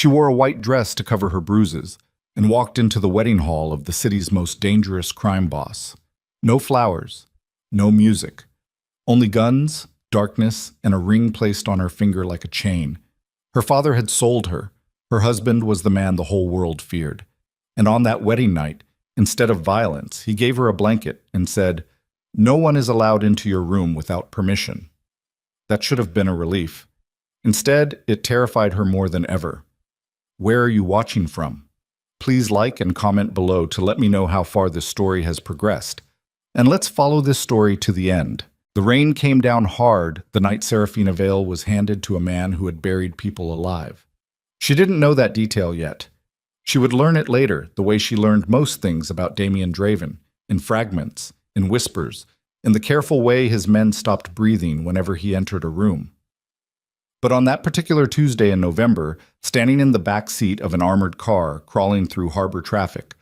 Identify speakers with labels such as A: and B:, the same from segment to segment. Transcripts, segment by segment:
A: She wore a white dress to cover her bruises and walked into the wedding hall of the city's most dangerous crime boss. No flowers, no music, only guns, darkness, and a ring placed on her finger like a chain. Her father had sold her. Her husband was the man the whole world feared. And on that wedding night, instead of violence, he gave her a blanket and said, "No one is allowed into your room without permission." That should have been a relief. Instead, it terrified her more than ever. Where are you watching from? Please like and comment below to let me know how far this story has progressed. And let's follow this story to the end. The rain came down hard the night Serafina Vale was handed to a man who had buried people alive. She didn't know that detail yet. She would learn it later, the way she learned most things about Damien Draven, in fragments, in whispers, in the careful way his men stopped breathing whenever he entered a room. But on that particular Tuesday in November, standing in the back seat of an armored car crawling through harbor traffic,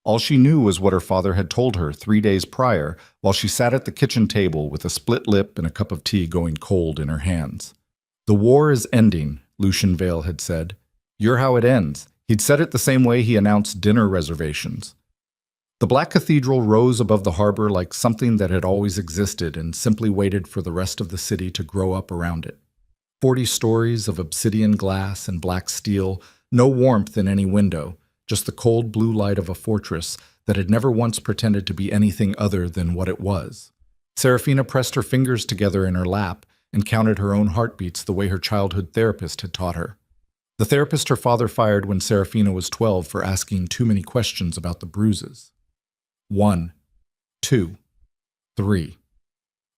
A: all she knew was what her father had told her 3 days prior while she sat at the kitchen table with a split lip and a cup of tea going cold in her hands. "The war is ending," Lucian Vale had said. "You're how it ends." He'd said it the same way he announced dinner reservations. The Black Cathedral rose above the harbor like something that had always existed and simply waited for the rest of the city to grow up around it. 40 stories of obsidian glass and black steel, no warmth in any window, just the cold blue light of a fortress that had never once pretended to be anything other than what it was. Serafina pressed her fingers together in her lap and counted her own heartbeats the way her childhood therapist had taught her. The therapist her father fired when Serafina was 12 for asking too many questions about the bruises. 1, 2, 3.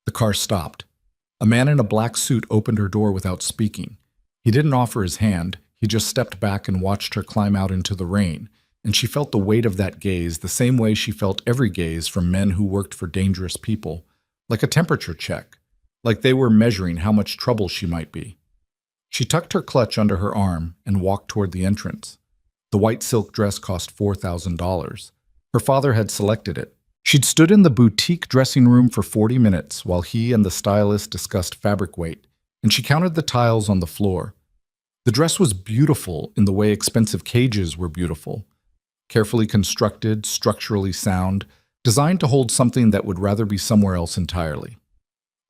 A: The car stopped. A man in a black suit opened her door without speaking. He didn't offer his hand. He just stepped back and watched her climb out into the rain, and she felt the weight of that gaze the same way she felt every gaze from men who worked for dangerous people, like a temperature check, like they were measuring how much trouble she might be. She tucked her clutch under her arm and walked toward the entrance. The white silk dress cost $4,000. Her father had selected it. She'd stood in the boutique dressing room for 40 minutes while he and the stylist discussed fabric weight, and she counted the tiles on the floor. The dress was beautiful in the way expensive cages were beautiful. Carefully constructed, structurally sound, designed to hold something that would rather be somewhere else entirely.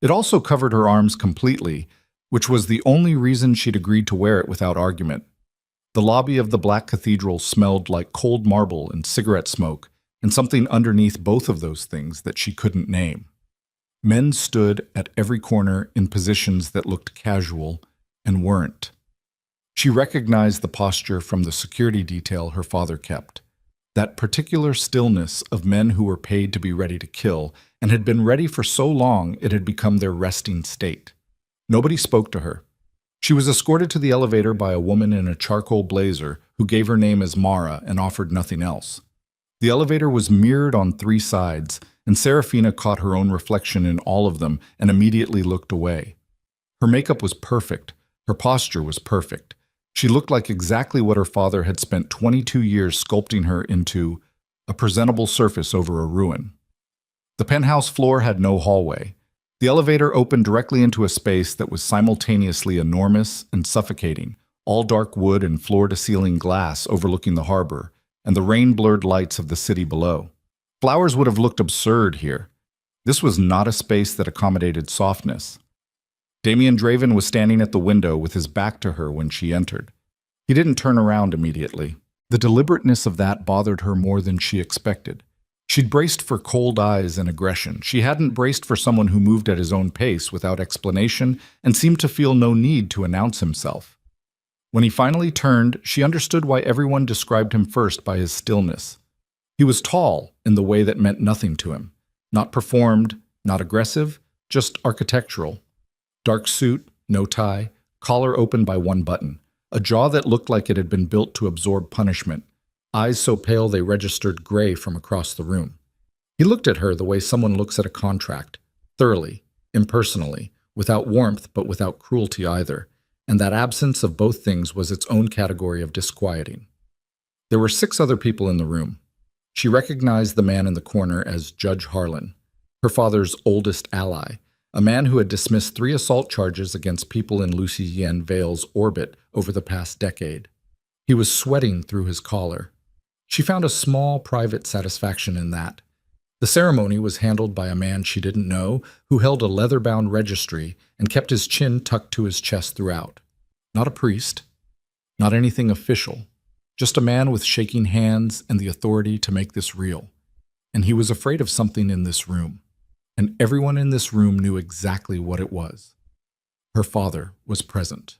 A: It also covered her arms completely, which was the only reason she'd agreed to wear it without argument. The lobby of the Black Cathedral smelled like cold marble and cigarette smoke, and something underneath both of those things that she couldn't name. Men stood at every corner in positions that looked casual and weren't. She recognized the posture from the security detail her father kept. That particular stillness of men who were paid to be ready to kill and had been ready for so long it had become their resting state. Nobody spoke to her. She was escorted to the elevator by a woman in a charcoal blazer who gave her name as Mara and offered nothing else. The elevator was mirrored on 3 sides, and Serafina caught her own reflection in all of them and immediately looked away. Her makeup was perfect. Her posture was perfect. She looked like exactly what her father had spent 22 years sculpting her into, a presentable surface over a ruin. The penthouse floor had no hallway. The elevator opened directly into a space that was simultaneously enormous and suffocating, all dark wood and floor-to-ceiling glass overlooking the harbor, and the rain-blurred lights of the city below. Flowers would have looked absurd here. This was not a space that accommodated softness. Damien Draven was standing at the window with his back to her when she entered. He didn't turn around immediately. The deliberateness of that bothered her more than she expected. She'd braced for cold eyes and aggression. She hadn't braced for someone who moved at his own pace without explanation and seemed to feel no need to announce himself. When he finally turned, she understood why everyone described him first by his stillness. He was tall in the way that meant nothing to him. Not performed, not aggressive, just architectural. Dark suit, no tie, collar open by one button, a jaw that looked like it had been built to absorb punishment, eyes so pale they registered gray from across the room. He looked at her the way someone looks at a contract, thoroughly, impersonally, without warmth but without cruelty either, and that absence of both things was its own category of disquieting. There were 6 other people in the room. She recognized the man in the corner as Judge Harlan, her father's oldest ally, a man who had dismissed 3 assault charges against people in Lucian Vale's orbit over the past decade. He was sweating through his collar. She found a small private satisfaction in that. The ceremony was handled by a man she didn't know who held a leather-bound registry and kept his chin tucked to his chest throughout. Not a priest, not anything official, just a man with shaking hands and the authority to make this real. And he was afraid of something in this room, and everyone in this room knew exactly what it was. Her father was present.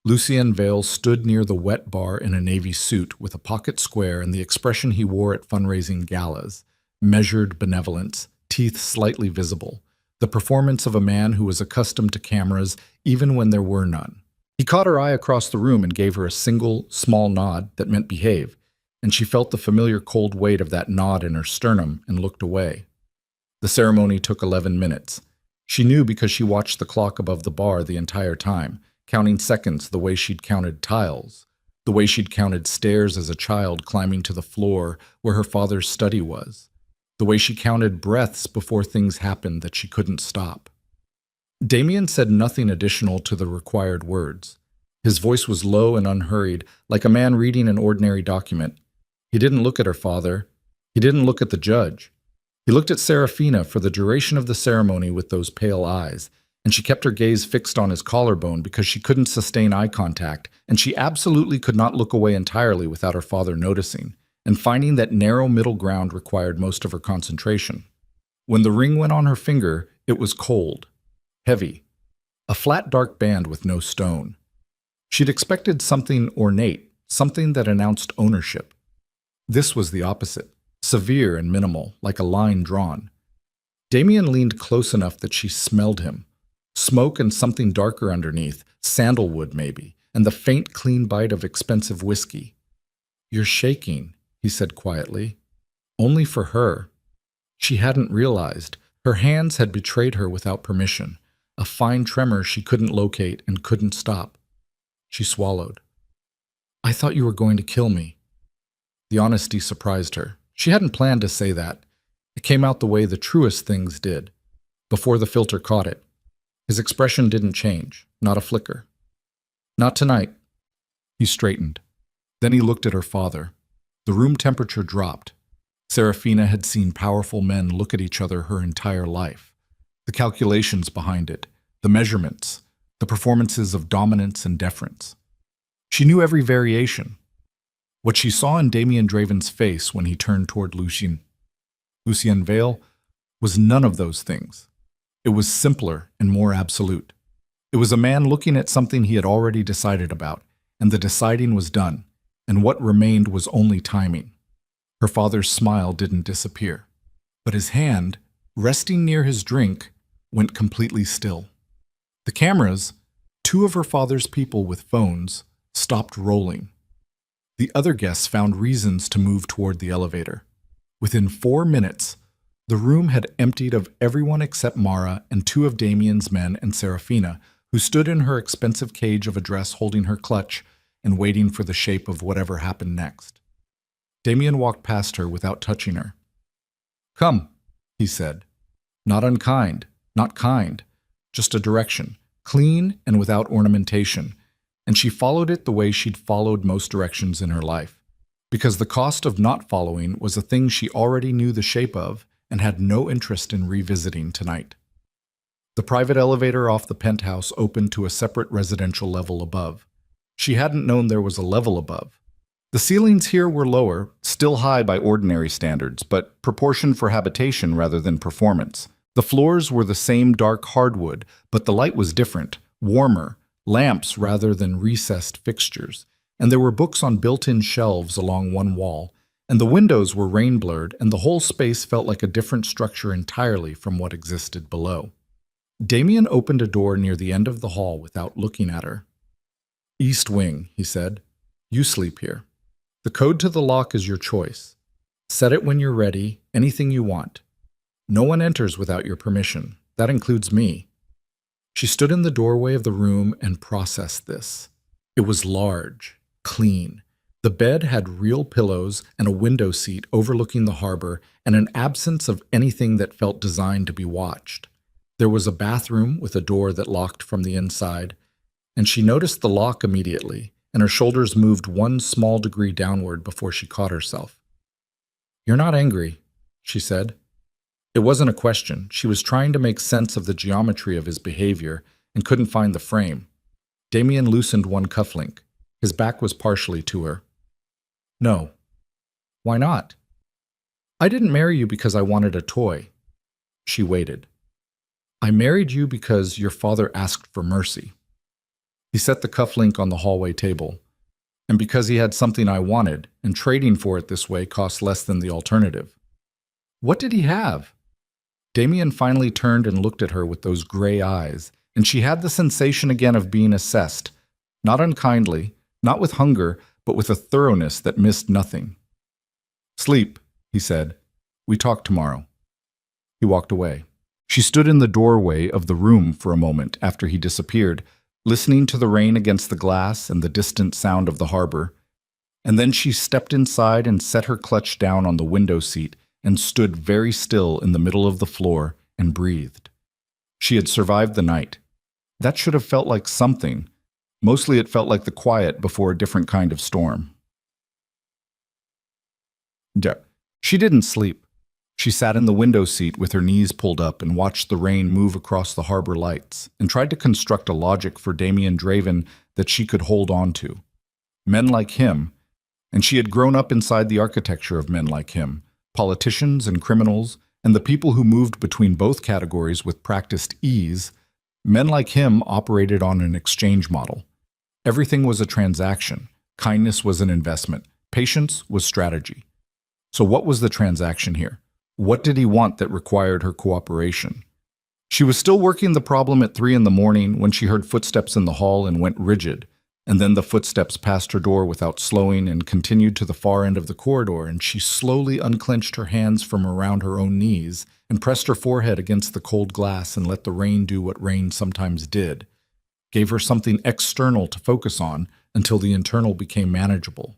A: Lucien Vale stood near the wet bar in a navy suit with a pocket square and the expression he wore at fundraising galas, measured benevolence, teeth slightly visible, the performance of a man who was accustomed to cameras even when there were none. He caught her eye across the room and gave her a single, small nod that meant behave, and she felt the familiar cold weight of that nod in her sternum and looked away. The ceremony took 11 minutes. She knew because she watched the clock above the bar the entire time, counting seconds the way she'd counted tiles, the way she'd counted stairs as a child climbing to the floor where her father's study was, the way she counted breaths before things happened that she couldn't stop. Damien said nothing additional to the required words. His voice was low and unhurried, like a man reading an ordinary document. He didn't look at her father. He didn't look at the judge. He looked at Serafina for the duration of the ceremony with those pale eyes, and she kept her gaze fixed on his collarbone because she couldn't sustain eye contact, and she absolutely could not look away entirely without her father noticing, and finding that narrow middle ground required most of her concentration. When the ring went on her finger, it was cold, heavy, a flat dark band with no stone. She'd expected something ornate, something that announced ownership. This was the opposite, severe and minimal, like a line drawn. Damien leaned close enough that she smelled him. Smoke and something darker underneath, sandalwood maybe, and the faint clean bite of expensive whiskey. "You're shaking," he said quietly. Only for her. She hadn't realized. Her hands had betrayed her without permission, a fine tremor she couldn't locate and couldn't stop. She swallowed. "I thought you were going to kill me." The honesty surprised her. She hadn't planned to say that. It came out the way the truest things did, before the filter caught it. His expression didn't change, not a flicker. "Not tonight." He straightened. Then he looked at her father. The room temperature dropped. Serafina had seen powerful men look at each other her entire life. The calculations behind it, the measurements, the performances of dominance and deference. She knew every variation. What she saw in Damien Draven's face when he turned toward Lucien Vale was none of those things. It was simpler and more absolute. It was a man looking at something he had already decided about, and the deciding was done, and what remained was only timing. Her father's smile didn't disappear, but his hand, resting near his drink, went completely still. The cameras, two of her father's people with phones, stopped rolling. The other guests found reasons to move toward the elevator. Within 4 minutes, the room had emptied of everyone except Mara and two of Damien's men and Serafina, who stood in her expensive cage of a dress holding her clutch and waiting for the shape of whatever happened next. Damien walked past her without touching her. "Come," he said. Not unkind, not kind, just a direction, clean and without ornamentation, and she followed it the way she'd followed most directions in her life, because the cost of not following was a thing she already knew the shape of and had no interest in revisiting tonight. The private elevator off the penthouse opened to a separate residential level above. She hadn't known there was a level above. The ceilings here were lower, still high by ordinary standards, but proportioned for habitation rather than performance. The floors were the same dark hardwood, but the light was different, warmer, lamps rather than recessed fixtures, and there were books on built-in shelves along one wall, and the windows were rain-blurred, and the whole space felt like a different structure entirely from what existed below. Damien opened a door near the end of the hall without looking at her. "East wing," he said. "You sleep here. The code to the lock is your choice. Set it when you're ready, anything you want. No one enters without your permission. That includes me." She stood in the doorway of the room and processed this. It was large, clean. The bed had real pillows and a window seat overlooking the harbor and an absence of anything that felt designed to be watched. There was a bathroom with a door that locked from the inside, and she noticed the lock immediately, and her shoulders moved one small degree downward before she caught herself. "You're not angry," she said. It wasn't a question. She was trying to make sense of the geometry of his behavior and couldn't find the frame. Damien loosened one cufflink. His back was partially to her. "No." "Why not?" "I didn't marry you because I wanted a toy." She waited. "I married you because your father asked for mercy." He set the cufflink on the hallway table. "And because he had something I wanted, and trading for it this way cost less than the alternative." "What did he have?" Damien finally turned and looked at her with those gray eyes, and she had the sensation again of being assessed, not unkindly, not with hunger, but with a thoroughness that missed nothing. "Sleep," he said. "We talk tomorrow." He walked away. She stood in the doorway of the room for a moment after he disappeared, listening to the rain against the glass and the distant sound of the harbor. And then she stepped inside and set her clutch down on the window seat and stood very still in the middle of the floor and breathed. She had survived the night. That should have felt like something. Mostly it felt like the quiet before a different kind of storm. She didn't sleep. She sat in the window seat with her knees pulled up and watched the rain move across the harbor lights and tried to construct a logic for Damien Draven that she could hold on to. Men like him, and she had grown up inside the architecture of men like him, politicians and criminals, and the people who moved between both categories with practiced ease. Men like him operated on an exchange model. Everything was a transaction. Kindness was an investment. Patience was strategy. So what was the transaction here? What did he want that required her cooperation? She was still working the problem at 3 a.m. when she heard footsteps in the hall and went rigid, and then the footsteps passed her door without slowing and continued to the far end of the corridor, and she slowly unclenched her hands from around her own knees and pressed her forehead against the cold glass and let the rain do what rain sometimes did, gave her something external to focus on until the internal became manageable.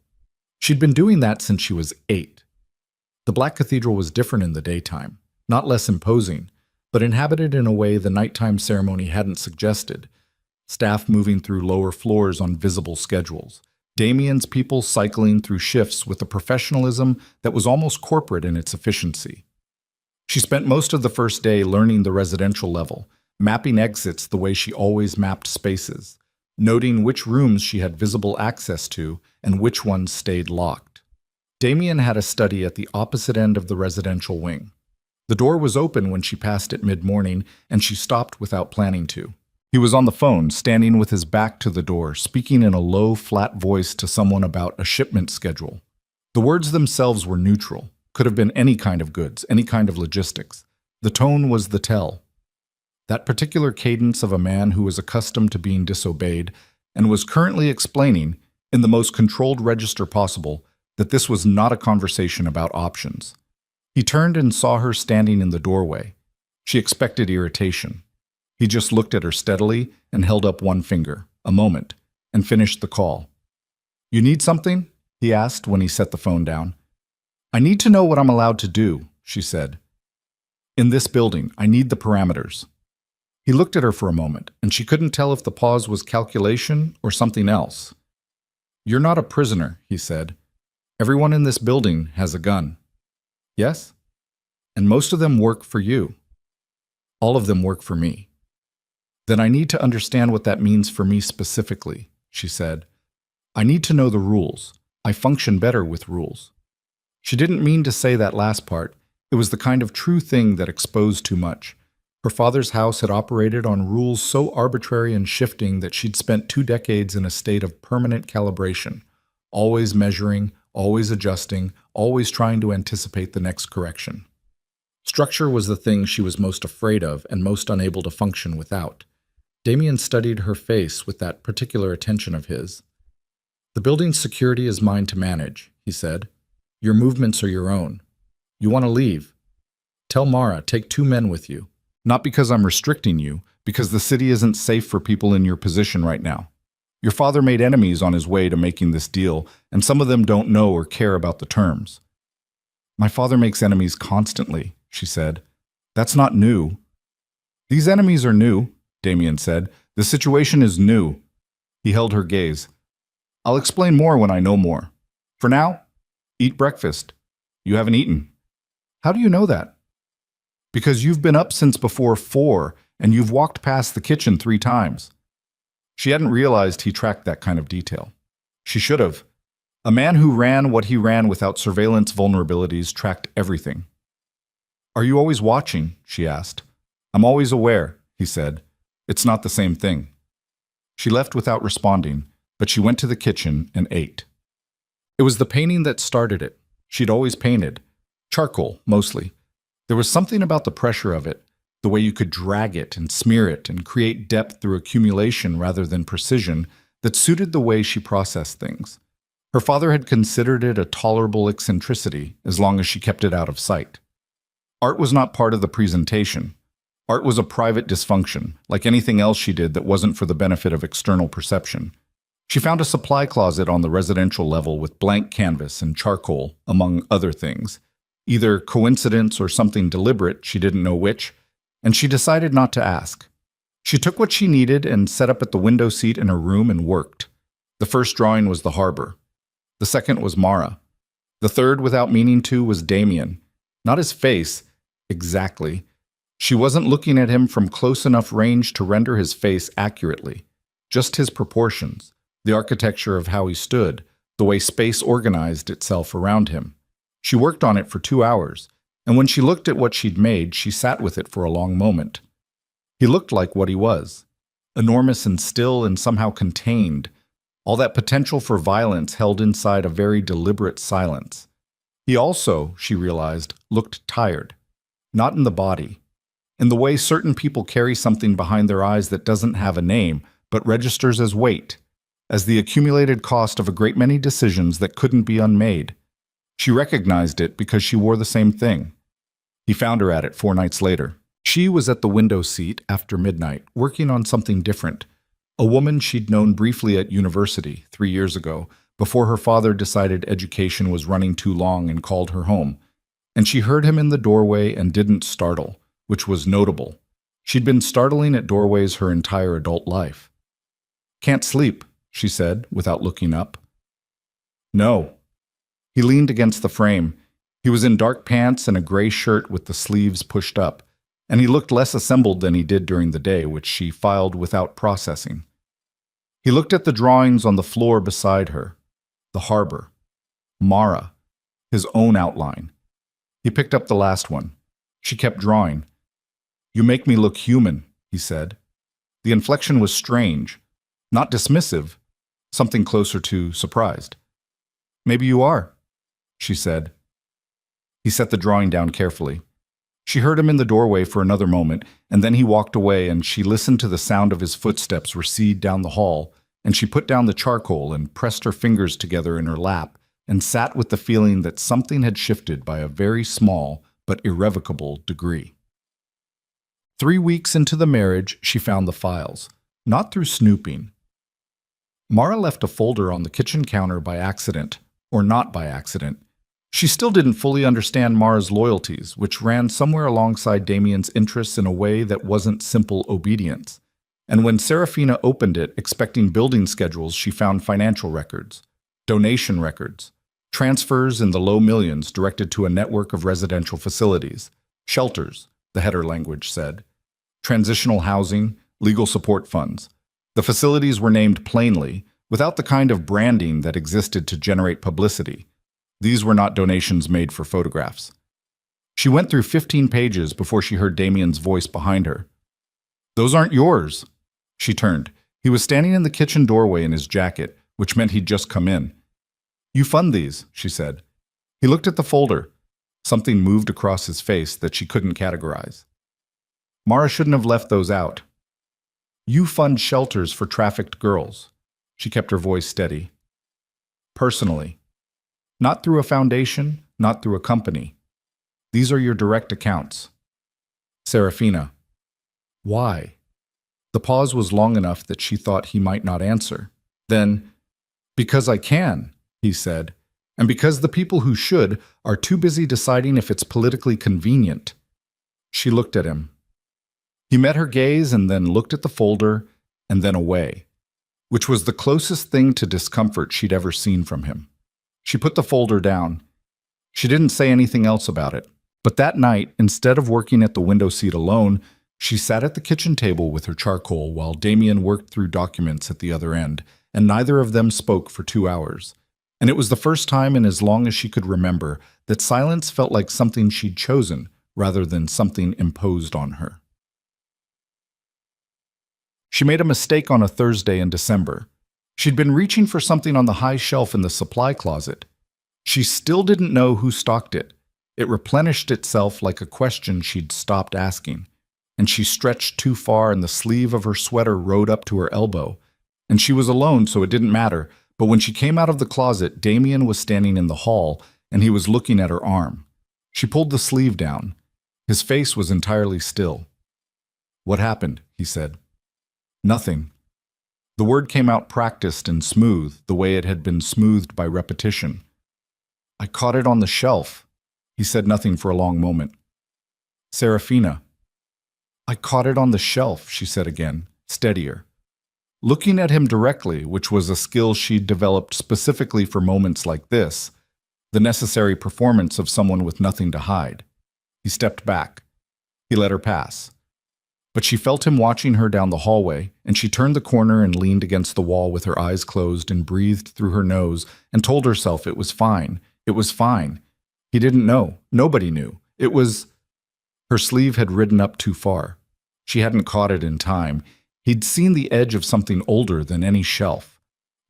A: She'd been doing that since she was 8. The Black Cathedral was different in the daytime, not less imposing, but inhabited in a way the nighttime ceremony hadn't suggested. Staff moving through lower floors on visible schedules. Damien's people cycling through shifts with a professionalism that was almost corporate in its efficiency. She spent most of the first day learning the residential level, mapping exits the way she always mapped spaces, noting which rooms she had visible access to and which ones stayed locked. Damien had a study at the opposite end of the residential wing. The door was open when she passed it mid-morning, and she stopped without planning to. He was on the phone, standing with his back to the door, speaking in a low, flat voice to someone about a shipment schedule. The words themselves were neutral, could have been any kind of goods, any kind of logistics. The tone was the tell. That particular cadence of a man who was accustomed to being disobeyed and was currently explaining, in the most controlled register possible, that this was not a conversation about options. He turned and saw her standing in the doorway. She expected irritation. He just looked at her steadily and held up one finger, a moment, and finished the call. "You need something?" he asked when he set the phone down. "I need to know what I'm allowed to do," she said. "In this building, I need the parameters." He looked at her for a moment, and she couldn't tell if the pause was calculation or something else. "You're not a prisoner," he said. "Everyone in this building has a gun." "Yes?" "And most of them work for you." "All of them work for me." "Then I need to understand what that means for me specifically," she said. "I need to know the rules. I function better with rules." She didn't mean to say that last part. It was the kind of true thing that exposed too much. Her father's house had operated on rules so arbitrary and shifting that she'd spent 2 decades in a state of permanent calibration, always measuring, always adjusting, always trying to anticipate the next correction. Structure was the thing she was most afraid of and most unable to function without. Damien studied her face with that particular attention of his. "The building's security is mine to manage," he said. "Your movements are your own. You want to leave? Tell Mara, take 2 men with you. Not because I'm restricting you, because the city isn't safe for people in your position right now. Your father made enemies on his way to making this deal, and some of them don't know or care about the terms." "My father makes enemies constantly," she said. "That's not new." "These enemies are new," Damien said. "The situation is new." He held her gaze. I'll explain more when I know more. For now, eat breakfast. You haven't eaten. How do you know that? Because you've been up since before 4 and you've walked past the kitchen 3 times. She hadn't realized he tracked that kind of detail. She should have. A man who ran what he ran without surveillance vulnerabilities tracked everything. Are you always watching? She asked. I'm always aware, he said. It's not the same thing. She left without responding, but she went to the kitchen and ate. It was the painting that started it. She'd always painted. Charcoal, mostly. There was something about the pressure of it, the way you could drag it and smear it and create depth through accumulation rather than precision, that suited the way she processed things. Her father had considered it a tolerable eccentricity as long as she kept it out of sight. Art was not part of the presentation. Art was a private dysfunction, like anything else she did that wasn't for the benefit of external perception. She found a supply closet on the residential level with blank canvas and charcoal, among other things. Either coincidence or something deliberate, she didn't know which, and she decided not to ask. She took what she needed and set up at the window seat in her room and worked. The first drawing was the harbor. The second was Mara. The third, without meaning to, was Damien. Not his face, exactly. She wasn't looking at him from close enough range to render his face accurately. Just his proportions, the architecture of how he stood, the way space organized itself around him. She worked on it for 2 hours, and when she looked at what she'd made, she sat with it for a long moment. He looked like what he was, enormous and still and somehow contained, all that potential for violence held inside a very deliberate silence. He also, she realized, looked tired, not in the body, in the way certain people carry something behind their eyes that doesn't have a name, but registers as weight, as the accumulated cost of a great many decisions that couldn't be unmade. She recognized it because she wore the same thing. He found her at it 4 nights later. She was at the window seat after midnight, working on something different. A woman she'd known briefly at university 3 years ago, before her father decided education was running too long and called her home. And she heard him in the doorway and didn't startle, which was notable. She'd been startling at doorways her entire adult life. Can't sleep, she said, without looking up. No. He leaned against the frame. He was in dark pants and a gray shirt with the sleeves pushed up, and he looked less assembled than he did during the day, which she filed without processing. He looked at the drawings on the floor beside her. The harbor. Mara. His own outline. He picked up the last one. She kept drawing. You make me look human, he said. The inflection was strange. Not dismissive. Something closer to surprised. Maybe you are, she said. He set the drawing down carefully. She heard him in the doorway for another moment, and then he walked away and she listened to the sound of his footsteps recede down the hall, and she put down the charcoal and pressed her fingers together in her lap and sat with the feeling that something had shifted by a very small but irrevocable degree. 3 weeks into the marriage, she found the files, not through snooping. Mara left a folder on the kitchen counter by accident, or not by accident. She still didn't fully understand Mara's loyalties, which ran somewhere alongside Damien's interests in a way that wasn't simple obedience. And when Serafina opened it, expecting building schedules, she found financial records, donation records, transfers in the low millions directed to a network of residential facilities, shelters, the header language said, transitional housing, legal support funds. The facilities were named plainly, without the kind of branding that existed to generate publicity. These were not donations made for photographs. She went through 15 pages before she heard Damien's voice behind her. Those aren't yours. She turned. He was standing in the kitchen doorway in his jacket, which meant he'd just come in. You fund these, she said. He looked at the folder. Something moved across his face that she couldn't categorize. Mara shouldn't have left those out. You fund shelters for trafficked girls. She kept her voice steady. Personally. Not through a foundation, not through a company. These are your direct accounts. Serafina. Why? The pause was long enough that she thought he might not answer. Then, because I can, he said, and because the people who should are too busy deciding if it's politically convenient. She looked at him. He met her gaze and then looked at the folder and then away. which was the closest thing to discomfort she'd ever seen from him. She put the folder down. She didn't say anything else about it. But that night, instead of working at the window seat alone, she sat at the kitchen table with her charcoal while Damien worked through documents at the other end, and neither of them spoke for 2 hours. And it was the first time in as long as she could remember that silence felt like something she'd chosen rather than something imposed on her. She made a mistake on a Thursday in December. She'd been reaching for something on the high shelf in the supply closet. She still didn't know who stocked it. It replenished itself like a question she'd stopped asking. And she stretched too far and the sleeve of her sweater rode up to her elbow. And she was alone, so it didn't matter. But when she came out of the closet, Damien was standing in the hall, and he was looking at her arm. She pulled the sleeve down. His face was entirely still. "What happened?" he said. "Nothing." The word came out practiced and smooth, the way it had been smoothed by repetition. "I caught it on the shelf." He said nothing for a long moment. "Serafina." "I caught it on the shelf," she said again, steadier. Looking at him directly, which was a skill she'd developed specifically for moments like this, the necessary performance of someone with nothing to hide. He stepped back. He let her pass. But she felt him watching her down the hallway, and she turned the corner and leaned against the wall with her eyes closed and breathed through her nose and told herself it was fine. It was fine. He didn't know. Nobody knew. It was... Her sleeve had ridden up too far. She hadn't caught it in time. He'd seen the edge of something older than any shelf.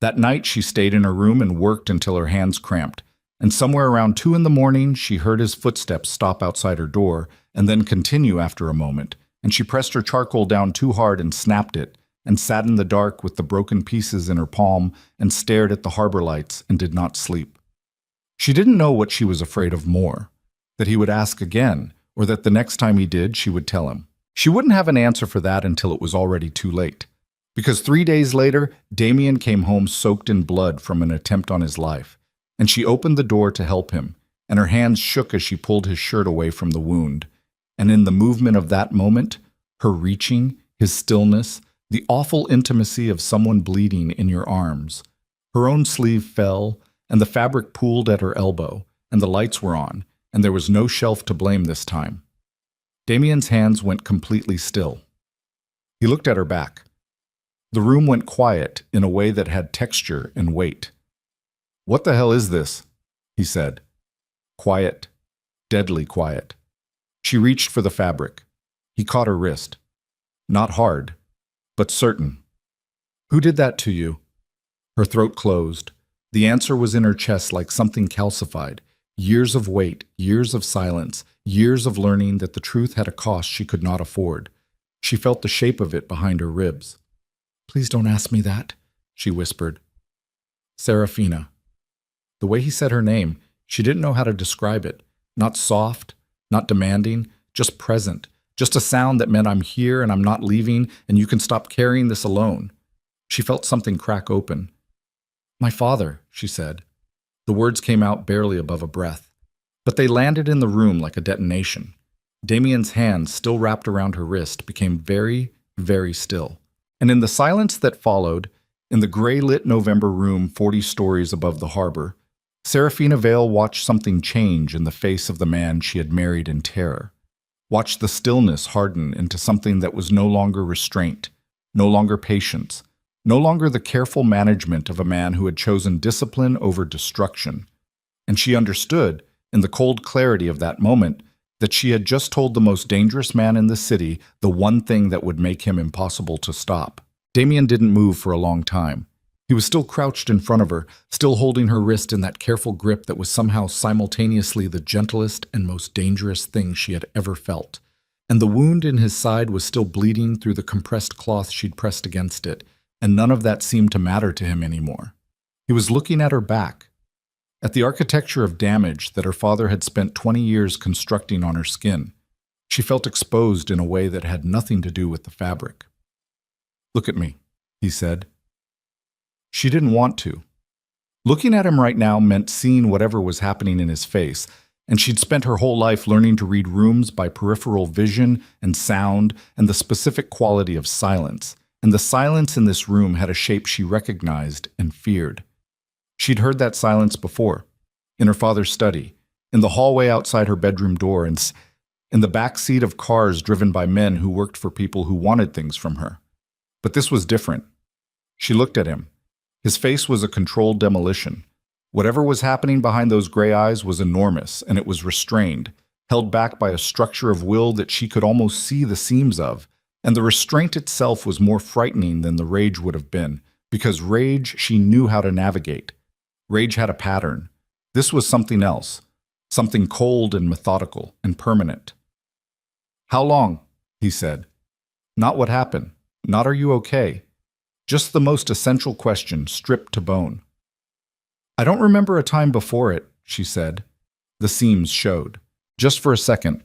A: That night she stayed in her room and worked until her hands cramped. And somewhere around 2 a.m, she heard his footsteps stop outside her door and then continue after a moment. And she pressed her charcoal down too hard and snapped it, and sat in the dark with the broken pieces in her palm and stared at the harbor lights and did not sleep. She didn't know what she was afraid of more, that he would ask again, or that the next time he did, she would tell him. She wouldn't have an answer for that until it was already too late. Because 3 days later, Damien came home soaked in blood from an attempt on his life, and she opened the door to help him, and her hands shook as she pulled his shirt away from the wound. And in the movement of that moment, her reaching, his stillness, the awful intimacy of someone bleeding in your arms, her own sleeve fell, and the fabric pooled at her elbow, and the lights were on, and there was no shelf to blame this time. Damien's hands went completely still. He looked at her back. The room went quiet in a way that had texture and weight. "What the hell is this?" he said. Quiet, deadly quiet. She reached for the fabric. He caught her wrist. Not hard, but certain. "Who did that to you?" Her throat closed. The answer was in her chest like something calcified. Years of wait, years of silence, years of learning that the truth had a cost she could not afford. She felt the shape of it behind her ribs. "Please don't ask me that," she whispered. Serafina. The way he said her name, she didn't know how to describe it. Not soft, not demanding, just present. Just a sound that meant I'm here and I'm not leaving and you can stop carrying this alone. She felt something crack open. "My father," she said. The words came out barely above a breath, but they landed in the room like a detonation. Damien's hands, still wrapped around her wrist, became very, very still. And in the silence that followed, in the gray-lit November room 40 stories above the harbor, Serafina Vale watched something change in the face of the man she had married in terror. Watched the stillness harden into something that was no longer restraint, no longer patience, no longer the careful management of a man who had chosen discipline over destruction. And she understood, in the cold clarity of that moment, that she had just told the most dangerous man in the city the one thing that would make him impossible to stop. Damien didn't move for a long time. He was still crouched in front of her, still holding her wrist in that careful grip that was somehow simultaneously the gentlest and most dangerous thing she had ever felt. And the wound in his side was still bleeding through the compressed cloth she'd pressed against it, and none of that seemed to matter to him anymore. He was looking at her back, at the architecture of damage that her father had spent 20 years constructing on her skin. She felt exposed in a way that had nothing to do with the fabric. "Look at me," he said. She didn't want to. Looking at him right now meant seeing whatever was happening in his face, and she'd spent her whole life learning to read rooms by peripheral vision and sound and the specific quality of silence, and the silence in this room had a shape she recognized and feared. She'd heard that silence before, in her father's study, in the hallway outside her bedroom door, and in the back seat of cars driven by men who worked for people who wanted things from her. But this was different. She looked at him. His face was a controlled demolition. Whatever was happening behind those gray eyes was enormous, and it was restrained, held back by a structure of will that she could almost see the seams of, and the restraint itself was more frightening than the rage would have been, because rage she knew how to navigate. Rage had a pattern. This was something else, something cold and methodical and permanent. "How long?" he said. Not what happened, not are you okay, just the most essential question stripped to bone. "I don't remember a time before it," she said. The seams showed. Just for a second,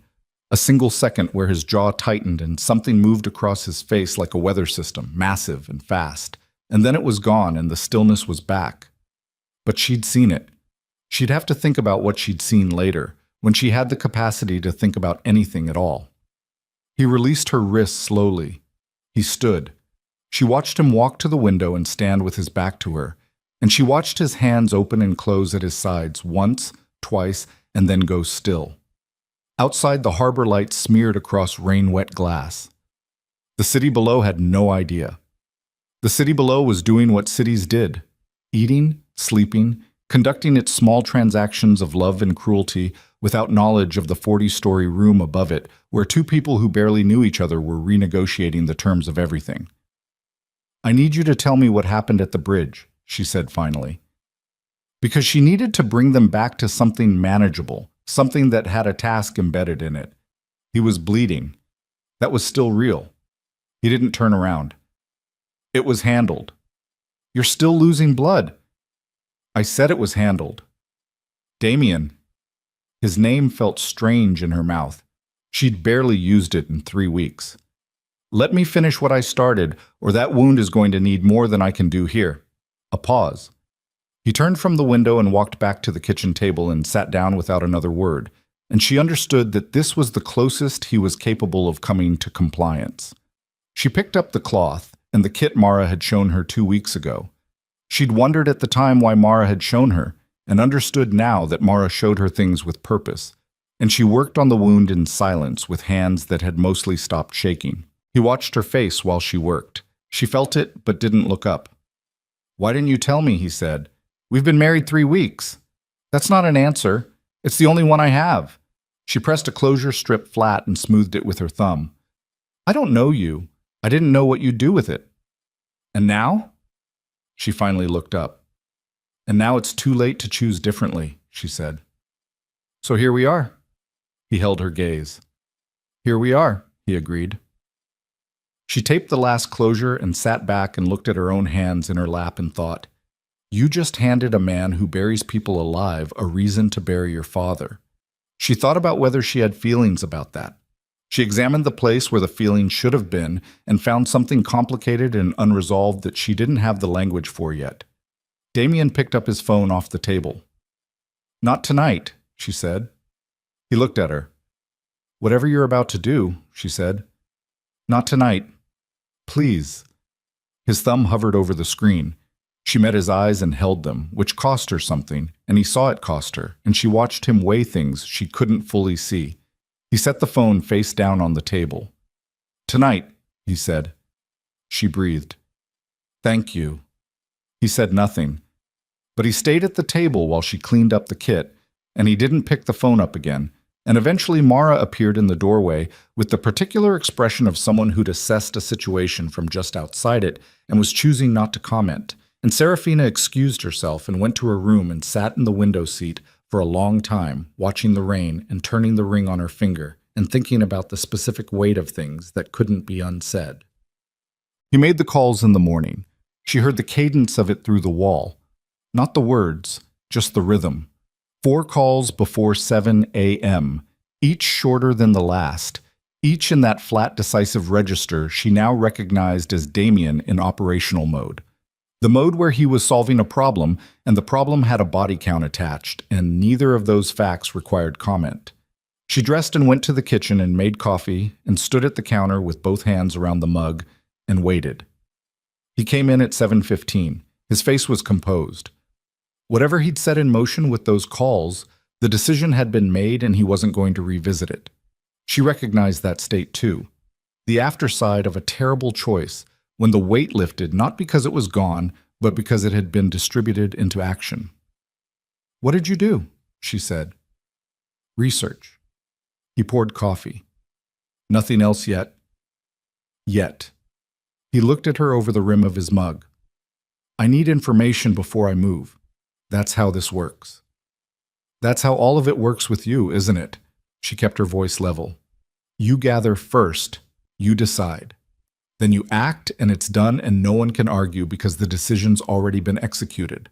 A: a single second where his jaw tightened and something moved across his face like a weather system, massive and fast. And then it was gone and the stillness was back. But she'd seen it. She'd have to think about what she'd seen later, when she had the capacity to think about anything at all. He released her wrists slowly. He stood. She watched him walk to the window and stand with his back to her, and she watched his hands open and close at his sides once, twice, and then go still. Outside, the harbor lights smeared across rain-wet glass. The city below had no idea. The city below was doing what cities did, eating, sleeping, conducting its small transactions of love and cruelty without knowledge of the 40-story room above it, where two people who barely knew each other were renegotiating the terms of everything. "I need you to tell me what happened at the bridge," she said finally. Because she needed to bring them back to something manageable, something that had a task embedded in it. He was bleeding. That was still real. He didn't turn around. "It was handled." "You're still losing blood." "I said it was handled." "Damien." His name felt strange in her mouth. She'd barely used it in 3 weeks. "Let me finish what I started, or that wound is going to need more than I can do here." A pause. He turned from the window and walked back to the kitchen table and sat down without another word, and she understood that this was the closest he was capable of coming to compliance. She picked up the cloth and the kit Mara had shown her 2 weeks ago. She'd wondered at the time why Mara had shown her, and understood now that Mara showed her things with purpose, and she worked on the wound in silence with hands that had mostly stopped shaking. He watched her face while she worked. She felt it, but didn't look up. "Why didn't you tell me?" he said. "We've been married 3 weeks. "That's not an answer. It's the only one I have." She pressed a closure strip flat and smoothed it with her thumb. "I don't know you. I didn't know what you'd do with it." "And now?" She finally looked up. "And now it's too late to choose differently," she said. "So here we are." He held her gaze. "Here we are," he agreed. She taped the last closure and sat back and looked at her own hands in her lap and thought, "You just handed a man who buries people alive a reason to bury your father." She thought about whether she had feelings about that. She examined the place where the feelings should have been and found something complicated and unresolved that she didn't have the language for yet. Damien picked up his phone off the table. "Not tonight," she said. He looked at her. "Whatever you're about to do," she said. "Not tonight. Please." His thumb hovered over the screen. She met his eyes and held them, which cost her something, and he saw it cost her, and she watched him weigh things she couldn't fully see. He set the phone face down on the table. "Tonight," he said. She breathed. "Thank you." He said nothing, but he stayed at the table while she cleaned up the kit, and he didn't pick the phone up again, and eventually Mara appeared in the doorway with the particular expression of someone who'd assessed a situation from just outside it and was choosing not to comment. And Serafina excused herself and went to her room and sat in the window seat for a long time, watching the rain and turning the ring on her finger and thinking about the specific weight of things that couldn't be unsaid. He made the calls in the morning. She heard the cadence of it through the wall. Not the words, just the rhythm. 4 calls before 7 a.m., each shorter than the last, each in that flat decisive register she now recognized as Damien in operational mode. The mode where he was solving a problem, and the problem had a body count attached, and neither of those facts required comment. She dressed and went to the kitchen and made coffee and stood at the counter with both hands around the mug and waited. He came in at 7:15. His face was composed. Whatever he'd set in motion with those calls, the decision had been made and he wasn't going to revisit it. She recognized that state too. The afterside of a terrible choice, when the weight lifted not because it was gone, but because it had been distributed into action. "What did you do?" she said. "Research." He poured coffee. "Nothing else yet?" "Yet." He looked at her over the rim of his mug. "I need information before I move. That's how this works." "That's how all of it works with you, isn't it?" She kept her voice level. "You gather first. You decide. Then you act and it's done and no one can argue because the decision's already been executed.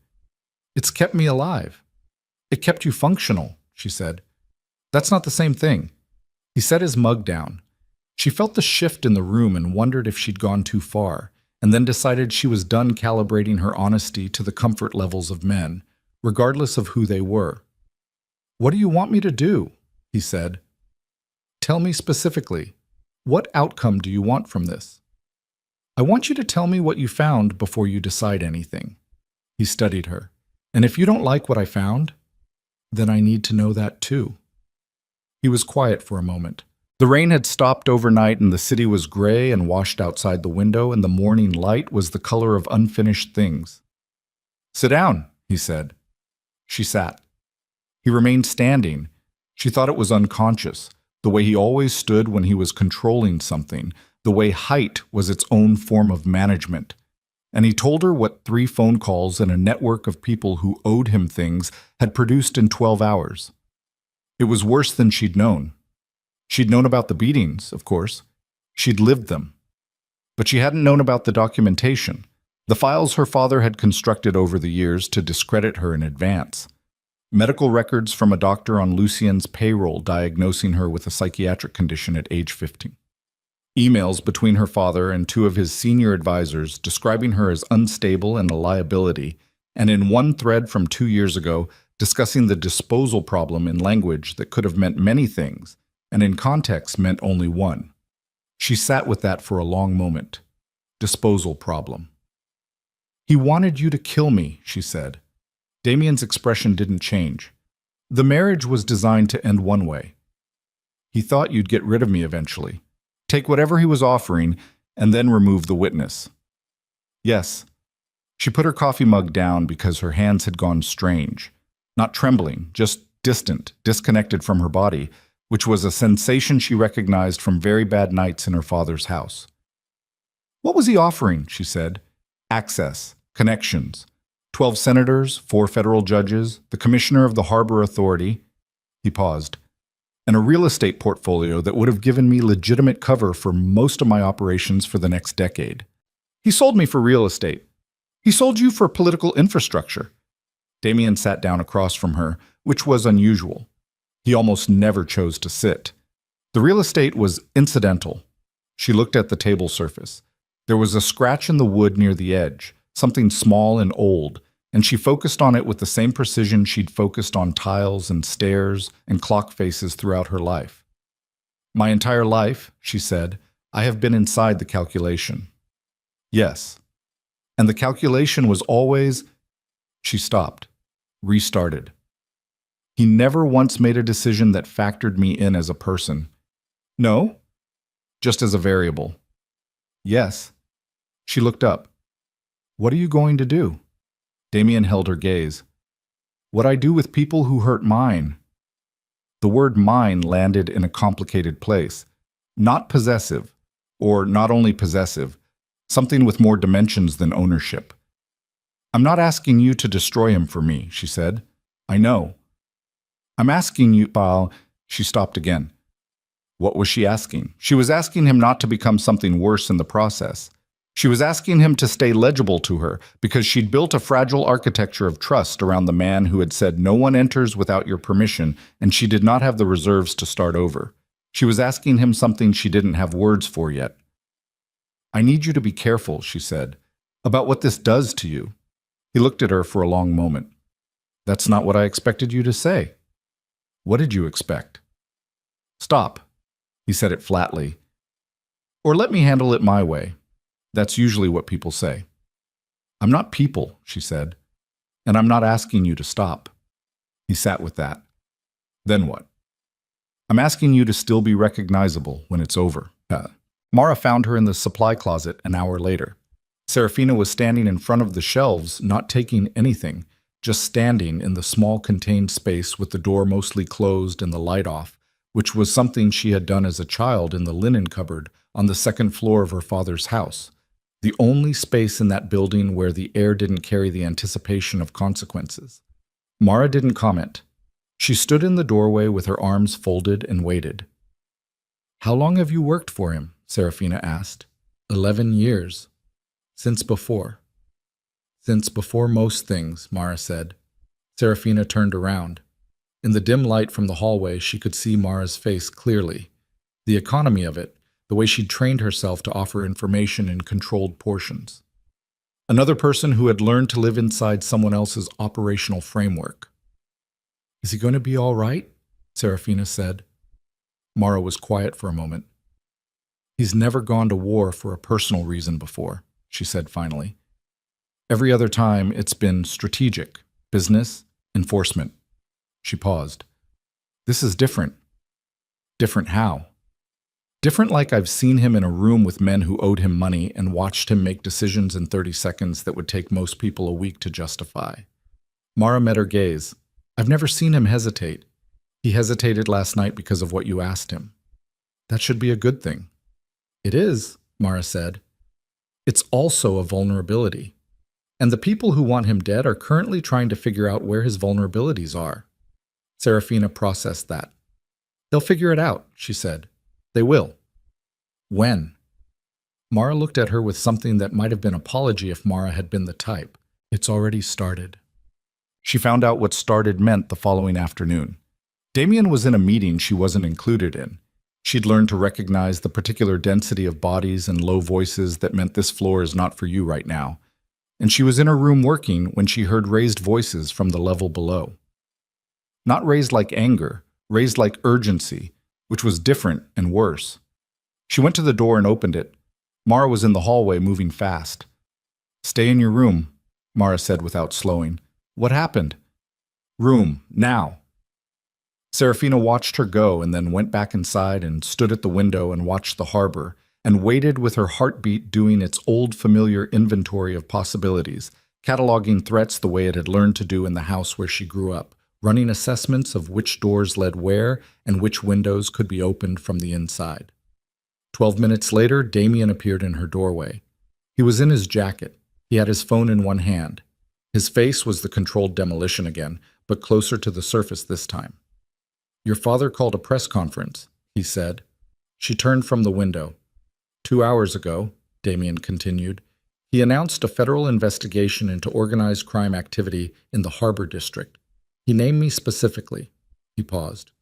A: It's kept me alive. It kept you functional," she said. "That's not the same thing." He set his mug down. She felt the shift in the room and wondered if she'd gone too far, and then decided she was done calibrating her honesty to the comfort levels of men, regardless of who they were. "What do you want me to do?" he said. "Tell me specifically. What outcome do you want from this?" "I want you to tell me what you found before you decide anything." He studied her. "And if you don't like what I found, then I need to know that too." He was quiet for a moment. The rain had stopped overnight and the city was gray and washed outside the window, and the morning light was the color of unfinished things. "Sit down," he said. She sat. He remained standing. She thought it was unconscious, the way he always stood when he was controlling something, the way height was its own form of management. And he told her what 3 phone calls and a network of people who owed him things had produced in 12 hours. It was worse than she'd known. She'd known about the beatings, of course. She'd lived them. But she hadn't known about the documentation, the files her father had constructed over the years to discredit her in advance. Medical records from a doctor on Lucien's payroll diagnosing her with a psychiatric condition at age 15. Emails between her father and 2 of his senior advisors describing her as unstable and a liability, and in one thread from 2 years ago, discussing the disposal problem in language that could have meant many things, and in context meant only one. She sat with that for a long moment. Disposal problem. "He wanted you to kill me," she said. Damien's expression didn't change. "The marriage was designed to end one way. He thought you'd get rid of me eventually. Take whatever he was offering, and then remove the witness." "Yes." She put her coffee mug down because her hands had gone strange. Not trembling, just distant, disconnected from her body, which was a sensation she recognized from very bad nights in her father's house. "What was he offering?" she said. "Access, connections. 12 senators, 4 federal judges, the commissioner of the Harbor Authority." He paused. "And a real estate portfolio that would have given me legitimate cover for most of my operations for the next decade. He sold me for real estate. He sold you for political infrastructure." Damien sat down across from her, which was unusual. He almost never chose to sit. The real estate was incidental. She looked at the table surface. There was a scratch in the wood near the edge, something small and old, and she focused on it with the same precision she'd focused on tiles and stairs and clock faces throughout her life. "My entire life," she said, "I have been inside the calculation." "Yes." "And the calculation was always—" She stopped, restarted. "He never once made a decision that factored me in as a person." "No?" "Just as a variable." "Yes." She looked up. "What are you going to do?" Damien held her gaze. "What I do with people who hurt mine." The word mine landed in a complicated place. Not possessive, or not only possessive, something with more dimensions than ownership. "I'm not asking you to destroy him for me," she said. "I know. I'm asking you, Paul." She stopped again. What was she asking? She was asking him not to become something worse in the process. She was asking him to stay legible to her because she'd built a fragile architecture of trust around the man who had said no one enters without your permission, and she did not have the reserves to start over. She was asking him something she didn't have words for yet. "I need you to be careful," she said, "about what this does to you." He looked at her for a long moment. "That's not what I expected you to say." "What did you expect?" "Stop." He said it flatly. "Or let me handle it my way." That's usually what people say. I'm not people, she said, and I'm not asking you to stop. He sat with that. Then what? I'm asking you to still be recognizable when it's over. Mara found her in the supply closet an hour later. Serafina was standing in front of the shelves, not taking anything, just standing in the small contained space with the door mostly closed and the light off, which was something she had done as a child in the linen cupboard on the second floor of her father's house, the only space in that building where the air didn't carry the anticipation of consequences. Mara didn't comment. She stood in the doorway with her arms folded and waited. How long have you worked for him? Serafina asked. 11 years. Since before. Since before most things, Mara said. Serafina turned around. In the dim light from the hallway, she could see Mara's face clearly. The economy of it, the way she'd trained herself to offer information in controlled portions. Another person who had learned to live inside someone else's operational framework. Is he going to be all right? Serafina said. Mara was quiet for a moment. He's never gone to war for a personal reason before, she said finally. Every other time it's been strategic, business, enforcement. She paused. This is different. Different how? Different like I've seen him in a room with men who owed him money and watched him make decisions in 30 seconds that would take most people a week to justify. Mara met her gaze. I've never seen him hesitate. He hesitated last night because of what you asked him. That should be a good thing. It is, Mara said. It's also a vulnerability. And the people who want him dead are currently trying to figure out where his vulnerabilities are. Serafina processed that. They'll figure it out, she said. They will. When? Mara looked at her with something that might have been apology if Mara had been the type. It's already started. She found out what started meant the following afternoon. Damien was in a meeting she wasn't included in. She'd learned to recognize the particular density of bodies and low voices that meant this floor is not for you right now. And she was in her room working when she heard raised voices from the level below. Not raised like anger, raised like urgency, which was different and worse. She went to the door and opened it. Mara was in the hallway, moving fast. Stay in your room, Mara said without slowing. What happened? Room, now. Serafina watched her go and then went back inside and stood at the window and watched the harbor and waited with her heartbeat doing its old familiar inventory of possibilities, cataloging threats the way it had learned to do in the house where she grew up, running assessments of which doors led where and which windows could be opened from the inside. 12 minutes later, Damien appeared in her doorway. He was in his jacket. He had his phone in one hand. His face was the controlled demolition again, but closer to the surface this time. Your father called a press conference, he said. She turned from the window. 2 hours ago, Damien continued, he announced a federal investigation into organized crime activity in the Harbor District. He named me specifically. He paused.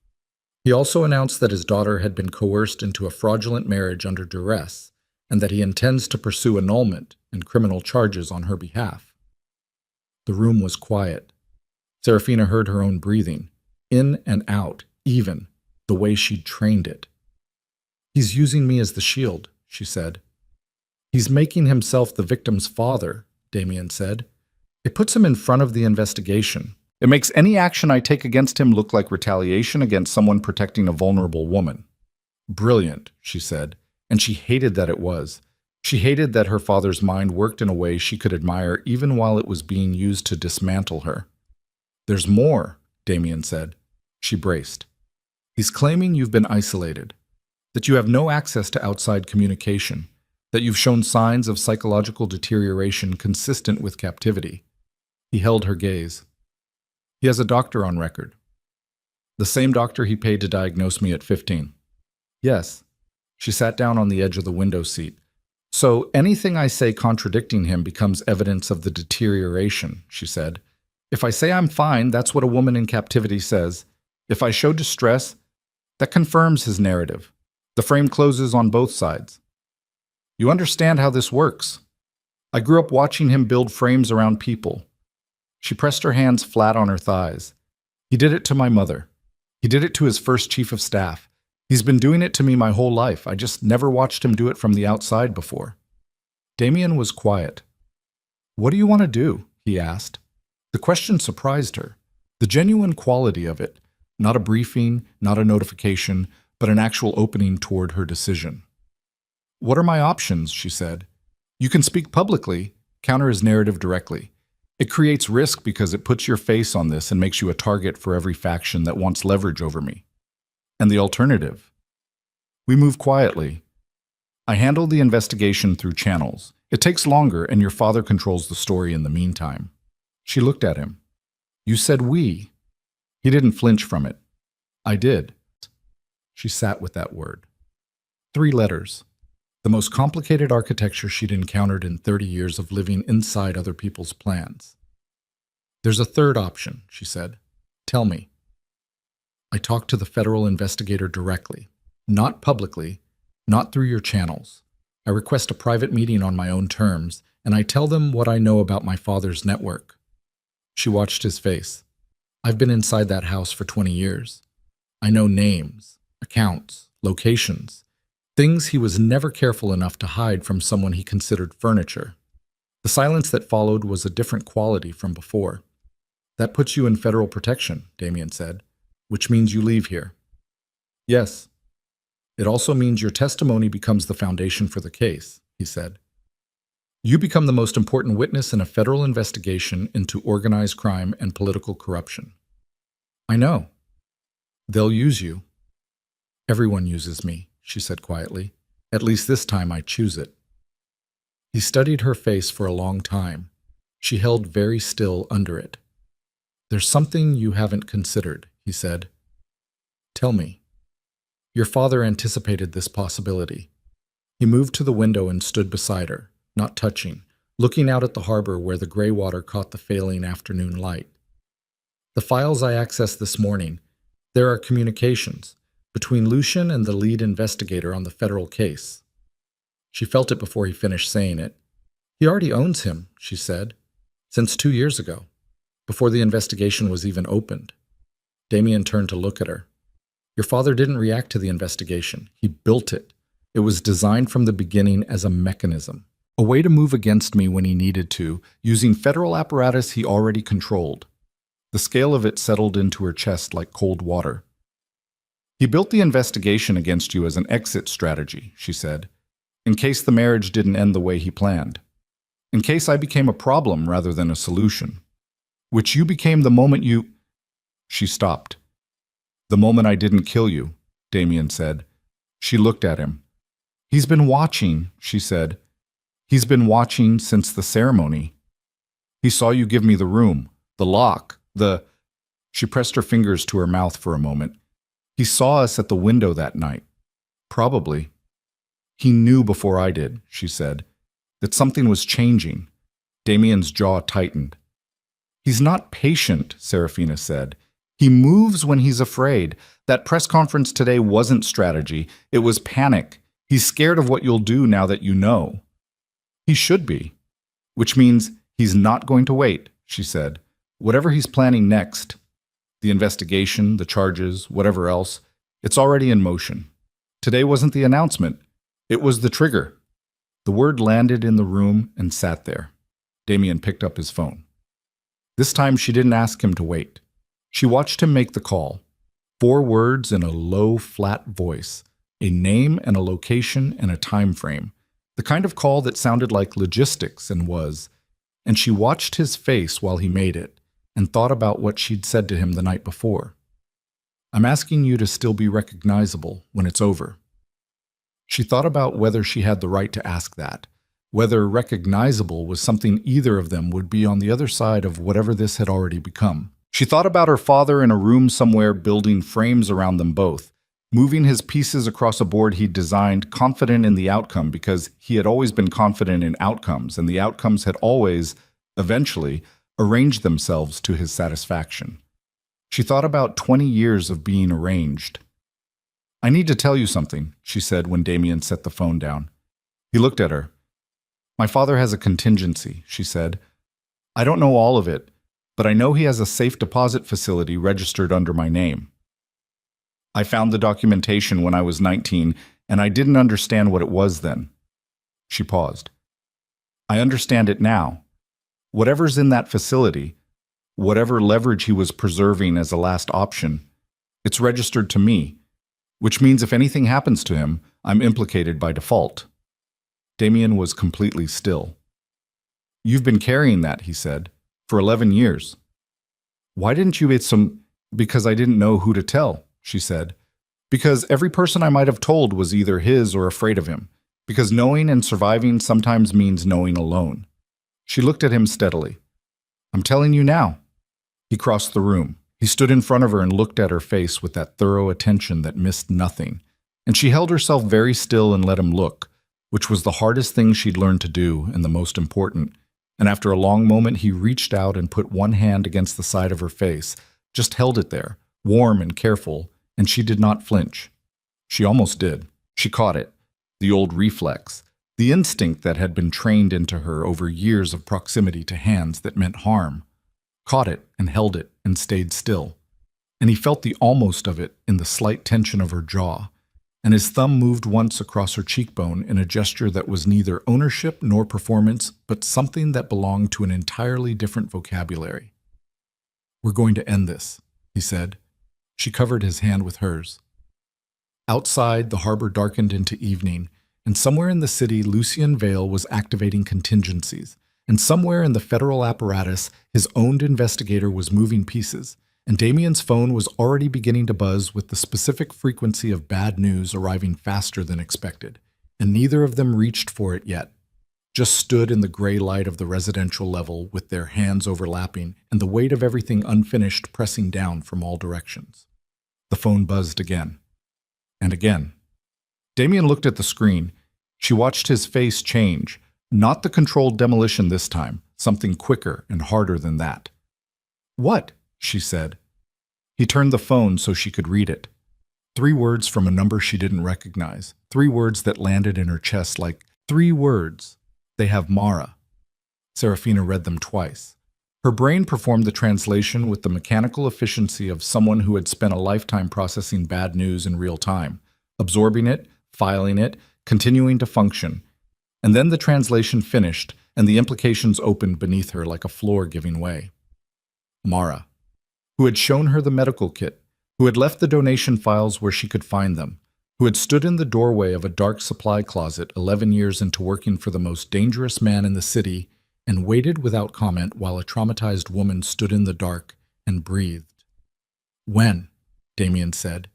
A: He also announced that his daughter had been coerced into a fraudulent marriage under duress, and that he intends to pursue annulment and criminal charges on her behalf. The room was quiet. Serafina heard her own breathing, in and out, even, the way she'd trained it. He's using me as the shield, she said. He's making himself the victim's father, Damien said. It puts him in front of the investigation. It makes any action I take against him look like retaliation against someone protecting a vulnerable woman. Brilliant, she said, and she hated that it was. She hated that her father's mind worked in a way she could admire even while it was being used to dismantle her. There's more, Damien said. She braced. He's claiming you've been isolated, that you have no access to outside communication, that you've shown signs of psychological deterioration consistent with captivity. He held her gaze. He has a doctor on record. The same doctor he paid to diagnose me at 15. Yes. She sat down on the edge of the window seat. So anything I say contradicting him becomes evidence of the deterioration, she said. If I say I'm fine, that's what a woman in captivity says. If I show distress, that confirms his narrative. The frame closes on both sides. You understand how this works. I grew up watching him build frames around people. She pressed her hands flat on her thighs. He did it to my mother. He did it to his first chief of staff. He's been doing it to me my whole life. I just never watched him do it from the outside before. Damien was quiet. What do you want to do? He asked. The question surprised her. The genuine quality of it, not a briefing, not a notification, but an actual opening toward her decision. What are my options? She said. You can speak publicly, counter his narrative directly. It creates risk because it puts your face on this and makes you a target for every faction that wants leverage over me. And the alternative? We move quietly. I handle the investigation through channels. It takes longer, and your father controls the story in the meantime. She looked at him. You said we. He didn't flinch from it. I did. She sat with that word. 3 letters. The most complicated architecture she'd encountered in 30 years of living inside other people's plans. There's a third option, she said. Tell me. I talked to the federal investigator directly, not publicly, not through your channels. I request a private meeting on my own terms, and I tell them what I know about my father's network. She watched his face. I've been inside that house for 20 years. I know names, accounts, locations, things he was never careful enough to hide from someone he considered furniture. The silence that followed was a different quality from before. That puts you in federal protection, Damien said, which means you leave here. Yes. It also means your testimony becomes the foundation for the case, he said. You become the most important witness in a federal investigation into organized crime and political corruption. I know. They'll use you. Everyone uses me, she said quietly. At least this time I choose it. He studied her face for a long time. She held very still under it. There's something you haven't considered, he said. Tell me. Your father anticipated this possibility. He moved to the window and stood beside her, not touching, looking out at the harbor where the gray water caught the failing afternoon light. The files I accessed this morning, there are communications between Lucian and the lead investigator on the federal case. She felt it before he finished saying it. He already owns him, she said, since 2 years ago, before the investigation was even opened. Damien turned to look at her. Your father didn't react to the investigation. He built it. It was designed from the beginning as a mechanism, a way to move against me when he needed to, using federal apparatus he already controlled. The scale of it settled into her chest like cold water. He built the investigation against you as an exit strategy, she said, in case the marriage didn't end the way he planned, in case I became a problem rather than a solution, which you became the moment you... She stopped. The moment I didn't kill you, Damien said. She looked at him. He's been watching, she said. He's been watching since the ceremony. He saw you give me the room, the lock, the... She pressed her fingers to her mouth for a moment. He saw us at the window that night. Probably. He knew before I did, she said, that something was changing. Damien's jaw tightened. He's not patient, Serafina said. He moves when he's afraid. That press conference today wasn't strategy. It was panic. He's scared of what you'll do now that you know. He should be. Which means he's not going to wait, she said. Whatever he's planning next, the investigation, the charges, whatever else, it's already in motion. Today wasn't the announcement. It was the trigger. The word landed in the room and sat there. Damien picked up his phone. This time she didn't ask him to wait. She watched him make the call. 4 words in a low, flat voice, a name and a location and a time frame, the kind of call that sounded like logistics and was, and she watched his face while he made it and thought about what she'd said to him the night before. I'm asking you to still be recognizable when it's over. She thought about whether she had the right to ask that, whether recognizable was something either of them would be on the other side of whatever this had already become. She thought about her father in a room somewhere building frames around them both, moving his pieces across a board he'd designed, confident in the outcome because he had always been confident in outcomes, and the outcomes had always, eventually, arranged themselves to his satisfaction. She thought about 20 years of being arranged. I need to tell you something, she said when Damien set the phone down. He looked at her. My father has a contingency, she said. I don't know all of it, but I know he has a safe deposit facility registered under my name. I found the documentation when I was 19, and I didn't understand what it was then. She paused. I understand it now. Whatever's in that facility, whatever leverage he was preserving as a last option, it's registered to me, which means if anything happens to him, I'm implicated by default. Damien was completely still. You've been carrying that, he said, for 11 years. Why didn't you? Because I didn't know who to tell, she said. Because every person I might have told was either his or afraid of him. Because knowing and surviving sometimes means knowing alone. She looked at him steadily. I'm telling you now. He crossed the room. He stood in front of her and looked at her face with that thorough attention that missed nothing. And she held herself very still and let him look, which was the hardest thing she'd learned to do and the most important. And after a long moment, he reached out and put one hand against the side of her face, just held it there, warm and careful, and she did not flinch. She almost did. She caught it. The old reflex. The instinct that had been trained into her over years of proximity to hands that meant harm. Caught it and held it and stayed still. And he felt the almost of it in the slight tension of her jaw. And his thumb moved once across her cheekbone in a gesture that was neither ownership nor performance, but something that belonged to an entirely different vocabulary. We're going to end this, he said. She covered his hand with hers. Outside, the harbor darkened into evening, and somewhere in the city, Lucien Vale was activating contingencies, and somewhere in the federal apparatus, his owned investigator was moving pieces, and Damien's phone was already beginning to buzz with the specific frequency of bad news arriving faster than expected, and neither of them reached for it yet, just stood in the gray light of the residential level with their hands overlapping and the weight of everything unfinished pressing down from all directions. The phone buzzed again. And again. Damien looked at the screen. She watched his face change, not the controlled demolition this time, something quicker and harder than that. What? She said. He turned the phone so she could read it. 3 words from a number she didn't recognize. 3 words that landed in her chest like 3 words. They have Mara. Serafina read them twice. Her brain performed the translation with the mechanical efficiency of someone who had spent a lifetime processing bad news in real time, absorbing it, filing it, continuing to function. And then the translation finished, and the implications opened beneath her like a floor giving way. Mara, who had shown her the medical kit, who had left the donation files where she could find them, who had stood in the doorway of a dark supply closet 11 years into working for the most dangerous man in the city and waited without comment while a traumatized woman stood in the dark and breathed. When? Damien said.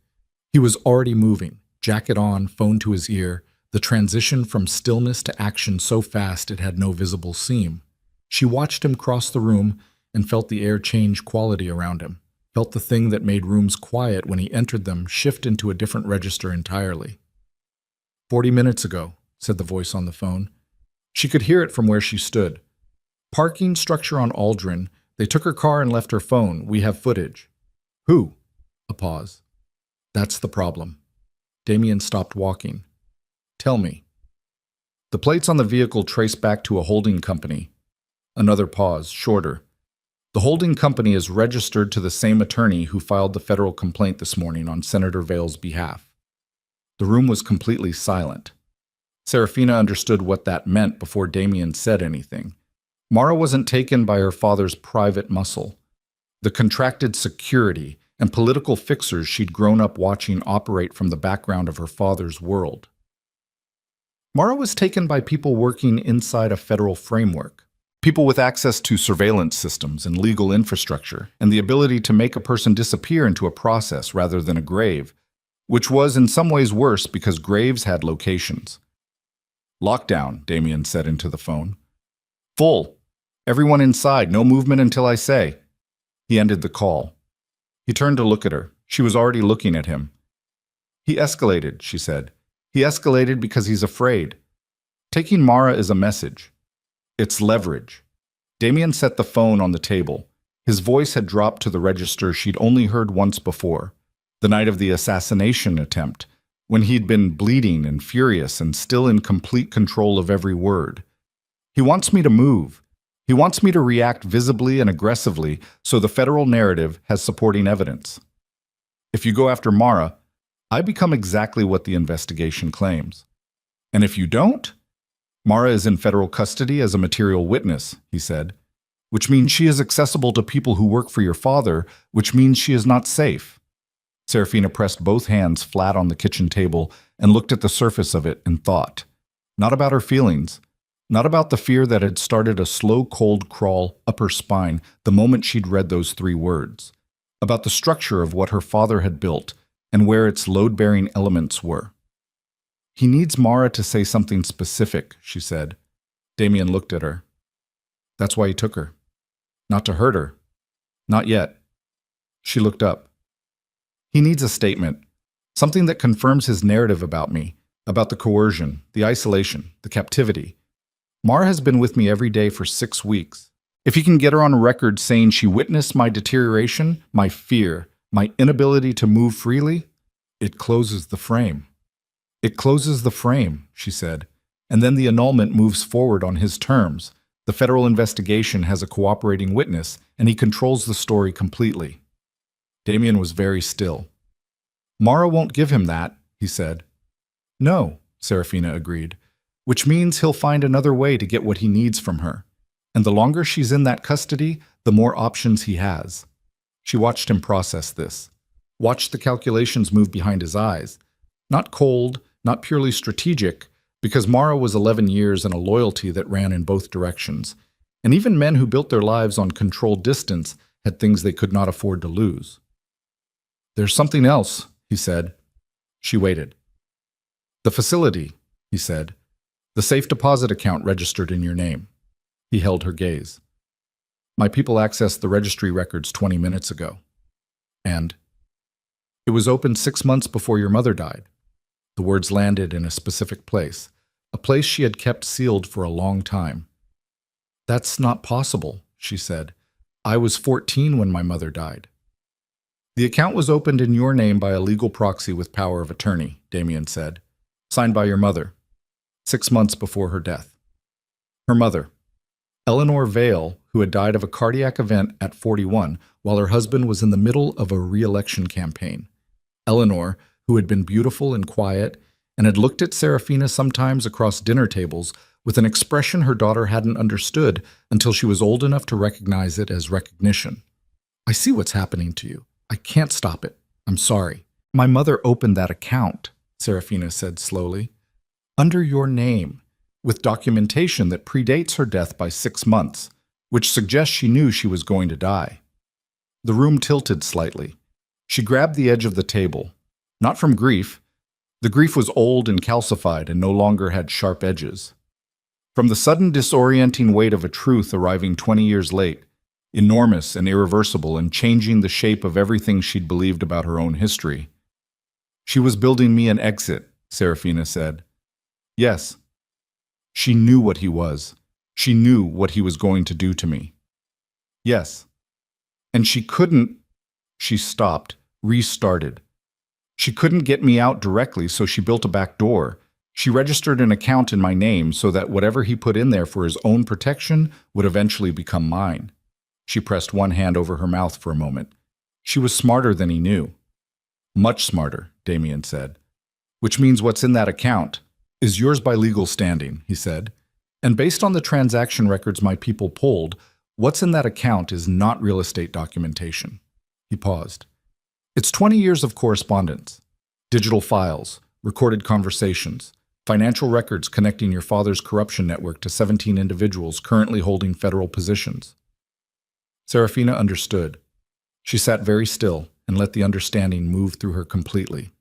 A: He was already moving, jacket on, phone to his ear, the transition from stillness to action so fast it had no visible seam. She watched him cross the room and felt the air change quality around him, felt the thing that made rooms quiet when he entered them shift into a different register entirely. 40 minutes ago, said the voice on the phone. She could hear it from where she stood. Parking structure on Aldrin. They took her car and left her phone. We have footage. Who? A pause. That's the problem. Damien stopped walking. Tell me. The plates on the vehicle trace back to a holding company. Another pause, shorter. The holding company is registered to the same attorney who filed the federal complaint this morning on Senator Vale's behalf. The room was completely silent. Serafina understood what that meant before Damien said anything. Mara wasn't taken by her father's private muscle. The contracted security and political fixers she'd grown up watching operate from the background of her father's world. Mara was taken by people working inside a federal framework. People with access to surveillance systems and legal infrastructure, and the ability to make a person disappear into a process rather than a grave, which was in some ways worse because graves had locations. Lockdown, Damien said into the phone. Full. Everyone inside, no movement until I say. He ended the call. He turned to look at her. She was already looking at him. He escalated, she said. He escalated because he's afraid. Taking Mara is a message. It's leverage. Damien set the phone on the table. His voice had dropped to the register she'd only heard once before, the night of the assassination attempt, when he'd been bleeding and furious and still in complete control of every word. He wants me to move. He wants me to react visibly and aggressively so the federal narrative has supporting evidence. If you go after Mara, I become exactly what the investigation claims. And if you don't, Mara is in federal custody as a material witness, he said. which means she is accessible to people who work for your father, which means she is not safe. Serafina pressed both hands flat on the kitchen table and looked at the surface of it in thought. Not about her feelings, not about the fear that had started a slow cold crawl up her spine the moment she'd read those 3 words. About the structure of what her father had built and where its load-bearing elements were. He needs Mara to say something specific, she said. Damien looked at her. That's why he took her. Not to hurt her. Not yet. She looked up. He needs a statement. Something that confirms his narrative about me, about the coercion, the isolation, the captivity. Mara has been with me every day for 6 weeks. If he can get her on record saying she witnessed my deterioration, my fear, my inability to move freely, it closes the frame. It closes the frame, she said, and then the annulment moves forward on his terms. The federal investigation has a cooperating witness, and he controls the story completely. Damien was very still. Mara won't give him that, he said. No, Serafina agreed, which means he'll find another way to get what he needs from her. And the longer she's in that custody, the more options he has. She watched him process this, watched the calculations move behind his eyes. Not cold, not purely strategic, because Mara was 11 years and a loyalty that ran in both directions. And even men who built their lives on controlled distance had things they could not afford to lose. There's something else, he said. She waited. The facility, he said. The safe deposit account registered in your name. He held her gaze. My people accessed the registry records 20 minutes ago. And it was opened 6 months before your mother died. The words landed in a specific place, a place she had kept sealed for a long time. That's not possible, she said. I was 14 when my mother died. The account was opened in your name by a legal proxy with power of attorney, Damien said. Signed by your mother, 6 months before her death. Her mother, Eleanor Vale, who had died of a cardiac event at 41 while her husband was in the middle of a re-election campaign. Eleanor, who had been beautiful and quiet and had looked at Serafina sometimes across dinner tables with an expression her daughter hadn't understood until she was old enough to recognize it as recognition. I see what's happening to you. I can't stop it. I'm sorry. My mother opened that account, Serafina said slowly, under your name, with documentation that predates her death by 6 months, which suggests she knew she was going to die. The room tilted slightly. She grabbed the edge of the table. Not from grief. The grief was old and calcified and no longer had sharp edges. From the sudden disorienting weight of a truth arriving 20 years late, enormous and irreversible and changing the shape of everything she'd believed about her own history. She was building me an exit, Serafina said. Yes. She knew what he was. She knew what he was going to do to me. Yes. And she couldn't. She stopped, restarted. She couldn't get me out directly, so she built a back door. She registered an account in my name so that whatever he put in there for his own protection would eventually become mine. She pressed one hand over her mouth for a moment. She was smarter than he knew. Much smarter, Damien said. Which means what's in that account is yours by legal standing, he said. And based on the transaction records my people pulled, what's in that account is not real estate documentation. He paused. It's 20 years of correspondence, digital files, recorded conversations, financial records connecting your father's corruption network to 17 individuals currently holding federal positions. Serafina understood. She sat very still and let the understanding move through her completely.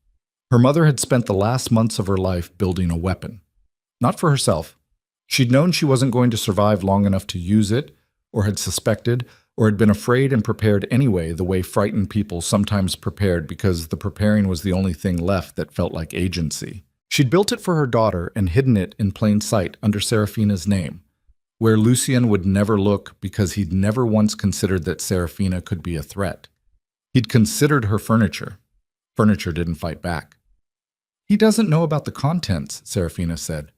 A: Her mother had spent the last months of her life building a weapon. Not for herself. She'd known she wasn't going to survive long enough to use it, or had suspected, or had been afraid and prepared anyway, the way frightened people sometimes prepared because the preparing was the only thing left that felt like agency. She'd built it for her daughter and hidden it in plain sight under Serafina's name, where Lucien would never look because he'd never once considered that Serafina could be a threat. He'd considered her furniture. Furniture didn't fight back. He doesn't know about the contents, Serafina said.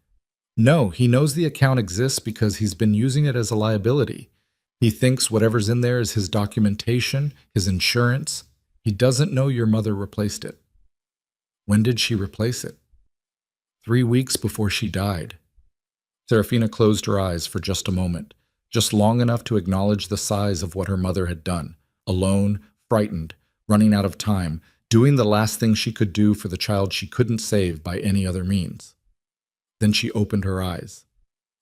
A: No, he knows the account exists because he's been using it as a liability. He thinks whatever's in there is his documentation, his insurance. He doesn't know your mother replaced it. When did she replace it? 3 weeks before she died. Serafina closed her eyes for just a moment, just long enough to acknowledge the size of what her mother had done, alone, frightened, running out of time, doing the last thing she could do for the child she couldn't save by any other means. Then she opened her eyes.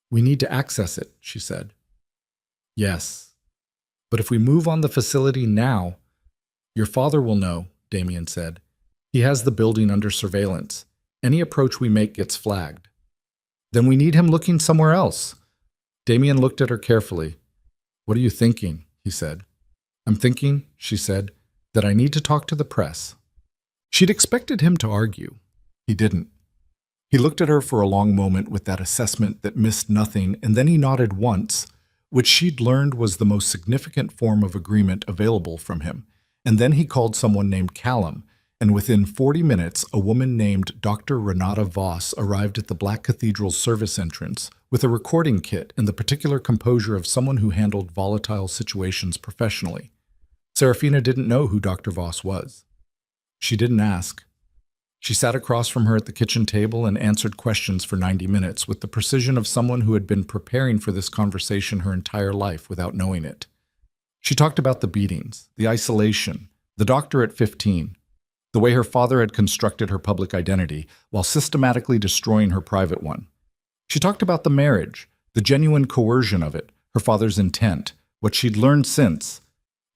A: "We need to access it," she said. "Yes. But if we move on the facility now, your father will know," Damien said. "He has the building under surveillance. Any approach we make gets flagged." "Then we need him looking somewhere else." Damien looked at her carefully. "What are you thinking?" he said. "I'm thinking," she said, "that I need to talk to the press." She'd expected him to argue. He didn't. He looked at her for a long moment with that assessment that missed nothing, and then he nodded once, which she'd learned was the most significant form of agreement available from him. And then he called someone named Callum, and within 40 minutes, a woman named Dr. Renata Voss arrived at the Black Cathedral's service entrance with a recording kit and the particular composure of someone who handled volatile situations professionally. Serafina didn't know who Dr. Voss was. She didn't ask. She sat across from her at the kitchen table and answered questions for 90 minutes with the precision of someone who had been preparing for this conversation her entire life without knowing it. She talked about the beatings, the isolation, the doctor at 15, the way her father had constructed her public identity while systematically destroying her private one. She talked about the marriage, the genuine coercion of it, her father's intent, what she'd learned since.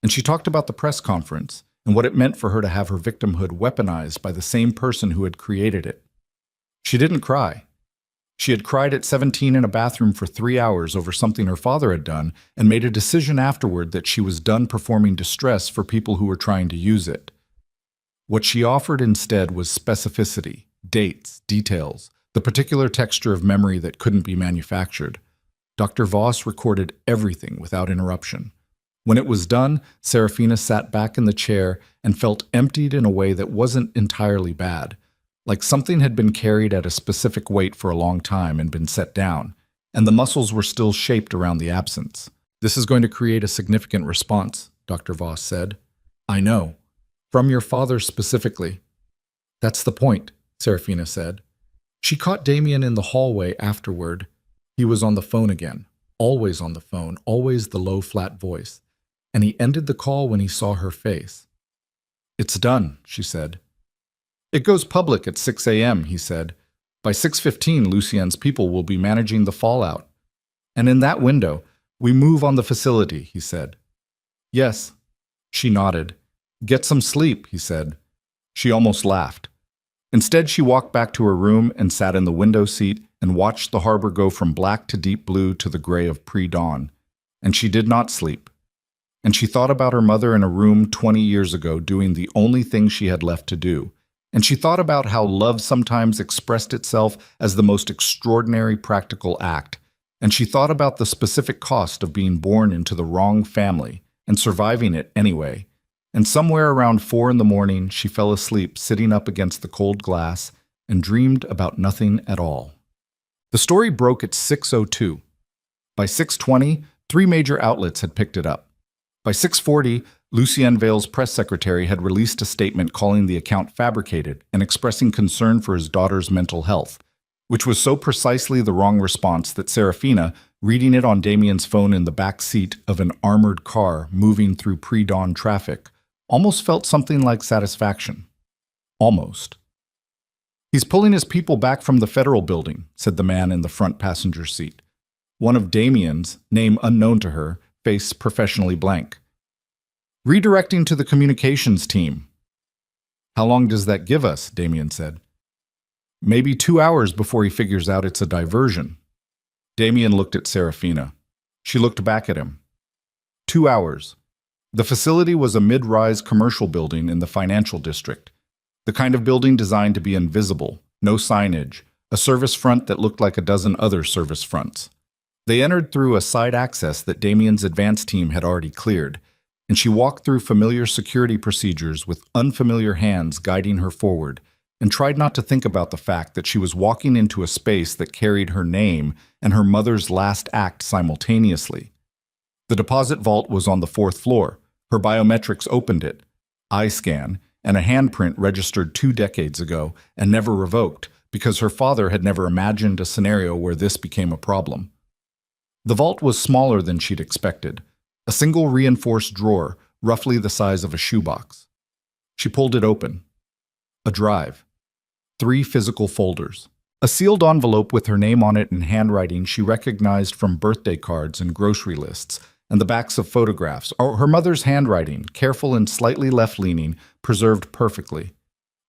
A: And she talked about the press conference and what it meant for her to have her victimhood weaponized by the same person who had created it. She didn't cry. She had cried at 17 in a bathroom for 3 hours over something her father had done and made a decision afterward that she was done performing distress for people who were trying to use it. What she offered instead was specificity, dates, details, the particular texture of memory that couldn't be manufactured. Dr. Voss recorded everything without interruption. When it was done, Serafina sat back in the chair and felt emptied in a way that wasn't entirely bad, like something had been carried at a specific weight for a long time and been set down, and the muscles were still shaped around the absence. "This is going to create a significant response," Dr. Voss said. "I know. From your father specifically." "That's the point," Serafina said. She caught Damien in the hallway afterward. He was on the phone again, always on the phone, always the low, flat voice. And he ended the call when he saw her face. "It's done," she said. "It goes public at 6 a.m., he said. "By 6:15, Lucien's people will be managing the fallout. And in that window, we move on the facility," he said. "Yes." She nodded. "Get some sleep," he said. She almost laughed. Instead, she walked back to her room and sat in the window seat and watched the harbor go from black to deep blue to the gray of pre-dawn. And she did not sleep. And she thought about her mother in a room 20 years ago doing the only thing she had left to do. And she thought about how love sometimes expressed itself as the most extraordinary practical act. And she thought about the specific cost of being born into the wrong family and surviving it anyway. And somewhere around 4 in the morning, she fell asleep sitting up against the cold glass and dreamed about nothing at all. The story broke at 6:02. By 6:20, 3 major outlets had picked it up. By 6:40, Lucien Vale's press secretary had released a statement calling the account fabricated and expressing concern for his daughter's mental health, which was so precisely the wrong response that Serafina, reading it on Damien's phone in the back seat of an armored car moving through pre-dawn traffic, almost felt something like satisfaction. Almost. "He's pulling his people back from the federal building," said the man in the front passenger seat. One of Damien's, name unknown to her, face professionally blank. "Redirecting to the communications team." "How long does that give us?" Damien said. "Maybe 2 hours before he figures out it's a diversion." Damien looked at Serafina. She looked back at him. 2 hours. The facility was a mid-rise commercial building in the financial district, the kind of building designed to be invisible, no signage, a service front that looked like a dozen other service fronts. They entered through a side access that Damien's advance team had already cleared, and she walked through familiar security procedures with unfamiliar hands guiding her forward, and tried not to think about the fact that she was walking into a space that carried her name and her mother's last act simultaneously. The deposit vault was on the 4th floor. Her biometrics opened it, eye scan, and a handprint registered 2 decades ago and never revoked because her father had never imagined a scenario where this became a problem. The vault was smaller than she'd expected, a single reinforced drawer, roughly the size of a shoebox. She pulled it open. A drive. 3 physical folders. A sealed envelope with her name on it in handwriting she recognized from birthday cards and grocery lists, and the backs of photographs, or her mother's handwriting, careful and slightly left-leaning, preserved perfectly.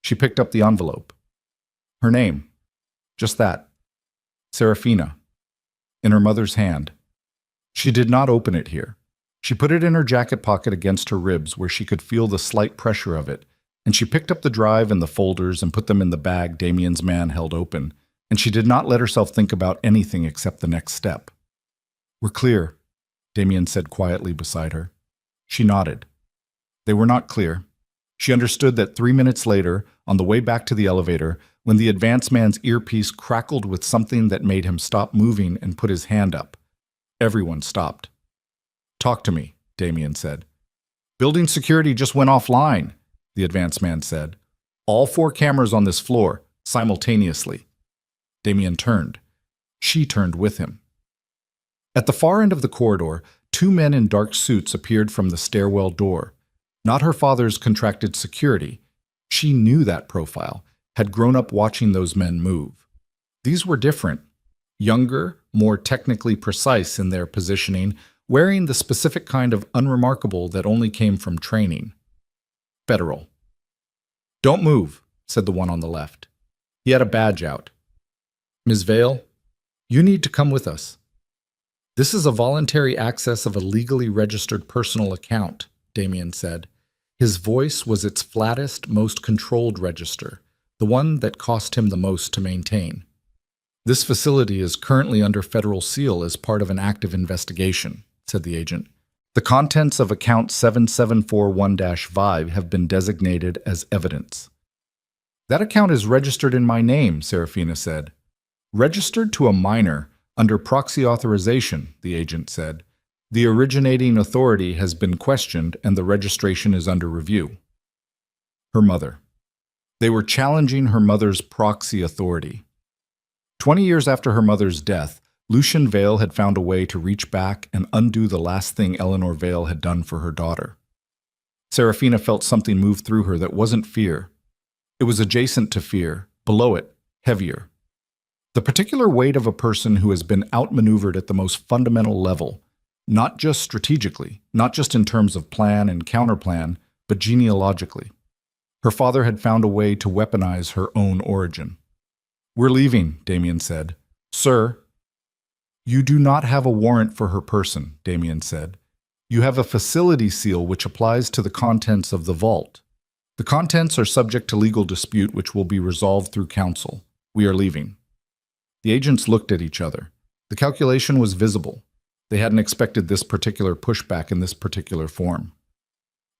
A: She picked up the envelope. Her name. Just that. Serafina. In her mother's hand. She did not open it here. She put it in her jacket pocket against her ribs where she could feel the slight pressure of it, and she picked up the drive and the folders and put them in the bag Damien's man held open, and she did not let herself think about anything except the next step. "We're clear," Damien said quietly beside her. She nodded. They were not clear. She understood that 3 minutes later, on the way back to the elevator, when the advance man's earpiece crackled with something that made him stop moving and put his hand up. Everyone stopped. "Talk to me," Damien said. "Building security just went offline," the advance man said. "All 4 cameras on this floor, simultaneously." Damien turned. She turned with him. At the far end of the corridor, 2 men in dark suits appeared from the stairwell door. Not her father's contracted security. She knew that profile, had grown up watching those men move. These were different. Younger, more technically precise in their positioning, wearing the specific kind of unremarkable that only came from training. Federal. "Don't move," said the one on the left. He had a badge out. "Ms. Vale, you need to come with us." "This is a voluntary access of a legally registered personal account," Damien said. His voice was its flattest, most controlled register, the one that cost him the most to maintain. "This facility is currently under federal seal as part of an active investigation," said the agent. "The contents of account 7741-5 have been designated as evidence." "That account is registered in my name," Serafina said. "Registered to a minor, under proxy authorization," the agent said. "The originating authority has been questioned and the registration is under review." Her mother. They were challenging her mother's proxy authority. 20 years after her mother's death, Lucian Vale had found a way to reach back and undo the last thing Eleanor Vale had done for her daughter. Serafina felt something move through her that wasn't fear. It was adjacent to fear, below it, heavier. The particular weight of a person who has been outmaneuvered at the most fundamental level, not just strategically, not just in terms of plan and counterplan, but genealogically. Her father had found a way to weaponize her own origin. "We're leaving," Damien said. "Sir." "You do not have a warrant for her person," Damien said. "You have a facility seal which applies to the contents of the vault. The contents are subject to legal dispute which will be resolved through counsel. We are leaving." The agents looked at each other. The calculation was visible. They hadn't expected this particular pushback in this particular form.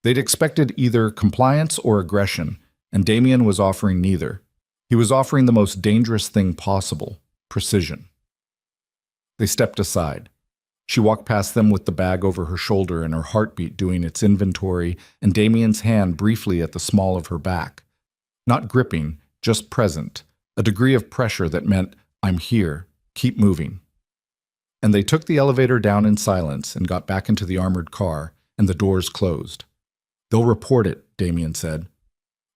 A: They'd expected either compliance or aggression, and Damien was offering neither. He was offering the most dangerous thing possible, precision. They stepped aside. She walked past them with the bag over her shoulder and her heartbeat doing its inventory, and Damien's hand briefly at the small of her back. Not gripping, just present, a degree of pressure that meant, "I'm here, keep moving." And they took the elevator down in silence and got back into the armored car, and the doors closed. "They'll report it," Damien said.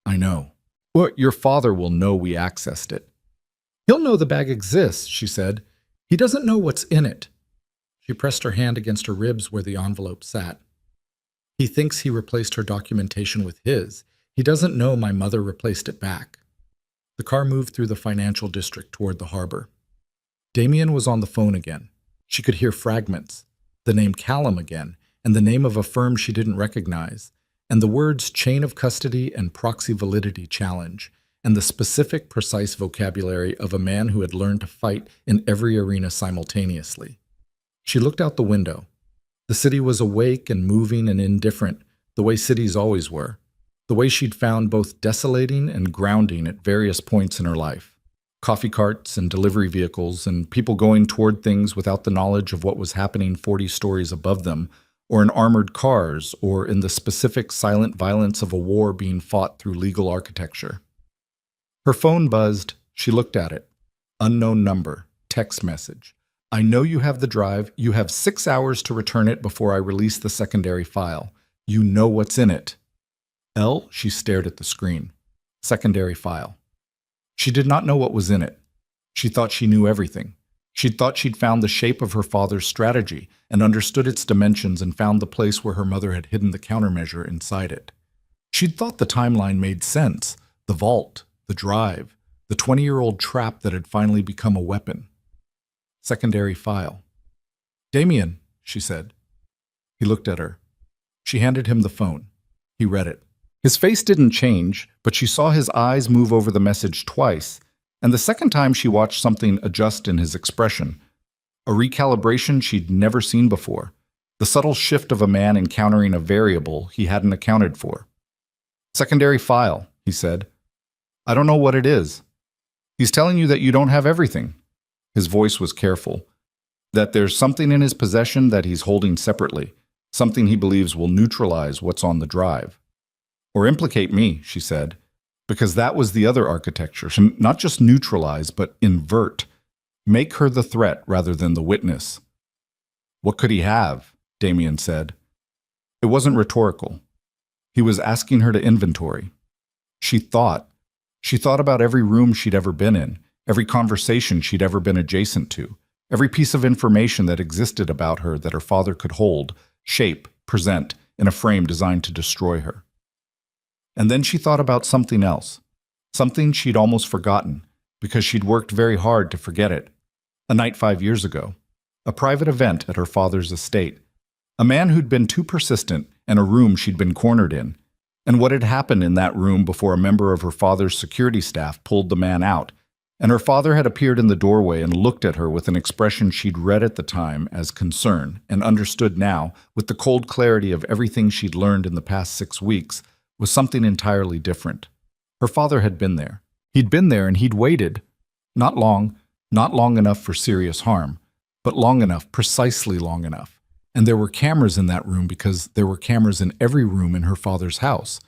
A: "I know. Well, your father will know we accessed it." "He'll know the bag exists," she said. "He doesn't know what's in it." She pressed her hand against her ribs where the envelope sat. "He thinks he replaced her documentation with his. He doesn't know my mother replaced it back." The car moved through the financial district toward the harbor. Damien was on the phone again. She could hear fragments, the name Callum again, and the name of a firm she didn't recognize, and the words chain of custody and proxy validity challenge, and the specific, precise vocabulary of a man who had learned to fight in every arena simultaneously. She looked out the window. The city was awake and moving and indifferent, the way cities always were, the way she'd found both desolating and grounding at various points in her life. Coffee carts and delivery vehicles and people going toward things without the knowledge of what was happening 40 stories above them, or in armored cars, or in the specific silent violence of a war being fought through legal architecture. Her phone buzzed. She looked at it. Unknown number, text message. I know you have the drive. You have 6 hours to return it before I release the secondary file. You know what's in it. Elle, she stared at the screen. Secondary file. She did not know what was in it. She thought she knew everything. She thought she'd found the shape of her father's strategy and understood its dimensions and found the place where her mother had hidden the countermeasure inside it. She'd thought the timeline made sense. The vault, the drive, the 20-year-old trap that had finally become a weapon. Secondary file. Damien, she said. He looked at her. She handed him the phone. He read it. His face didn't change, but she saw his eyes move over the message twice, and the second time she watched something adjust in his expression. A recalibration she'd never seen before. The subtle shift of a man encountering a variable he hadn't accounted for. Secondary file, he said. I don't know what it is. He's telling you that you don't have everything. His voice was careful. That there's something in his possession that he's holding separately, something he believes will neutralize what's on the drive. Or implicate me, she said, because that was the other architecture. Not just neutralize, but invert. Make her the threat rather than the witness. What could he have? Damien said. It wasn't rhetorical. He was asking her to inventory. She thought about every room she'd ever been in, every conversation she'd ever been adjacent to, every piece of information that existed about her that her father could hold, shape, present, in a frame designed to destroy her. And then she thought about something else, something she'd almost forgotten, because she'd worked very hard to forget it. A night 5 years ago, a private event at her father's estate, a man who'd been too persistent, and a room she'd been cornered in, and what had happened in that room before a member of her father's security staff pulled the man out, and her father had appeared in the doorway and looked at her with an expression she'd read at the time as concern, and understood now, with the cold clarity of everything she'd learned in the past 6 weeks, was something entirely different. Her father had been there. He'd been there and he'd waited. Not long enough for serious harm, but long enough, precisely long enough. And there were cameras in that room because there were cameras in every room in her father's house.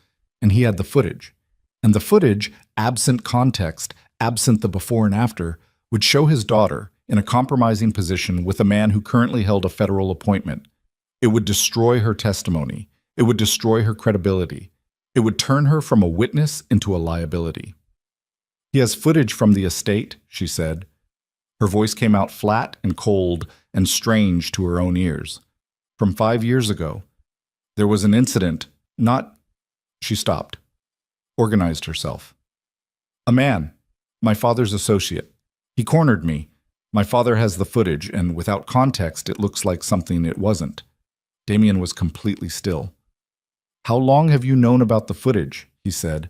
A: And he had the footage. And the footage, absent context, absent the before and after, would show his daughter in a compromising position with a man who currently held a federal appointment. It would destroy her testimony. It would destroy her credibility. It would turn her from a witness into a liability. He has footage from the estate, she said. Her voice came out flat and cold and strange to her own ears. From 5 years ago, there was an incident, She stopped, organized herself. A man, my father's associate. He cornered me. My father has the footage, and without context, it looks like something it wasn't. Damien was completely still. How long have you known about the footage? He said.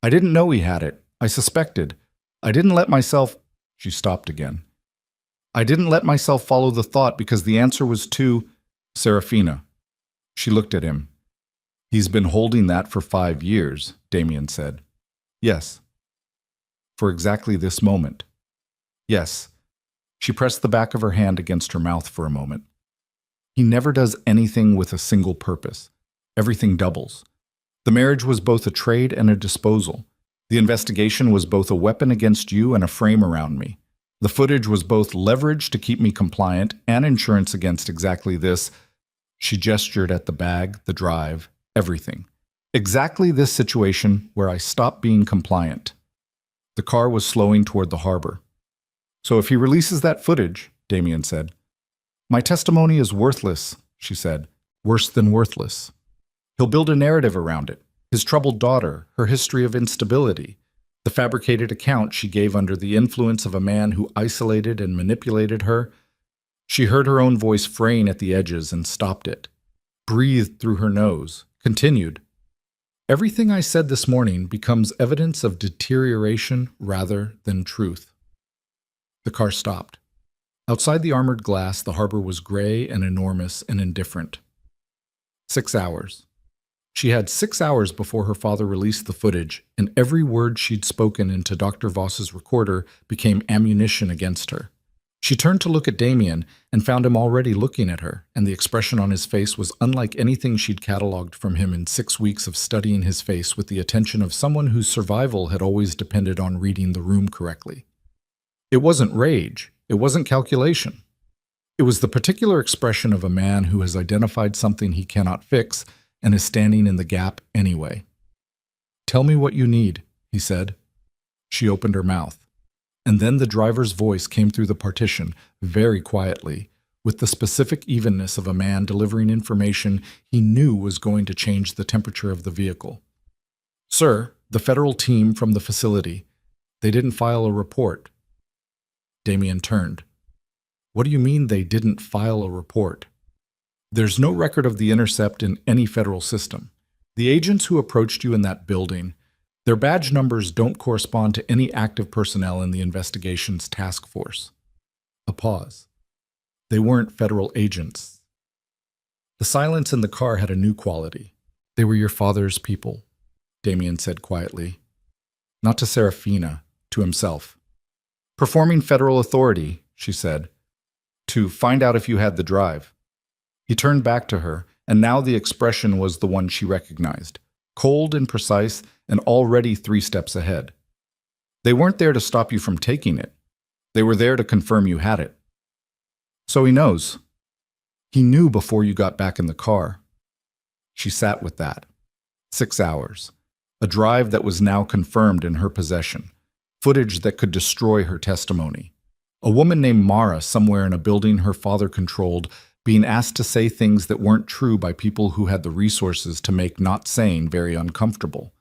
A: I didn't know he had it. I suspected. I didn't let myself... She stopped again. I didn't let myself follow the thought because the answer was too... Serafina. She looked at him. He's been holding that for 5 years, Damien said. Yes. For exactly this moment. Yes. She pressed the back of her hand against her mouth for a moment. He never does anything with a single purpose. Everything doubles. The marriage was both a trade and a disposal. The investigation was both a weapon against you and a frame around me. The footage was both leverage to keep me compliant and insurance against exactly this. She gestured at the bag, the drive, everything. Exactly this situation where I stopped being compliant. The car was slowing toward the harbor. So if he releases that footage, Damien said. My testimony is worthless, she said. Worse than worthless. He'll build a narrative around it. His troubled daughter, her history of instability, the fabricated account she gave under the influence of a man who isolated and manipulated her. She heard her own voice fraying at the edges and stopped it. Breathed through her nose, continued. Everything I said this morning becomes evidence of deterioration rather than truth. The car stopped. Outside the armored glass, the harbor was gray and enormous and indifferent. 6 hours. She had 6 hours before her father released the footage, and every word she'd spoken into Dr. Voss's recorder became ammunition against her. She turned to look at Damien and found him already looking at her, and the expression on his face was unlike anything she'd cataloged from him in 6 weeks of studying his face with the attention of someone whose survival had always depended on reading the room correctly. It wasn't rage. It wasn't calculation. It was the particular expression of a man who has identified something he cannot fix and is standing in the gap anyway. "Tell me what you need," he said. She opened her mouth. And then the driver's voice came through the partition, very quietly, with the specific evenness of a man delivering information he knew was going to change the temperature of the vehicle. "Sir, the federal team from the facility. They didn't file a report." Damien turned. "What do you mean they didn't file a report?" "There's no record of the intercept in any federal system. The agents who approached you in that building, their badge numbers don't correspond to any active personnel in the investigations task force." A pause. "They weren't federal agents." The silence in the car had a new quality. "They were your father's people," Damien said quietly. Not to Serafina, to himself. "Performing federal authority," she said, "to find out if you had the drive." He turned back to her, and now the expression was the one she recognized, cold and precise and already 3 steps ahead. "They weren't there to stop you from taking it. They were there to confirm you had it." "So he knows." "He knew before you got back in the car." She sat with that. 6 hours. A drive that was now confirmed in her possession. Footage that could destroy her testimony. A woman named Mara somewhere in a building her father controlled, being asked to say things that weren't true by people who had the resources to make not saying very uncomfortable.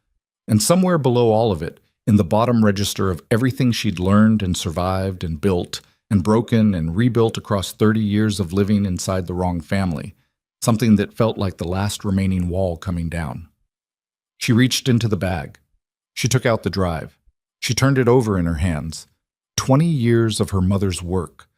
A: And somewhere below all of it, in the bottom register of everything she'd learned and survived and built and broken and rebuilt across 30 years of living inside the wrong family, something that felt like the last remaining wall coming down. She reached into the bag. She took out the drive. She turned it over in her hands. 20 years of her mother's work.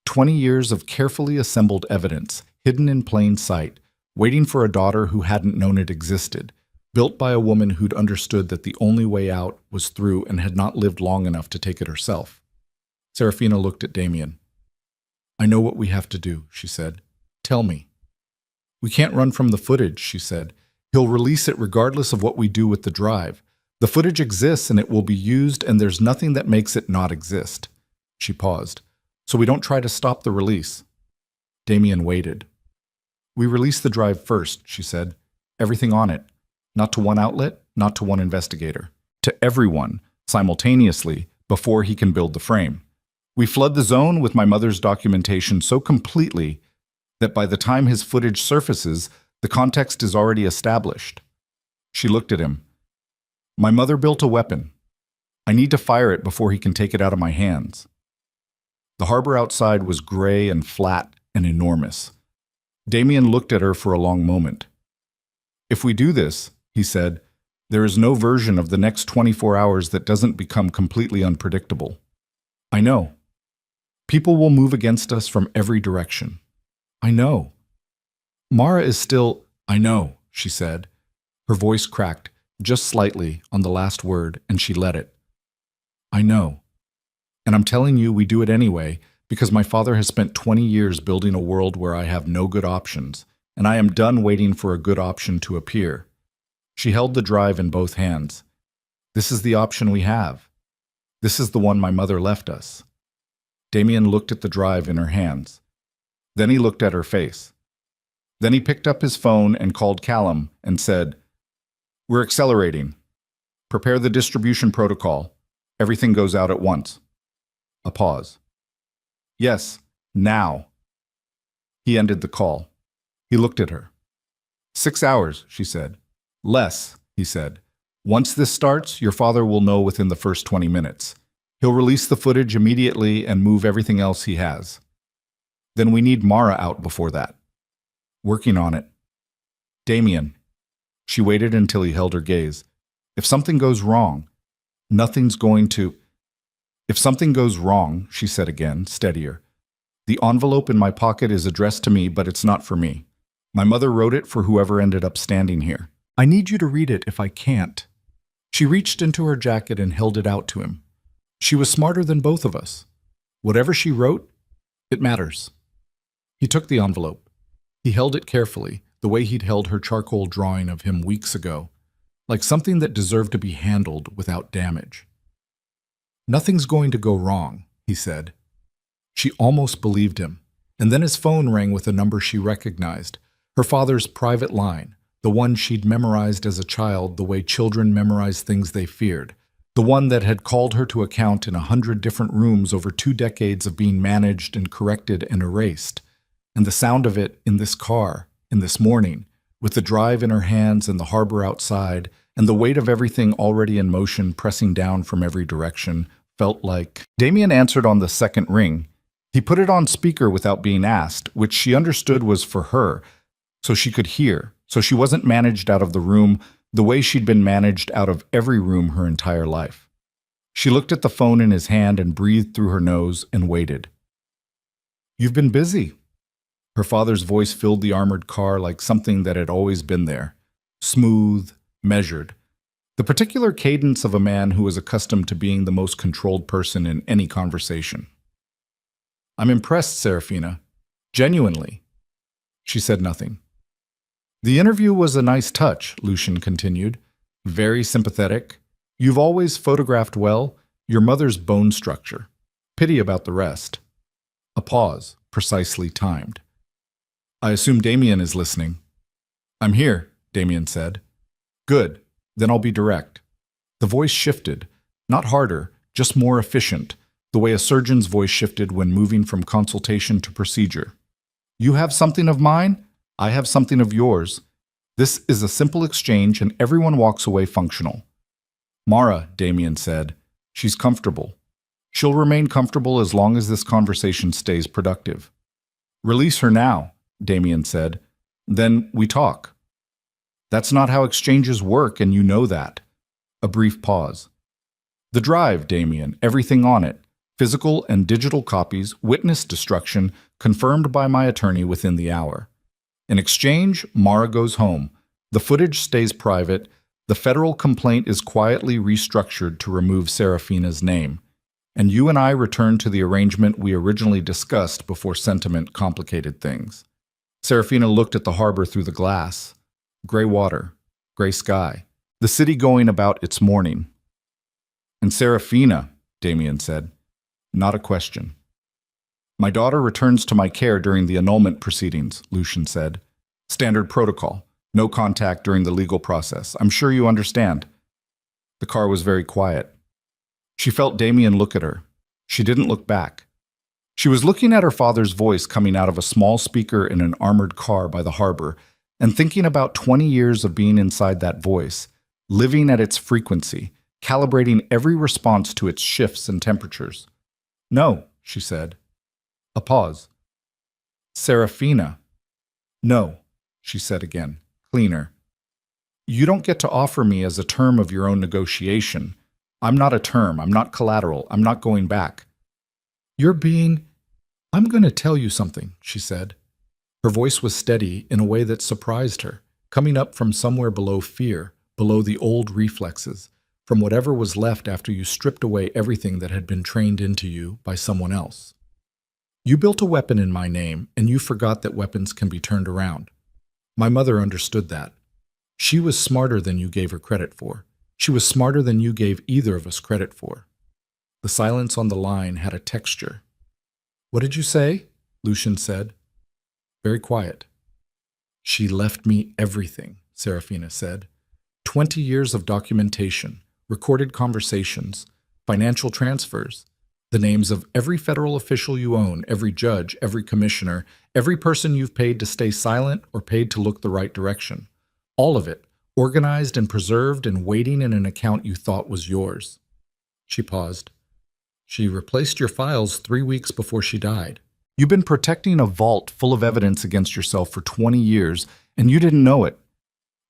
A: 20 years of carefully assembled evidence, hidden in plain sight, waiting for a daughter who hadn't known it existed, built by a woman who'd understood that the only way out was through and had not lived long enough to take it herself. Serafina looked at Damien. "I know what we have to do," she said. "Tell me." "We can't run from the footage," she said. "He'll release it regardless of what we do with the drive. The footage exists and it will be used, and there's nothing that makes it not exist." She paused. "So we don't try to stop the release." Damien waited. "We release the drive first," she said. "Everything on it. Not to one outlet, not to one investigator. To everyone, simultaneously, before he can build the frame. We flood the zone with my mother's documentation so completely that by the time his footage surfaces, the context is already established." She looked at him. "My mother built a weapon. I need to fire it before he can take it out of my hands." The harbor outside was gray and flat and enormous. Damien looked at her for a long moment. "If we do this," he said, "there is no version of the next 24 hours that doesn't become completely unpredictable. I know. People will move against us from every direction. I know. Mara is still—" "I know," she said. Her voice cracked, just slightly, on the last word, and she let it. "I know. And I'm telling you we do it anyway, because my father has spent 20 years building a world where I have no good options, and I am done waiting for a good option to appear." She held the drive in both hands. "This is the option we have. This is the one my mother left us." Damien looked at the drive in her hands. Then he looked at her face. Then he picked up his phone and called Callum and said, "We're accelerating. Prepare the distribution protocol. Everything goes out at once." A pause. "Yes, now." He ended the call. He looked at her. 6 hours, she said. "Less," he said. "Once this starts, your father will know within the first 20 minutes. He'll release the footage immediately and move everything else he has. Then we need Mara out before that." "Working on it." "Damien." She waited until he held her gaze. "If something goes wrong, nothing's going to—" "If something goes wrong," she said again, steadier. "The envelope in my pocket is addressed to me, but it's not for me. My mother wrote it for whoever ended up standing here. I need you to read it if I can't." She reached into her jacket and held it out to him. She was smarter than both of us. Whatever she wrote, it matters. He took the envelope. He held it carefully, the way he'd held her charcoal drawing of him weeks ago, like something that deserved to be handled without damage. "Nothing's going to go wrong," he said. She almost believed him, And then his phone rang with a number she recognized. Her father's private line, the one she'd memorized as a child the way children memorize things they feared. The one that had called her to account in 100 different rooms over 2 decades of being managed and corrected and erased. And the sound of it in this car, in this morning, with the drive in her hands and the harbor outside, and the weight of everything already in motion pressing down from every direction, felt like... Damien answered on the second ring. He put it on speaker without being asked, which she understood was for her, so she could hear, so she wasn't managed out of the room the way she'd been managed out of every room her entire life. She looked at the phone in his hand and breathed through her nose and waited. "You've been busy." Her father's voice filled the armored car like something that had always been there, smooth, measured, the particular cadence of a man who was accustomed to being the most controlled person in any conversation. "I'm impressed, Serafina. Genuinely." She said nothing. "The interview was a nice touch," Lucian continued. "Very sympathetic. You've always photographed well, your mother's bone structure. Pity about the rest." A pause, precisely timed. "I assume Damien is listening." "I'm here," Damien said. "Good. Then I'll be direct." The voice shifted, not harder, just more efficient, the way a surgeon's voice shifted when moving from consultation to procedure. "You have something of mine, I have something of yours. This is a simple exchange and everyone walks away functional." "Mara," Damien said, "she's comfortable. She'll remain comfortable as long as this conversation stays productive." "Release her now," Damien said. "Then we talk." "That's not how exchanges work, and you know that." A brief pause. "The drive, Damien, everything on it. Physical and digital copies, witness destruction, confirmed by my attorney within the hour. In exchange, Mara goes home. The footage stays private. The federal complaint is quietly restructured to remove Serafina's name. And you and I return to the arrangement we originally discussed before sentiment complicated things." Serafina looked at the harbor through the glass. Gray water, gray sky, the city going about its morning. "And Serafina," Damien said. Not a question. "My daughter returns to my care during the annulment proceedings," Lucian said. "Standard protocol. No contact during the legal process. I'm sure you understand." The car was very quiet. She felt Damien look at her. She didn't look back. She was looking at her father's voice coming out of a small speaker in an armored car by the harbor and thinking about 20 years of being inside that voice, living at its frequency, calibrating every response to its shifts and temperatures. "No," she said. A pause. "Serafina." "No," she said again, cleaner. "You don't get to offer me as a term of your own negotiation. I'm not a term, I'm not collateral, I'm not going back." "You're being—" "I'm going to tell you something," she said. Her voice was steady in a way that surprised her, coming up from somewhere below fear, below the old reflexes, from whatever was left after you stripped away everything that had been trained into you by someone else. "You built a weapon in my name, and you forgot that weapons can be turned around. My mother understood that. She was smarter than you gave her credit for. She was smarter than you gave either of us credit for." The silence on the line had a texture. "What did you say?" Lucian said. Very quiet. "She left me everything," Serafina said. 20 years of documentation, recorded conversations, financial transfers, the names of every federal official you own, every judge, every commissioner, every person you've paid to stay silent or paid to look the right direction. All of it, organized and preserved and waiting in an account you thought was yours." She paused. "She replaced your files 3 weeks before she died. You've been protecting a vault full of evidence against yourself for 20 years, and you didn't know it."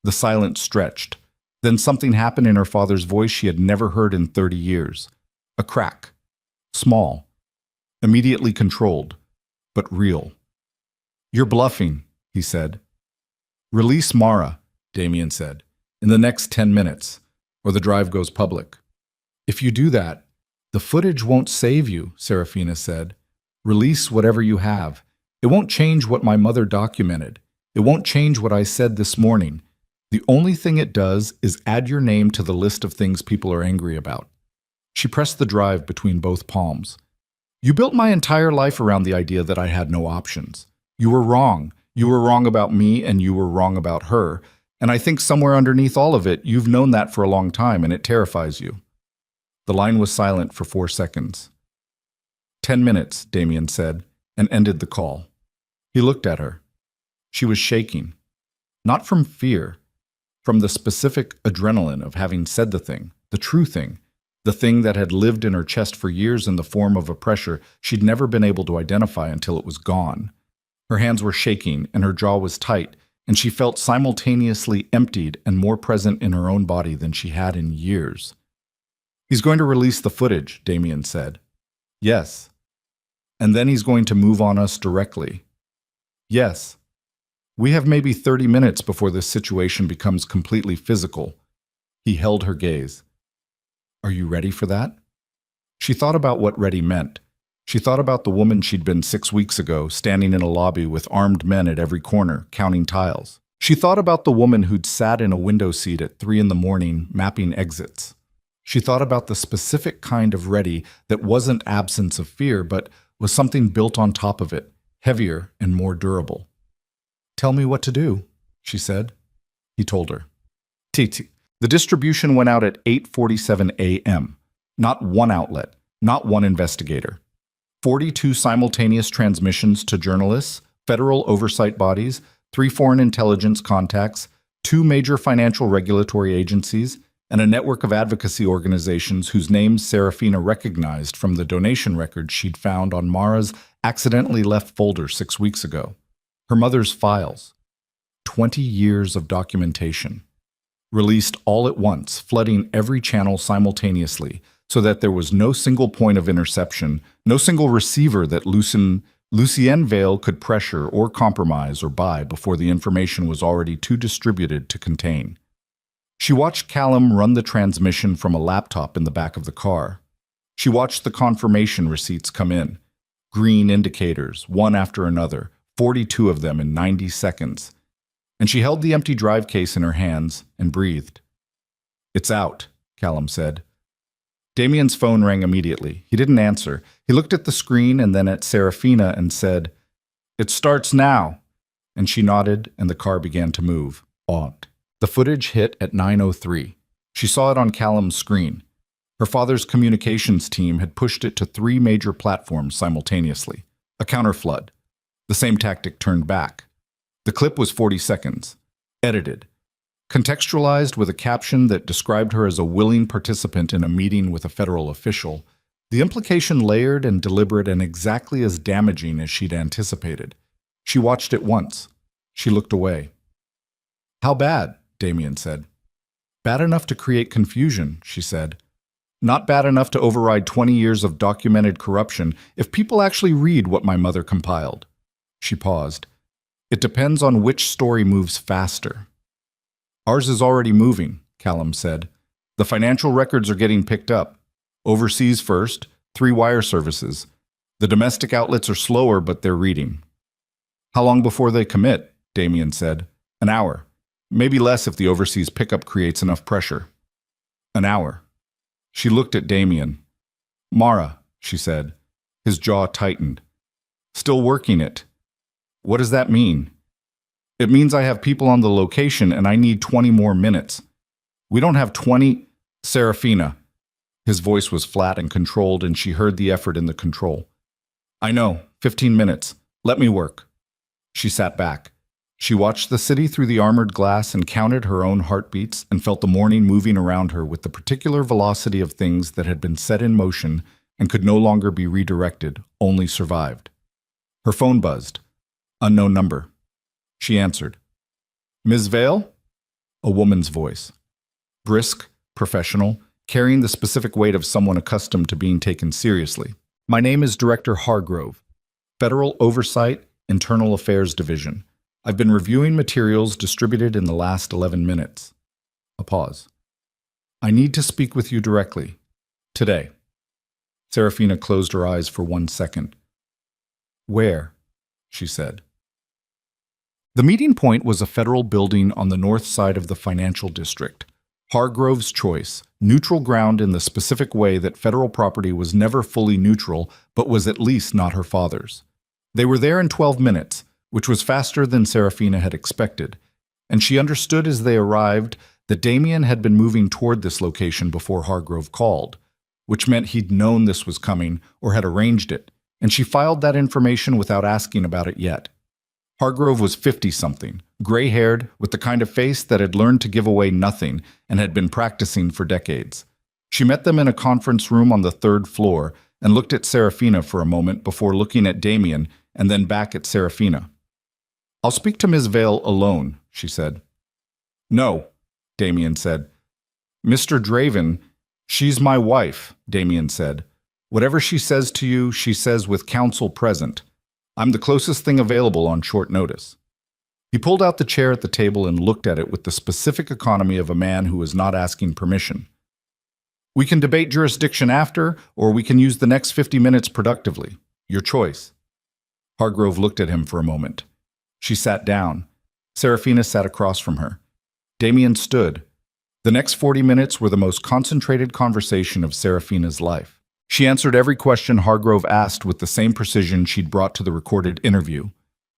A: The silence stretched. Then something happened in her father's voice she had never heard in 30 years. A crack. Small. Immediately controlled. But real. "You're bluffing," he said. "Release Mara," Damien said, "in the next 10 minutes, or the drive goes public." "If you do that, the footage won't save you," Serafina said. "Release whatever you have. It won't change what my mother documented. It won't change what I said this morning. The only thing it does is add your name to the list of things people are angry about." She pressed the drive between both palms. You built my entire life around the idea that I had no options. You were wrong. You were wrong about me and you were wrong about her. And I think somewhere underneath all of it, you've known that for a long time and it terrifies you. The line was silent for 4 seconds. 10 minutes, Damien said, and ended the call. He looked at her. She was shaking. Not from fear, from the specific adrenaline of having said the thing, the true thing, the thing that had lived in her chest for years in the form of a pressure she'd never been able to identify until it was gone. Her hands were shaking and her jaw was tight, and she felt simultaneously emptied and more present in her own body than she had in years. He's going to release the footage, Damien said. Yes. And then he's going to move on us directly. Yes. We have maybe 30 minutes before this situation becomes completely physical. He held her gaze. Are you ready for that? She thought about what ready meant. She thought about the woman she'd been 6 weeks ago, standing in a lobby with armed men at every corner, counting tiles. She thought about the woman who'd sat in a window seat at 3 a.m, mapping exits. She thought about the specific kind of ready that wasn't absence of fear, but was something built on top of it, heavier and more durable. Tell me what to do, she said. He told her. Titi. The distribution went out at 8:47 a.m. Not one outlet, not one investigator. 42 simultaneous transmissions to journalists, federal oversight bodies, 3 foreign intelligence contacts, 2 major financial regulatory agencies, and a network of advocacy organizations whose names Serafina recognized from the donation records she'd found on Mara's accidentally left folder 6 weeks ago. Her mother's files. 20 years of documentation. Released all at once, flooding every channel simultaneously, so that there was no single point of interception, no single receiver that Lucienne Vale could pressure or compromise or buy before the information was already too distributed to contain. She watched Callum run the transmission from a laptop in the back of the car. She watched the confirmation receipts come in. Green indicators, one after another, 42 of them in 90 seconds. And she held the empty drive case in her hands and breathed. It's out, Callum said. Damien's phone rang immediately. He didn't answer. He looked at the screen and then at Serafina and said, It starts now. And she nodded and the car began to move, awed. The footage hit at 9:03. She saw it on Callum's screen. Her father's communications team had pushed it to 3 major platforms simultaneously. A counterflood. The same tactic turned back. The clip was 40 seconds. Edited. Contextualized with a caption that described her as a willing participant in a meeting with a federal official, the implication layered and deliberate and exactly as damaging as she'd anticipated. She watched it once. She looked away. How bad? Damien said. Bad enough to create confusion, she said. Not bad enough to override 20 years of documented corruption if people actually read what my mother compiled. She paused. It depends on which story moves faster. Ours is already moving, Callum said. The financial records are getting picked up. Overseas first, 3 wire services. The domestic outlets are slower, but they're reading. How long before they commit? Damien said. An hour. Maybe less if the overseas pickup creates enough pressure. An hour. She looked at Damien. Mara, she said. His jaw tightened. Still working it. What does that mean? It means I have people on the location and I need 20 more minutes. We don't have 20... Serafina. His voice was flat and controlled and she heard the effort in the control. I know, 15 minutes. Let me work. She sat back. She watched the city through the armored glass and counted her own heartbeats and felt the morning moving around her with the particular velocity of things that had been set in motion and could no longer be redirected, only survived. Her phone buzzed. Unknown number. She answered. Ms. Vale? A woman's voice. Brisk, professional, carrying the specific weight of someone accustomed to being taken seriously. My name is Director Hargrove, Federal Oversight, Internal Affairs Division. I've been reviewing materials distributed in the last 11 minutes. A pause. I need to speak with you directly. Today. Serafina closed her eyes for 1 second. Where? She said. The meeting point was a federal building on the north side of the financial district. Hargrove's choice, neutral ground in the specific way that federal property was never fully neutral, but was at least not her father's. They were there in 12 minutes, which was faster than Serafina had expected, and she understood as they arrived that Damien had been moving toward this location before Hargrove called, which meant he'd known this was coming or had arranged it, and she filed that information without asking about it yet. Hargrove was 50-something, gray-haired, with the kind of face that had learned to give away nothing and had been practicing for decades. She met them in a conference room on the third floor and looked at Serafina for a moment before looking at Damien and then back at Serafina. "I'll speak to Ms. Vale alone," she said. "No," Damien said. "Mr. Draven, she's my wife," Damien said. "Whatever she says to you, she says with counsel present. I'm the closest thing available on short notice." He pulled out the chair at the table and looked at it with the specific economy of a man who is not asking permission. "We can debate jurisdiction after, or we can use the next 50 minutes productively. Your choice." Hargrove looked at him for a moment. She sat down. Serafina sat across from her. Damien stood. The next 40 minutes were the most concentrated conversation of Serafina's life. She answered every question Hargrove asked with the same precision she'd brought to the recorded interview.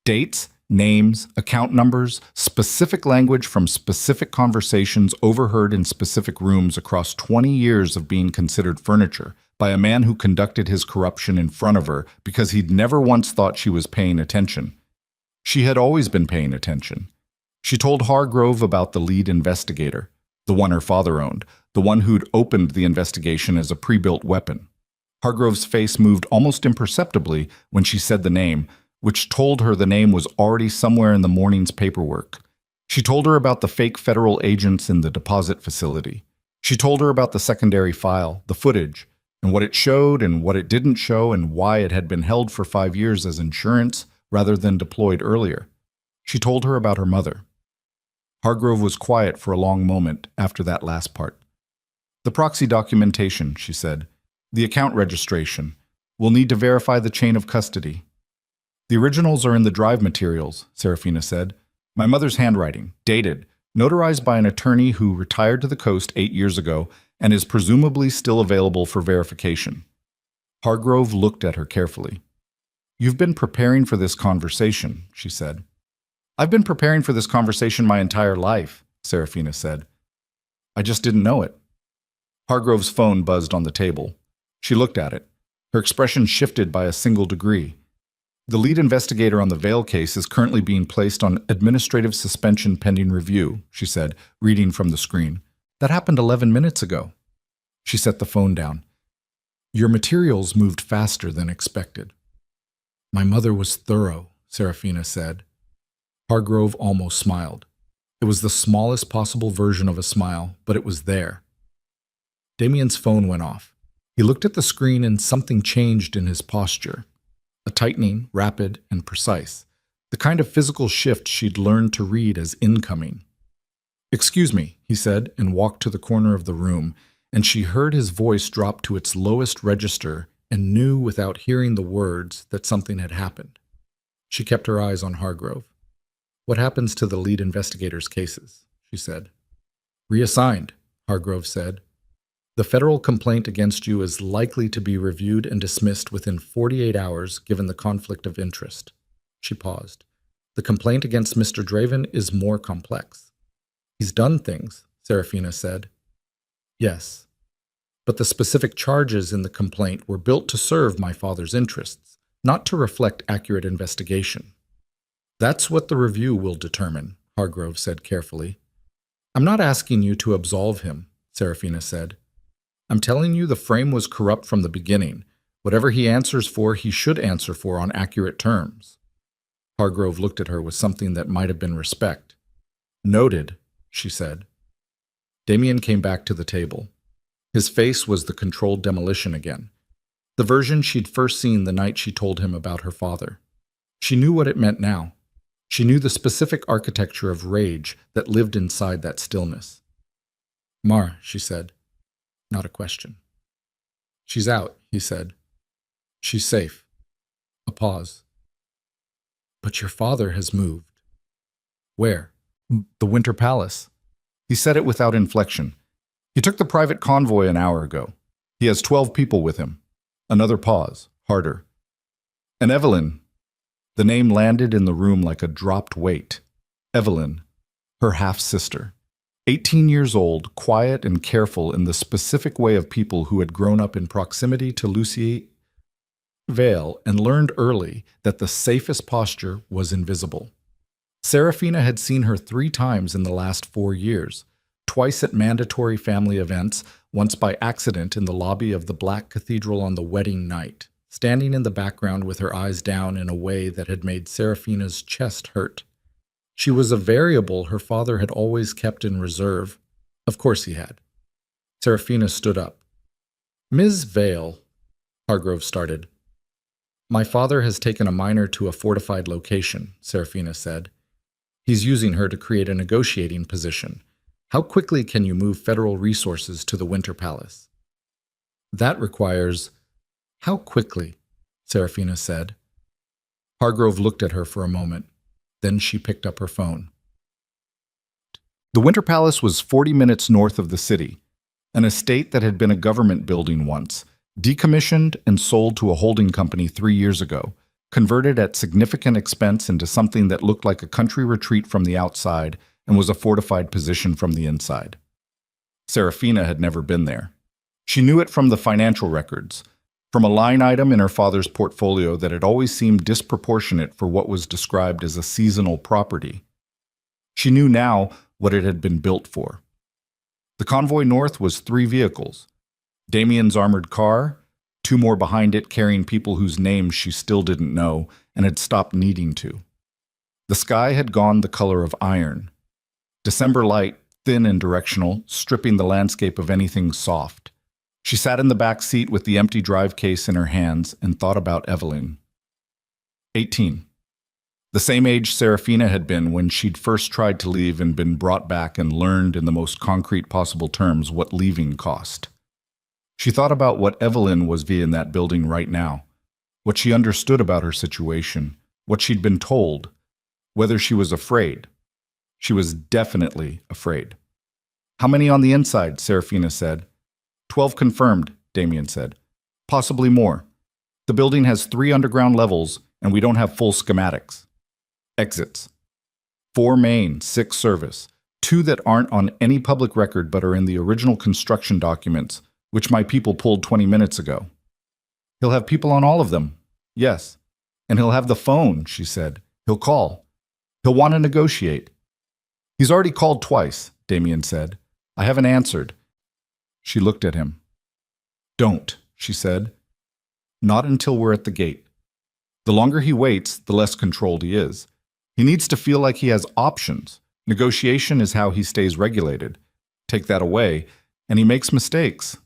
A: Dates, names, account numbers, specific language from specific conversations overheard in specific rooms across 20 years of being considered furniture by a man who conducted his corruption in front of her because he'd never once thought she was paying attention. She had always been paying attention. She told Hargrove about the lead investigator, the one her father owned, the one who'd opened the investigation as a pre-built weapon. Hargrove's face moved almost imperceptibly when she said the name, which told her the name was already somewhere in the morning's paperwork. She told her about the fake federal agents in the deposit facility. She told her about the secondary file, the footage, and what it showed and what it didn't show and why it had been held for 5 years as insurance rather than deployed earlier. She told her about her mother. Hargrove was quiet for a long moment after that last part. "The proxy documentation," she said. "The account registration. We'll need to verify the chain of custody." "The originals are in the drive materials," Serafina said. "My mother's handwriting, dated, notarized by an attorney who retired to the coast 8 years ago and is presumably still available for verification." Hargrove looked at her carefully. "You've been preparing for this conversation," she said. "I've been preparing for this conversation my entire life," Serafina said. "I just didn't know it." Hargrove's phone buzzed on the table. She looked at it. Her expression shifted by a single degree. "The lead investigator on the Vale case is currently being placed on administrative suspension pending review," she said, reading from the screen. "That happened 11 minutes ago." She set the phone down. "Your materials moved faster than expected." "My mother was thorough," Serafina said. Hargrove almost smiled. It was the smallest possible version of a smile, but it was there. Damien's phone went off. He looked at the screen and something changed in his posture. A tightening, rapid and precise. The kind of physical shift she'd learned to read as incoming. "Excuse me," he said, and walked to the corner of the room, and she heard his voice drop to its lowest register and knew without hearing the words that something had happened. She kept her eyes on Hargrove. "What happens to the lead investigator's cases?" she said. "Reassigned," Hargrove said. "The federal complaint against you is likely to be reviewed and dismissed within 48 hours given the conflict of interest." She paused. "The complaint against Mr. Draven is more complex." "He's done things," Serafina said. "Yes. But the specific charges in the complaint were built to serve my father's interests, not to reflect accurate investigation." "That's what the review will determine," Hargrove said carefully. "I'm not asking you to absolve him," Serafina said. "I'm telling you the frame was corrupt from the beginning. Whatever he answers for, he should answer for on accurate terms." Hargrove looked at her with something that might have been respect. "Noted," she said. Damien came back to the table. His face was the controlled demolition again. The version she'd first seen the night she told him about her father. She knew what it meant now. She knew the specific architecture of rage that lived inside that stillness. "Mar," she said. Not a question. "She's out," he said. "She's safe." A pause. "But your father has moved." "Where?" "The Winter Palace." He said it without inflection. He took the private convoy an hour ago. He has 12 people with him. Another pause, harder. And Evelyn. The name landed in the room like a dropped weight. Evelyn, her half-sister. 18 years old, quiet and careful in the specific way of people who had grown up in proximity to Lucy Vale and learned early that the safest posture was invisible. Serafina had seen her 3 times in the last 4 years, twice at mandatory family events, once by accident in the lobby of the Black Cathedral on the wedding night, standing in the background with her eyes down in a way that had made Serafina's chest hurt. She was a variable her father had always kept in reserve. Of course he had. Serafina stood up. "Ms. Vale," Hargrove started. "My father has taken a minor to a fortified location," Serafina said. "He's using her to create a negotiating position. How quickly can you move federal resources to the Winter Palace?" "That requires—" "How quickly?" Serafina said. Hargrove looked at her for a moment. Then she picked up her phone. The Winter Palace was 40 minutes north of the city, an estate that had been a government building once, decommissioned and sold to a holding company 3 years ago, converted at significant expense into something that looked like a country retreat from the outside and was a fortified position from the inside. Serafina had never been there. She knew it from the financial records, from a line item in her father's portfolio that had always seemed disproportionate for what was described as a seasonal property. She knew now what it had been built for. The convoy north was 3 vehicles. Damien's armored car, 2 more behind it carrying people whose names she still didn't know and had stopped needing to. The sky had gone the color of iron. December light, thin and directional, stripping the landscape of anything soft. She sat in the back seat with the empty drive case in her hands and thought about Evelyn. 18. The same age Serafina had been when she'd first tried to leave and been brought back and learned in the most concrete possible terms what leaving cost. She thought about what Evelyn was via in that building right now, what she understood about her situation, what she'd been told, whether she was afraid. She was definitely afraid. "How many on the inside?" Serafina said. 12 confirmed, Damien said. "Possibly more. The building has 3 underground levels, and we don't have full schematics." Exits. 4 main, 6 service. 2 that aren't on any public record but are in the original construction documents, which my people pulled 20 minutes ago. "He'll have people on all of them." "Yes. And he'll have the phone," she said. "He'll call. He'll want to negotiate." "He's already called twice," Damien said. "I haven't answered." She looked at him. "Don't," she said. "Not until we're at the gate. The longer he waits, the less controlled he is. He needs to feel like he has options. Negotiation is how he stays regulated. Take that away, and he makes mistakes."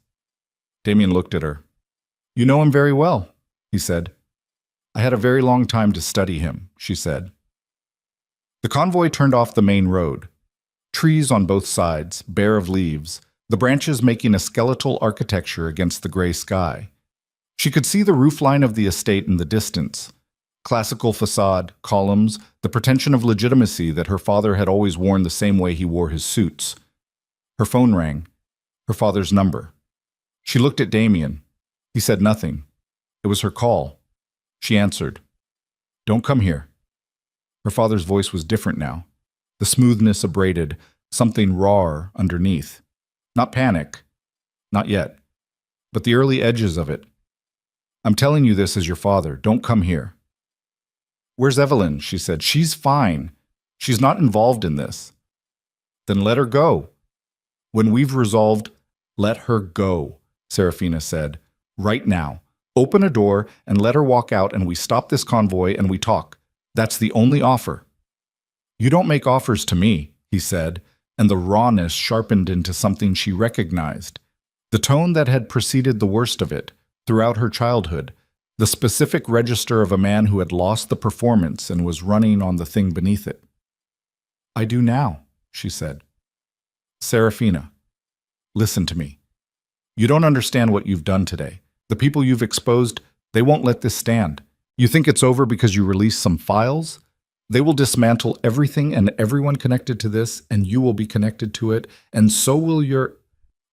A: Damien looked at her. "You know him very well," he said. "I had a very long time to study him," she said. The convoy turned off the main road. Trees on both sides, bare of leaves, the branches making a skeletal architecture against the gray sky. She could see the roofline of the estate in the distance. Classical facade, columns, the pretension of legitimacy that her father had always worn the same way he wore his suits. Her phone rang. Her father's number. She looked at Damien. He said nothing. It was her call. She answered. "Don't come here." Her father's voice was different now. The smoothness abraded, something rawer underneath. Not panic. Not yet. But the early edges of it. "I'm telling you this as your father. Don't come here." "Where's Evelyn?" she said. "She's fine. She's not involved in this." "Then let her go." "When we've resolved, let her go," Serafina said. "Right now. Open a door and let her walk out and we stop this convoy and we talk. That's the only offer." "You don't make offers to me," he said, and the rawness sharpened into something she recognized. The tone that had preceded the worst of it, throughout her childhood, the specific register of a man who had lost the performance and was running on the thing beneath it. "I do now," she said. "Serafina, listen to me. You don't understand what you've done today. The people you've exposed, they won't let this stand. You think it's over because you released some files? They will dismantle everything and everyone connected to this, and you will be connected to it, and so will your...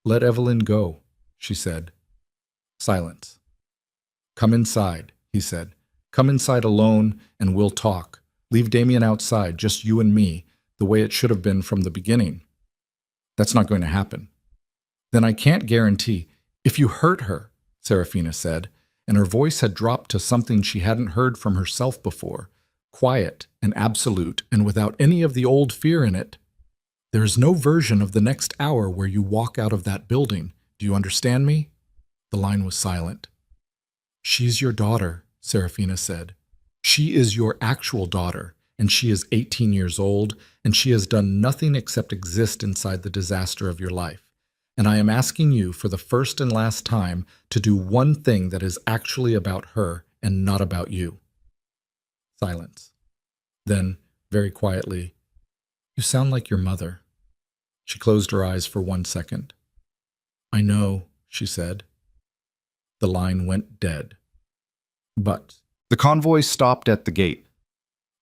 A: Let Evelyn go, she said. Silence. Come inside, he said. Come inside alone and we'll talk. Leave Damien outside, just you and me, the way it should have been from the beginning. That's not going to happen. Then I can't guarantee. If you hurt her, Serafina said, and her voice had dropped to something she hadn't heard from herself before, quiet and absolute and without any of the old fear in it. There is no version of the next hour where you walk out of that building. Do you understand me? The line was silent. She's your daughter, Serafina said. She is your actual daughter, and she is 18 years old, and she has done nothing except exist inside the disaster of your life. And I am asking you for the first and last time to do one thing that is actually about her and not about you. Silence. Then, very quietly, you sound like your mother. She closed her eyes for 1 second. I know, she said. The line went dead. But the convoy stopped at the gate.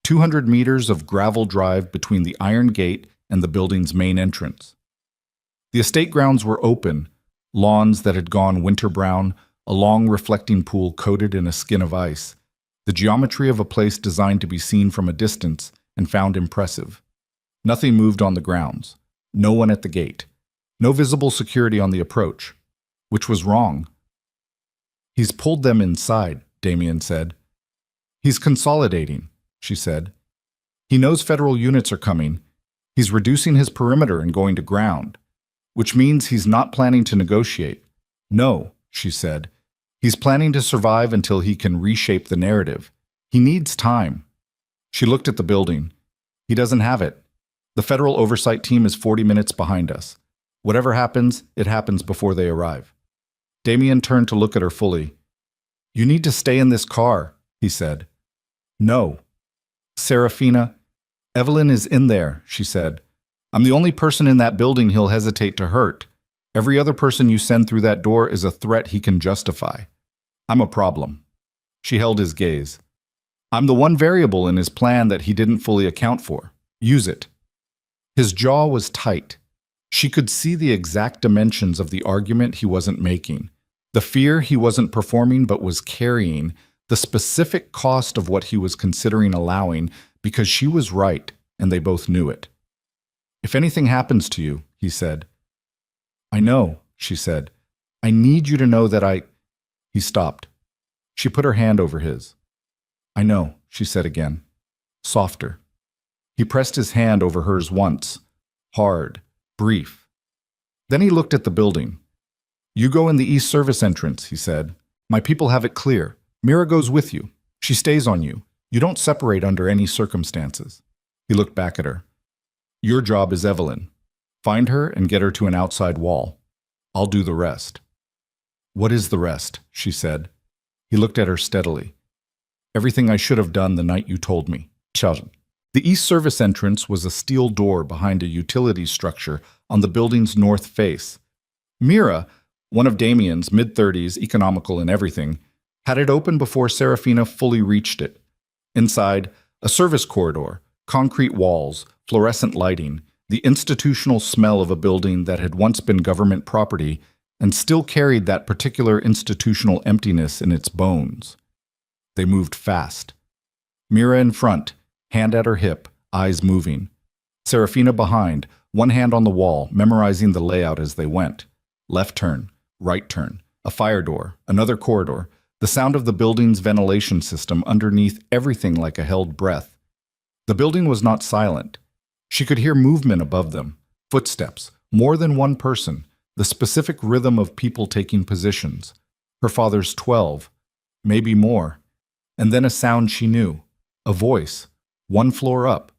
A: 200 meters of gravel drive between the iron gate and the building's main entrance. The estate grounds were open, lawns that had gone winter brown, a long reflecting pool coated in a skin of ice, the geometry of a place designed to be seen from a distance and found impressive. Nothing moved on the grounds, no one at the gate, no visible security on the approach, which was wrong. He's pulled them inside, Damien said. He's consolidating, she said. He knows federal units are coming. He's reducing his perimeter and going to ground, which means he's not planning to negotiate. No, she said. He's planning to survive until he can reshape the narrative. He needs time. She looked at the building. He doesn't have it. The federal oversight team is 40 minutes behind us. Whatever happens, it happens before they arrive. Damien turned to look at her fully. You need to stay in this car, he said. No. Serafina, Evelyn is in there, she said. I'm the only person in that building he'll hesitate to hurt. Every other person you send through that door is a threat he can justify. I'm a problem. She held his gaze. I'm the one variable in his plan that he didn't fully account for. Use it. His jaw was tight. She could see the exact dimensions of the argument he wasn't making, the fear he wasn't performing but was carrying, the specific cost of what he was considering allowing, because she was right and they both knew it. If anything happens to you, he said. I know, she said. I need you to know that I... He stopped. She put her hand over his. I know, she said again. Softer. He pressed his hand over hers once. Hard. Brief. Then he looked at the building. You go in the east service entrance, he said. My people have it clear. Mira goes with you. She stays on you. You don't separate under any circumstances. He looked back at her. Your job is Evelyn. Find her and get her to an outside wall. I'll do the rest. What is the rest? She said. He looked at her steadily. Everything I should have done the night you told me. The east service entrance was a steel door behind a utility structure on the building's north face. Mira, one of Damien's mid-30s, economical in everything, had it open before Serafina fully reached it. Inside, a service corridor, concrete walls, fluorescent lighting, the institutional smell of a building that had once been government property and still carried that particular institutional emptiness in its bones. They moved fast. Mira in front, hand at her hip, eyes moving. Serafina behind, one hand on the wall, memorizing the layout as they went. Left turn, right turn, a fire door, another corridor, the sound of the building's ventilation system underneath everything like a held breath. The building was not silent. She could hear movement above them, footsteps, more than one person, the specific rhythm of people taking positions. Her father's 12, maybe more. And then a sound she knew, a voice, one floor up.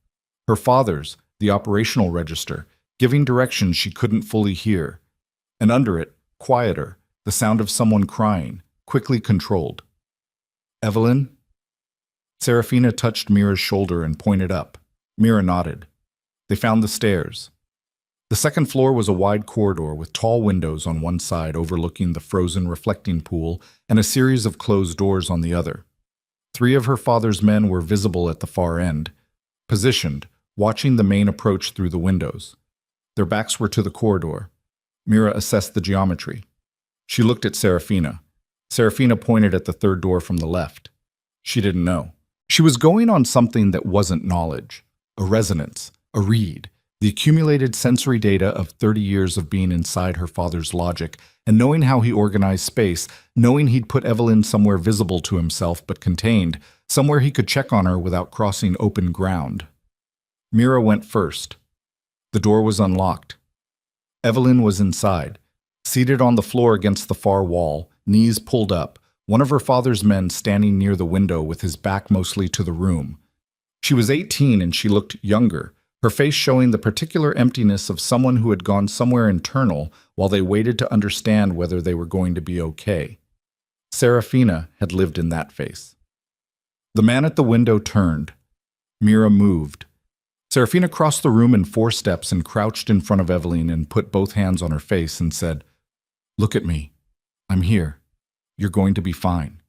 A: Her father's, the operational register, giving directions she couldn't fully hear. And under it, quieter, the sound of someone crying, quickly controlled. Evelyn? Serafina touched Mira's shoulder and pointed up. Mira nodded. They found the stairs. The second floor was a wide corridor with tall windows on one side overlooking the frozen reflecting pool and a series of closed doors on the other. 3 of her father's men were visible at the far end, positioned, watching the main approach through the windows. Their backs were to the corridor. Mira assessed the geometry. She looked at Serafina. Serafina pointed at the third door from the left. She didn't know. She was going on something that wasn't knowledge, a resonance, a read, the accumulated sensory data of 30 years of being inside her father's logic and knowing how he organized space, knowing he'd put Evelyn somewhere visible to himself but contained, somewhere he could check on her without crossing open ground. Mira went first. The door was unlocked. Evelyn was inside, seated on the floor against the far wall, knees pulled up, one of her father's men standing near the window with his back mostly to the room. She was 18 and she looked younger, her face showing the particular emptiness of someone who had gone somewhere internal while they waited to understand whether they were going to be okay. Serafina had lived in that face. The man at the window turned. Mira moved. Serafina crossed the room in 4 steps and crouched in front of Evelyn and put both hands on her face and said, "Look at me. I'm here. You're going to be fine."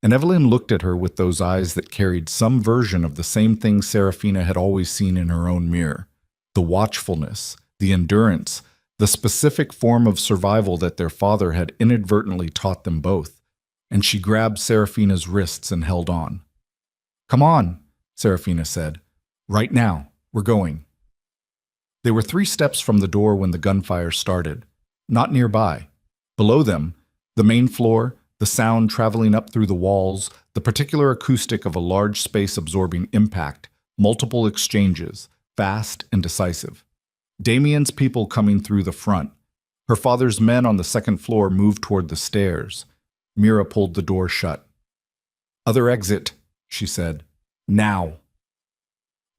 A: And Evelyn looked at her with those eyes that carried some version of the same thing Serafina had always seen in her own mirror, the watchfulness, the endurance, the specific form of survival that their father had inadvertently taught them both. And she grabbed Serafina's wrists and held on. "Come on," Serafina said. "Right now. We're going." They were 3 steps from the door when the gunfire started, not nearby. Below them, the main floor, the sound traveling up through the walls, the particular acoustic of a large space-absorbing impact, multiple exchanges, fast and decisive. Damien's people coming through the front. Her father's men on the second floor moved toward the stairs. Mira pulled the door shut. "Other exit," she said. "Now."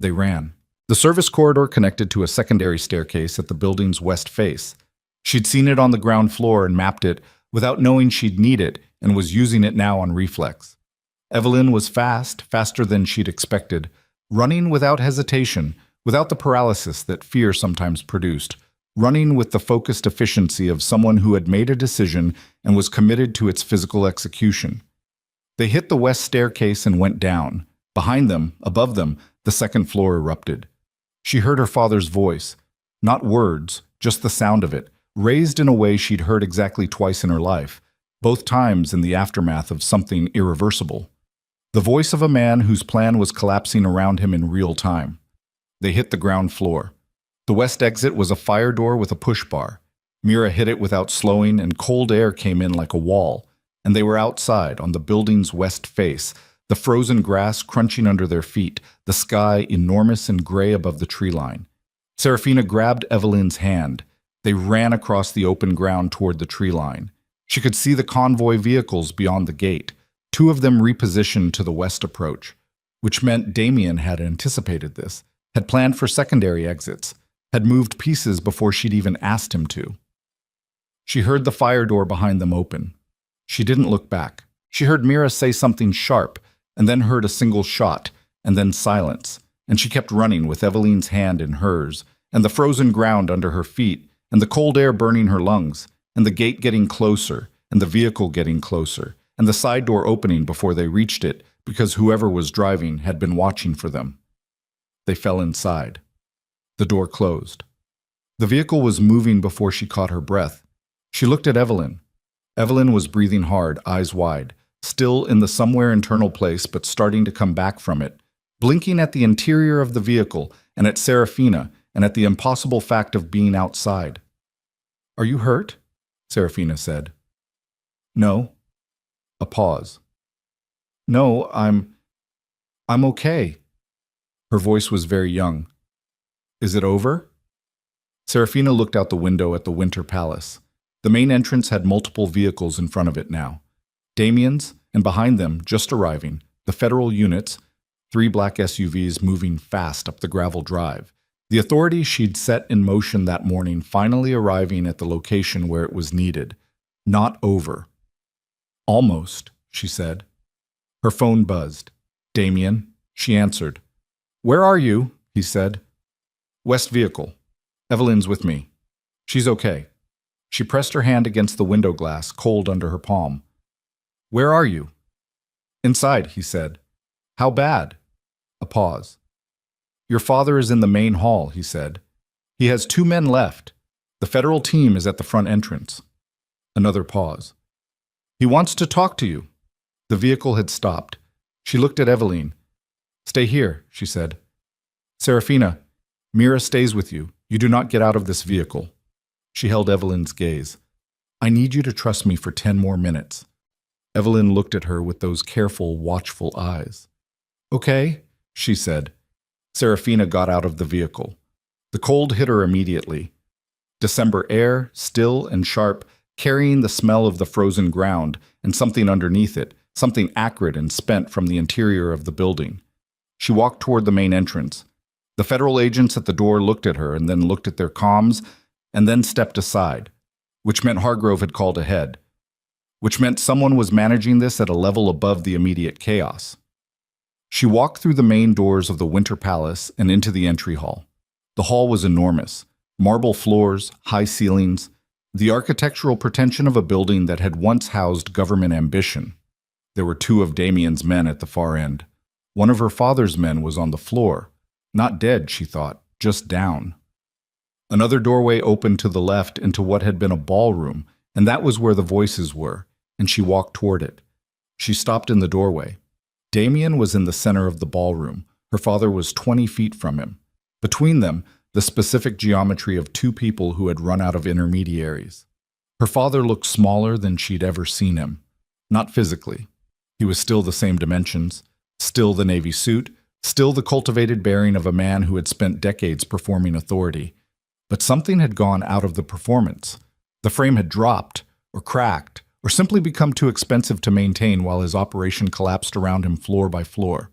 A: They ran. The service corridor connected to a secondary staircase at the building's west face. She'd seen it on the ground floor and mapped it without knowing she'd need it, and was using it now on reflex. Evelyn was fast, faster than she'd expected, running without hesitation, without the paralysis that fear sometimes produced, running with the focused efficiency of someone who had made a decision and was committed to its physical execution. They hit the west staircase and went down. Behind them, above them, the second floor erupted. She heard her father's voice, not words, just the sound of it, raised in a way she'd heard exactly twice in her life, both times in the aftermath of something irreversible. The voice of a man whose plan was collapsing around him in real time. They hit the ground floor. The west exit was a fire door with a push bar. Mira hit it without slowing, and cold air came in like a wall, and they were outside on the building's west face, the frozen grass crunching under their feet, the sky enormous and gray above the tree line. Serafina grabbed Evelyn's hand. They ran across the open ground toward the tree line. She could see the convoy vehicles beyond the gate, 2 of them repositioned to the west approach, which meant Damien had anticipated this, had planned for secondary exits, had moved pieces before she'd even asked him to. She heard the fire door behind them open. She didn't look back. She heard Mira say something sharp, and then heard a single shot, and then silence, and she kept running with Evelyn's hand in hers, and the frozen ground under her feet, and the cold air burning her lungs, and the gate getting closer, and the vehicle getting closer, and the side door opening before they reached it because whoever was driving had been watching for them. They fell inside. The door closed. The vehicle was moving before she caught her breath. She looked at Evelyn. Evelyn was breathing hard, eyes wide, still in the somewhere internal place but starting to come back from it, blinking at the interior of the vehicle and at Serafina and at the impossible fact of being outside. "Are you hurt?" Serafina said. "No." A pause. "No, I'm okay." Her voice was very young. "Is it over?" Serafina looked out the window at the Winter Palace. The main entrance had multiple vehicles in front of it now. Damien's, and behind them, just arriving, the federal units, 3 black SUVs moving fast up the gravel drive. The authority she'd set in motion that morning finally arriving at the location where it was needed. Not over. "Almost," she said. Her phone buzzed. "Damien?" She answered. "Where are you?" he said. "West vehicle. Evelyn's with me. She's okay." She pressed her hand against the window glass, cold under her palm. "Where are you?" "Inside," he said. "How bad?" A pause. "Your father is in the main hall," he said. "He has 2 men left. The federal team is at the front entrance. Another pause. He wants to talk to you. The vehicle had stopped. She looked at Eveline. Stay here, she said. Serafina, Mira stays with you. You do not get out of this vehicle. She held Eveline's gaze. I need you to trust me for 10 more minutes. Eveline looked at her with those careful, watchful eyes. Okay, she said. Serafina got out of the vehicle. The cold hit her immediately. December air, still and sharp, carrying the smell of the frozen ground and something underneath it, something acrid and spent from the interior of the building. She walked toward the main entrance. The federal agents at the door looked at her and then looked at their comms and then stepped aside, which meant Hargrove had called ahead, which meant someone was managing this at a level above the immediate chaos. She walked through the main doors of the Winter Palace and into the entry hall. The hall was enormous. Marble floors, high ceilings, the architectural pretension of a building that had once housed government ambition. There were 2 of Damien's men at the far end. One of her father's men was on the floor. Not dead, she thought, just down. Another doorway opened to the left into what had been a ballroom, and that was where the voices were, and she walked toward it. She stopped in the doorway. Damien was in the center of the ballroom. Her father was 20 feet from him. Between them, the specific geometry of 2 people who had run out of intermediaries. Her father looked smaller than she'd ever seen him. Not physically. He was still the same dimensions, still the navy suit, still the cultivated bearing of a man who had spent decades performing authority. But something had gone out of the performance. The frame had dropped, or cracked, or simply become too expensive to maintain while his operation collapsed around him floor by floor.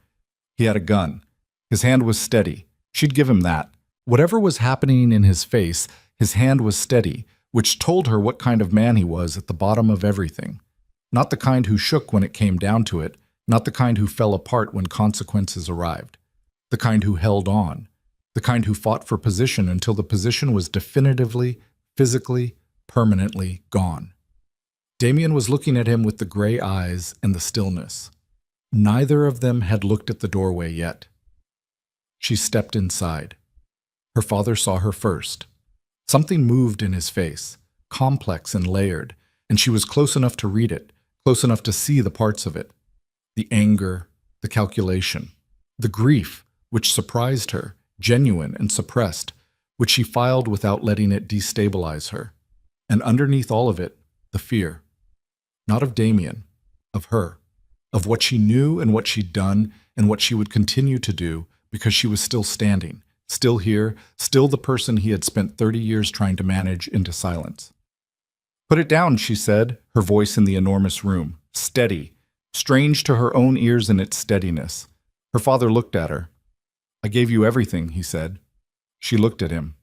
A: He had a gun. His hand was steady. She'd give him that. Whatever was happening in his face, his hand was steady, which told her what kind of man he was at the bottom of everything. Not the kind who shook when it came down to it, not the kind who fell apart when consequences arrived. The kind who held on. The kind who fought for position until the position was definitively, physically, permanently gone. Damien was looking at him with the gray eyes and the stillness. Neither of them had looked at the doorway yet. She stepped inside. Her father saw her first. Something moved in his face, complex and layered, and she was close enough to read it, close enough to see the parts of it. The anger, the calculation, the grief, which surprised her, genuine and suppressed, which she filed without letting it destabilize her. And underneath all of it, the fear. Not of Damien, of her, of what she knew and what she'd done and what she would continue to do because she was still standing. Still here, still the person he had spent 30 years trying to manage into silence. Put it down, she said, her voice in the enormous room, steady, strange to her own ears in its steadiness. Her father looked at her. I gave you everything, he said. She looked at him.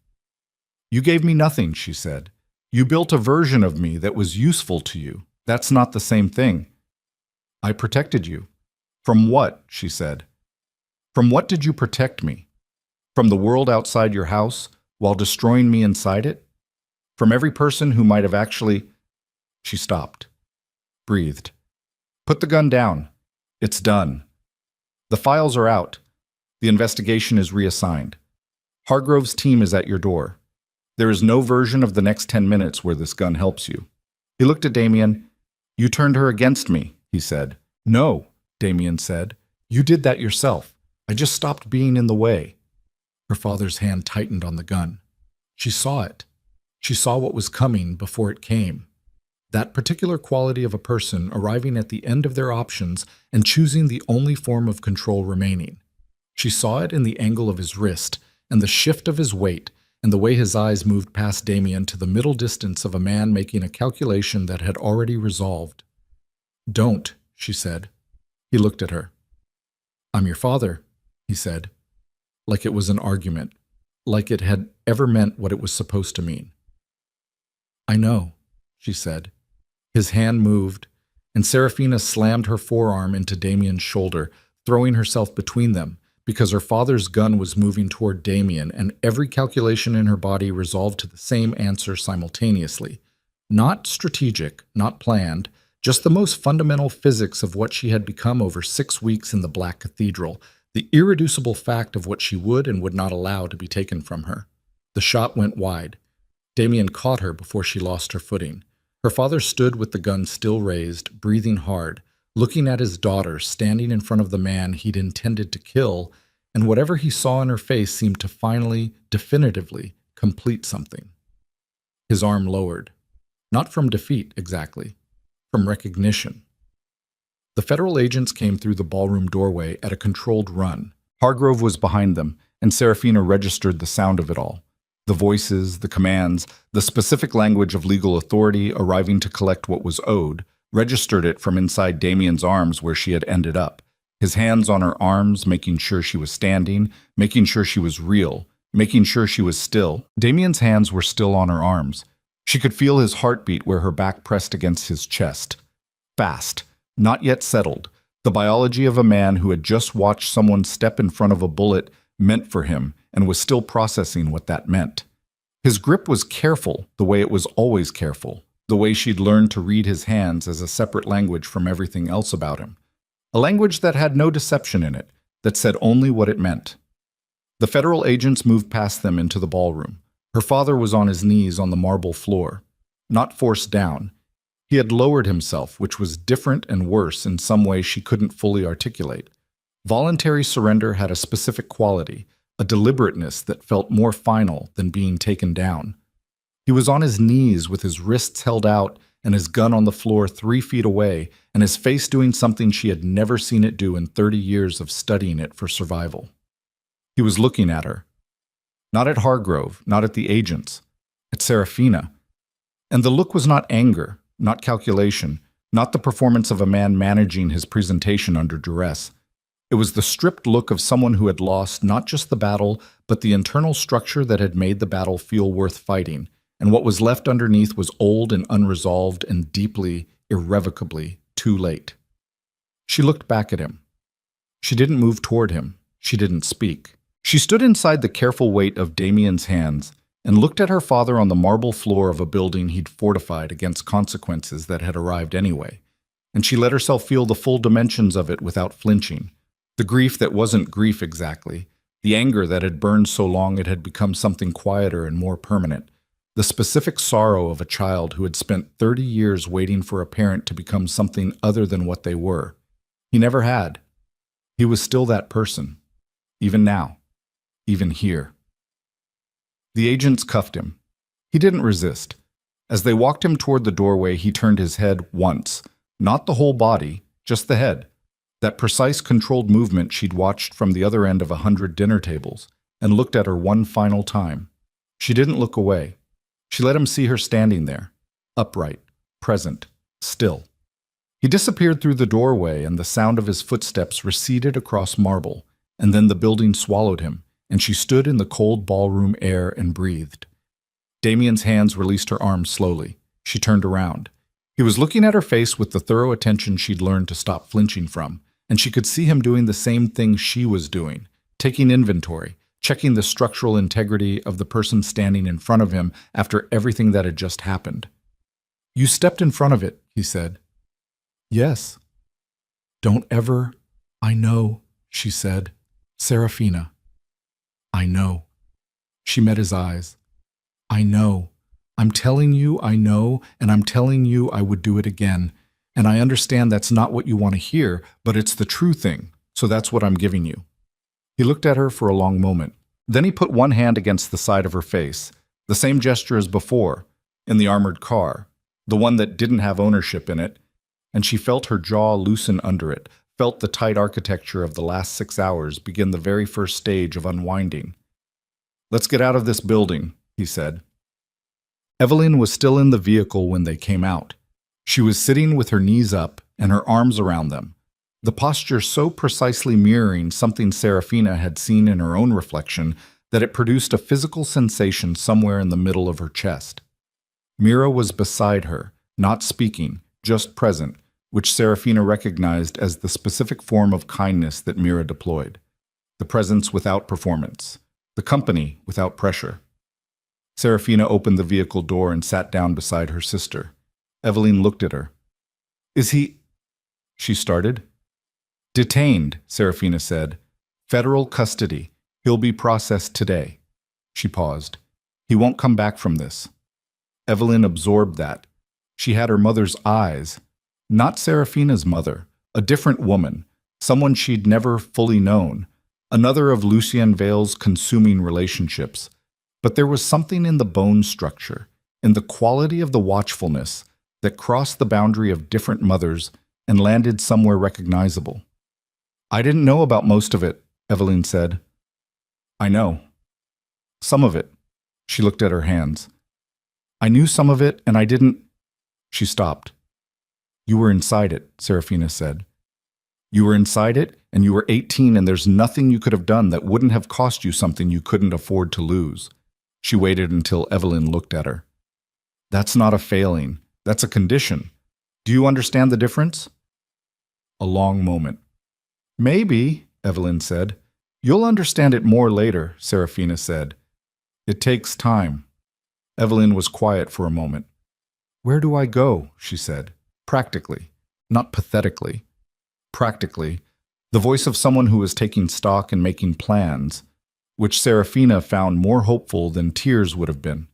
A: You gave me nothing, she said. You built a version of me that was useful to you. That's not the same thing. I protected you. From what? She said. From what did you protect me? From the world outside your house, while destroying me inside it? From every person who might have actually... She stopped. Breathed. Put the gun down. It's done. The files are out. The investigation is reassigned. Hargrove's team is at your door. There is no version of the next 10 minutes where this gun helps you. He looked at Damien. You turned her against me, he said. No, Damien said. You did that yourself. I just stopped being in the way. Her father's hand tightened on the gun. She saw it. She saw what was coming before it came. That particular quality of a person arriving at the end of their options and choosing the only form of control remaining. She saw it in the angle of his wrist and the shift of his weight and the way his eyes moved past Damien to the middle distance of a man making a calculation that had already resolved. Don't, she said. He looked at her. I'm your father, he said, like it was an argument, like it had ever meant what it was supposed to mean. I know, she said. His hand moved, and Serafina slammed her forearm into Damien's shoulder, throwing herself between them, because her father's gun was moving toward Damien, and every calculation in her body resolved to the same answer simultaneously. Not strategic, not planned, just the most fundamental physics of what she had become over 6 weeks in the Black Cathedral, the irreducible fact of what she would and would not allow to be taken from her. The shot went wide. Damien caught her before she lost her footing. Her father stood with the gun still raised, breathing hard, looking at his daughter standing in front of the man he'd intended to kill, and whatever he saw in her face seemed to finally, definitively, complete something. His arm lowered. Not from defeat, exactly. From recognition. The federal agents came through the ballroom doorway at a controlled run. Hargrove was behind them, and Serafina registered the sound of it all. The voices, the commands, the specific language of legal authority arriving to collect what was owed, registered it from inside Damien's arms where she had ended up. His hands on her arms, making sure she was standing, making sure she was real, making sure she was still. Damien's hands were still on her arms. She could feel his heartbeat where her back pressed against his chest. Fast, not yet settled. The biology of a man who had just watched someone step in front of a bullet meant for him and was still processing what that meant. His grip was careful, the way it was always careful, the way she'd learned to read his hands as a separate language from everything else about him. A language that had no deception in it, that said only what it meant. The federal agents moved past them into the ballroom. Her father was on his knees on the marble floor, not forced down. He had lowered himself, which was different and worse in some way she couldn't fully articulate. Voluntary surrender had a specific quality, a deliberateness that felt more final than being taken down. He was on his knees with his wrists held out and his gun on the floor 3 feet away, and his face doing something she had never seen it do in 30 years of studying it for survival. He was looking at her. Not at Hargrove, not at the agents, at Serafina. And the look was not anger, not calculation, not the performance of a man managing his presentation under duress. It was the stripped look of someone who had lost not just the battle, but the internal structure that had made the battle feel worth fighting, and what was left underneath was old and unresolved and deeply, irrevocably too late. She looked back at him. She didn't move toward him. She didn't speak. She stood inside the careful weight of Damien's hands and looked at her father on the marble floor of a building he'd fortified against consequences that had arrived anyway, and she let herself feel the full dimensions of it without flinching. The grief that wasn't grief exactly, the anger that had burned so long it had become something quieter and more permanent, the specific sorrow of a child who had spent 30 years waiting for a parent to become something other than what they were. He never had. He was still that person, even now, even here. The agents cuffed him. He didn't resist. As they walked him toward the doorway, he turned his head once, not the whole body, just the head. That precise, controlled movement she'd watched from the other end of 100 dinner tables, and looked at her one final time. She didn't look away. She let him see her standing there, upright, present, still. He disappeared through the doorway, and the sound of his footsteps receded across marble, and then the building swallowed him, and she stood in the cold ballroom air and breathed. Damien's hands released her arms slowly. She turned around. He was looking at her face with the thorough attention she'd learned to stop flinching from, and she could see him doing the same thing she was doing, taking inventory, checking the structural integrity of the person standing in front of him after everything that had just happened. "You stepped in front of it," he said. "Yes." "Don't ever—" "I know," she said. "Serafina." "I know." She met his eyes. "I know. I'm telling you I know, and I'm telling you I would do it again. And I understand that's not what you want to hear, but it's the true thing, so that's what I'm giving you." He looked at her for a long moment. Then he put one hand against the side of her face, the same gesture as before, in the armored car, the one that didn't have ownership in it, and she felt her jaw loosen under it, felt the tight architecture of the last 6 hours begin the very first stage of unwinding. "Let's get out of this building," he said. Evelyn was still in the vehicle when they came out. She was sitting with her knees up and her arms around them, the posture so precisely mirroring something Serafina had seen in her own reflection that it produced a physical sensation somewhere in the middle of her chest. Mira was beside her, not speaking, just present, which Serafina recognized as the specific form of kindness that Mira deployed. The presence without performance, the company without pressure. Serafina opened the vehicle door and sat down beside her sister. Evelyn looked at her. "Is he—" she started. "Detained," Serafina said. "Federal custody. He'll be processed today." She paused. "He won't come back from this. Evelyn absorbed that. She had her mother's eyes. Not Serafina's mother, a different woman, someone she'd never fully known, another of Lucien Vale's consuming relationships. But there was something in the bone structure, in the quality of the watchfulness, that crossed the boundary of different mothers and landed somewhere recognizable. I didn't know about most of it, Evelyn said. I know. Some of it. She looked at her hands. I knew some of it, and I didn't. She stopped. You were inside it, Serafina said. You were inside it, and you were 18, and there's nothing you could have done that wouldn't have cost you something you couldn't afford to lose. She waited until Evelyn looked at her. That's not a failing. That's a condition. Do you understand the difference? A long moment. Maybe, Evelyn said. You'll understand it more later, Serafina said. It takes time. Evelyn was quiet for a moment. Where do I go? She said. Practically, not pathetically. Practically, the voice of someone who was taking stock and making plans, which Serafina found more hopeful than tears would have been.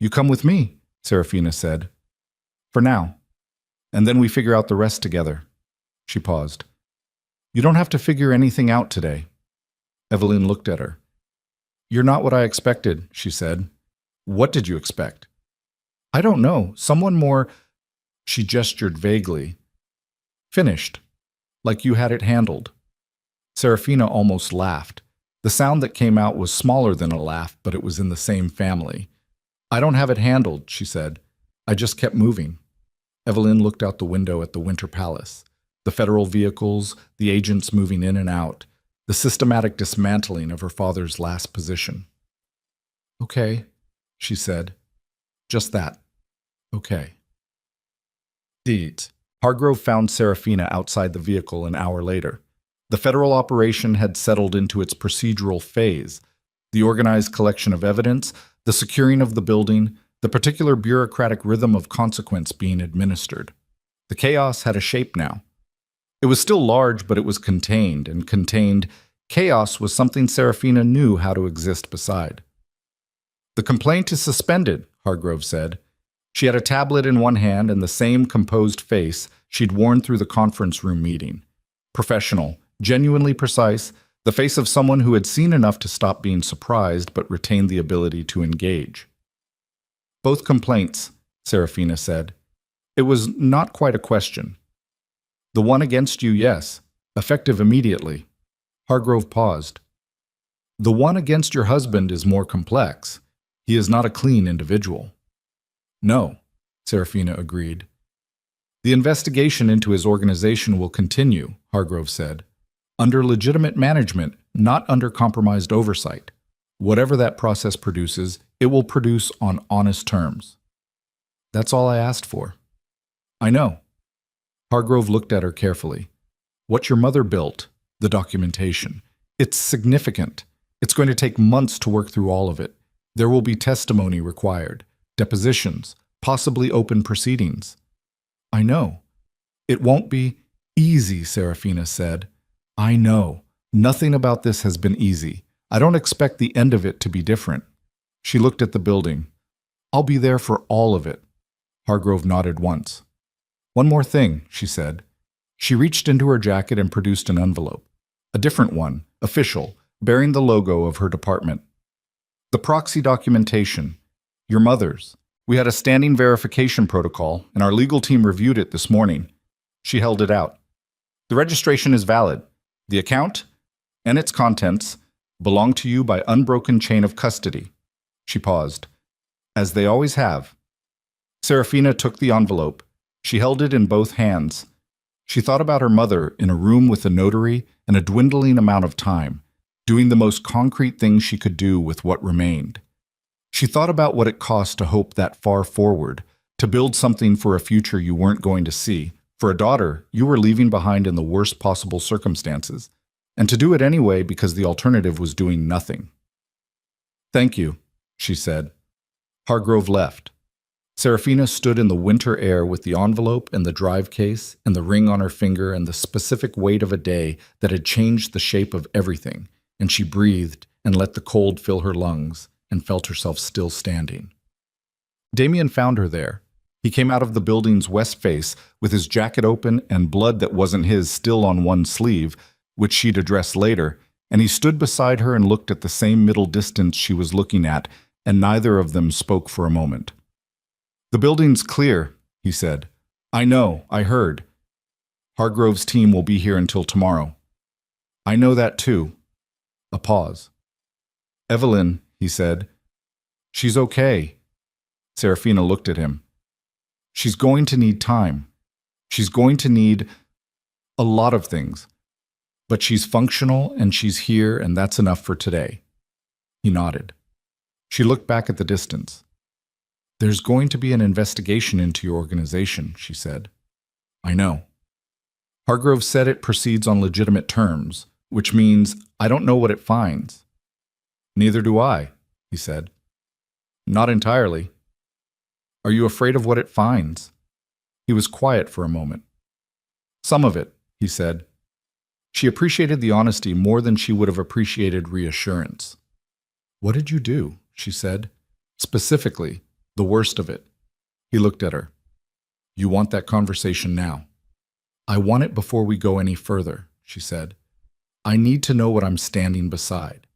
A: You come with me, Serafina said. For now. And then we figure out the rest together. She paused. You don't have to figure anything out today. Evelyn looked at her. You're not what I expected, she said. What did you expect? I don't know. Someone more... She gestured vaguely. Finished. Like you had it handled. Serafina almost laughed. The sound that came out was smaller than a laugh, but it was in the same family. I don't have it handled, she said. I just kept moving. Evelyn looked out the window at the Winter Palace. The federal vehicles, the agents moving in and out, the systematic dismantling of her father's last position. Okay, she said. Just that. Okay. Deeds. Hargrove found Serafina outside the vehicle an hour later. The federal operation had settled into its procedural phase. The organized collection of evidence, the securing of the building, the particular bureaucratic rhythm of consequence being administered. The chaos had a shape now. It was still large, but it was contained, and contained chaos was something Serafina knew how to exist beside. The complaint is suspended, Hargrove said. She had a tablet in one hand and the same composed face she'd worn through the conference room meeting. Professional, genuinely precise, the face of someone who had seen enough to stop being surprised but retained the ability to engage. Both complaints, Serafina said. It was not quite a question. The one against you, yes, effective immediately. Hargrove paused. The one against your husband is more complex. He is not a clean individual. No, Serafina agreed. The investigation into his organization will continue, Hargrove said, under legitimate management, not under compromised oversight. Whatever that process produces, it will produce on honest terms. That's all I asked for. I know. Hargrove looked at her carefully. What your mother built, the documentation, it's significant. It's going to take months to work through all of it. There will be testimony required, depositions, possibly open proceedings. I know. It won't be easy, Serafina said. I know. Nothing about this has been easy. I don't expect the end of it to be different. She looked at the building. I'll be there for all of it. Hargrove nodded once. One more thing, she said. She reached into her jacket and produced an envelope. A different one, official, bearing the logo of her department. The proxy documentation. Your mother's. We had a standing verification protocol, and our legal team reviewed it this morning. She held it out. The registration is valid. The account and its contents belong to you by unbroken chain of custody. She paused. As they always have. Serafina took the envelope. She held it in both hands. She thought about her mother in a room with a notary and a dwindling amount of time, doing the most concrete thing she could do with what remained. She thought about what it cost to hope that far forward, to build something for a future you weren't going to see, for a daughter you were leaving behind in the worst possible circumstances, and to do it anyway because the alternative was doing nothing. Thank you, she said. Hargrove left. Serafina stood in the winter air with the envelope and the drive case and the ring on her finger and the specific weight of a day that had changed the shape of everything, and she breathed and let the cold fill her lungs and felt herself still standing. Damien found her there. He came out of the building's west face with his jacket open and blood that wasn't his still on one sleeve, which she'd address later, and he stood beside her and looked at the same middle distance she was looking at, and neither of them spoke for a moment. "The building's clear," he said. "I know, I heard. Hargrove's team will be here until tomorrow." "I know that too." A pause. "Evelyn," he said. "She's okay." Serafina looked at him. "She's going to need time. She's going to need a lot of things. But she's functional and she's here, and that's enough for today." He nodded. She looked back at the distance. "There's going to be an investigation into your organization," she said. "I know." Hargrove said it proceeds on legitimate terms, which means I don't know what it finds. "Neither do I," he said. "Not entirely." "Are you afraid of what it finds?" He was quiet for a moment. "Some of it," he said. She appreciated the honesty more than she would have appreciated reassurance. "What did you do?" she said. "Specifically, the worst of it." He looked at her. "You want that conversation now?" "I want it before we go any further," she said. "I need to know what I'm standing beside.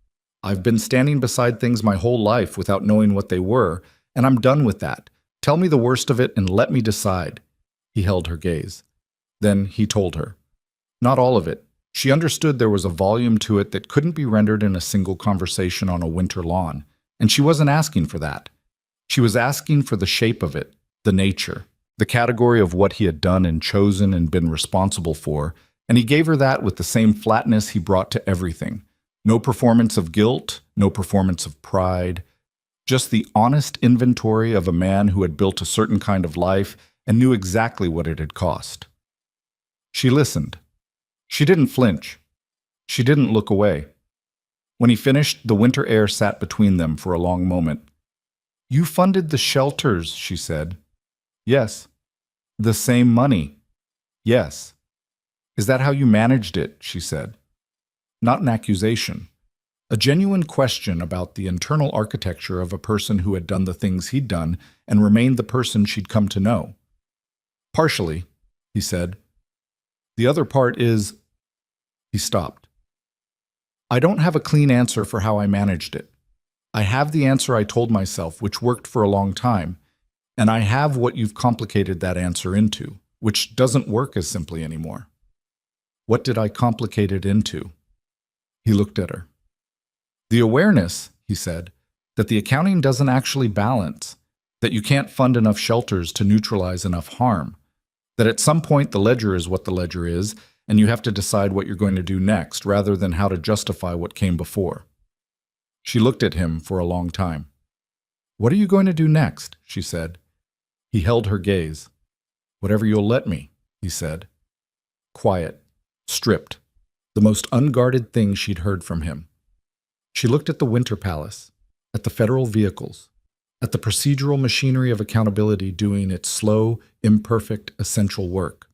A: I've been standing beside things my whole life without knowing what they were, and I'm done with that. Tell me the worst of it and let me decide." He held her gaze. Then he told her. Not all of it. She understood there was a volume to it that couldn't be rendered in a single conversation on a winter lawn, and she wasn't asking for that. She was asking for the shape of it, the nature, the category of what he had done and chosen and been responsible for, and he gave her that with the same flatness he brought to everything. No performance of guilt, no performance of pride, just the honest inventory of a man who had built a certain kind of life and knew exactly what it had cost. She listened. She didn't flinch. She didn't look away. When he finished, the winter air sat between them for a long moment. "You funded the shelters," she said. "Yes." "The same money?" "Yes." "Is that how you managed it?" she said. Not an accusation. A genuine question about the internal architecture of a person who had done the things he'd done and remained the person she'd come to know. "Partially," he said. "The other part is—" He stopped. "I don't have a clean answer for how I managed it. I have the answer I told myself, which worked for a long time, and I have what you've complicated that answer into, which doesn't work as simply anymore." "What did I complicate it into?" He looked at her. "The awareness," he said, "that the accounting doesn't actually balance, that you can't fund enough shelters to neutralize enough harm, that at some point the ledger is what the ledger is, and you have to decide what you're going to do next rather than how to justify what came before." She looked at him for a long time. "What are you going to do next?" she said. He held her gaze. "Whatever you'll let me," he said. Quiet, stripped, the most unguarded thing she'd heard from him. She looked at the Winter Palace, at the federal vehicles, at the procedural machinery of accountability doing its slow, imperfect, essential work.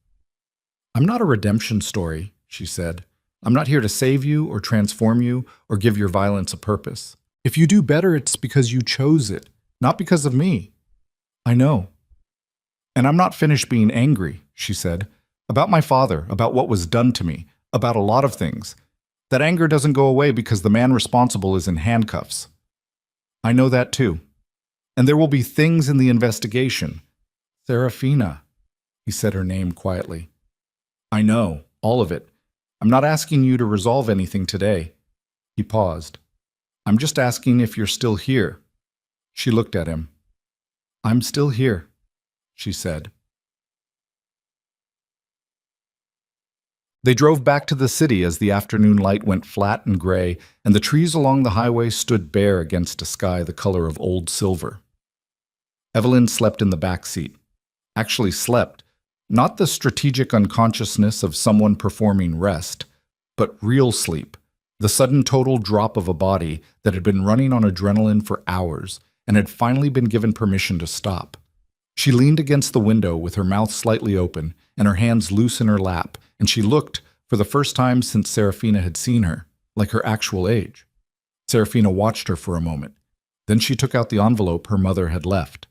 A: "I'm not a redemption story," she said. "I'm not here to save you or transform you or give your violence a purpose. If you do better, it's because you chose it, not because of me." "I know." "And I'm not finished being angry," she said, "about my father, about what was done to me, about a lot of things. That anger doesn't go away because the man responsible is in handcuffs." "I know that too. And there will be things in the investigation." "Serafina," he said her name quietly. "I know, all of it. I'm not asking you to resolve anything today." He paused. "I'm just asking if you're still here." She looked at him. "I'm still here," she said. They drove back to the city as the afternoon light went flat and gray, and the trees along the highway stood bare against a sky the color of old silver. Evelyn slept in the back seat. Actually slept, not the strategic unconsciousness of someone performing rest, but real sleep, the sudden total drop of a body that had been running on adrenaline for hours and had finally been given permission to stop. She leaned against the window with her mouth slightly open and her hands loose in her lap, and she looked, for the first time since Serafina had seen her, like her actual age. Serafina watched her for a moment. Then she took out the envelope her mother had left.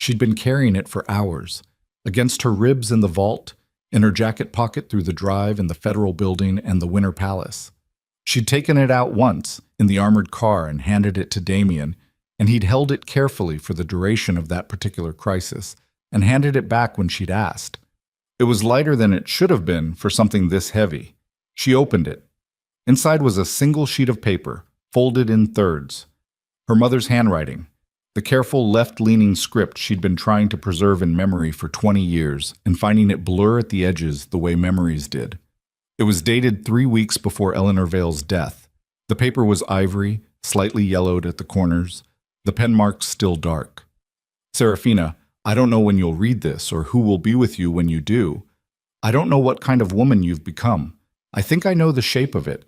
A: She'd been carrying it for hours, against her ribs in the vault, in her jacket pocket through the drive in the Federal Building and the Winter Palace. She'd taken it out once, in the armored car, and handed it to Damien, and he'd held it carefully for the duration of that particular crisis, and handed it back when she'd asked. It was lighter than it should have been for something this heavy. She opened it. Inside was a single sheet of paper, folded in thirds. Her mother's handwriting, the careful left-leaning script she'd been trying to preserve in memory for 20 years and finding it blur at the edges the way memories did. It was dated 3 weeks before Eleanor Vale's death. The paper was ivory, slightly yellowed at the corners, the pen marks still dark. Serafina, I don't know when you'll read this or who will be with you when you do. I don't know what kind of woman you've become. I think I know the shape of it.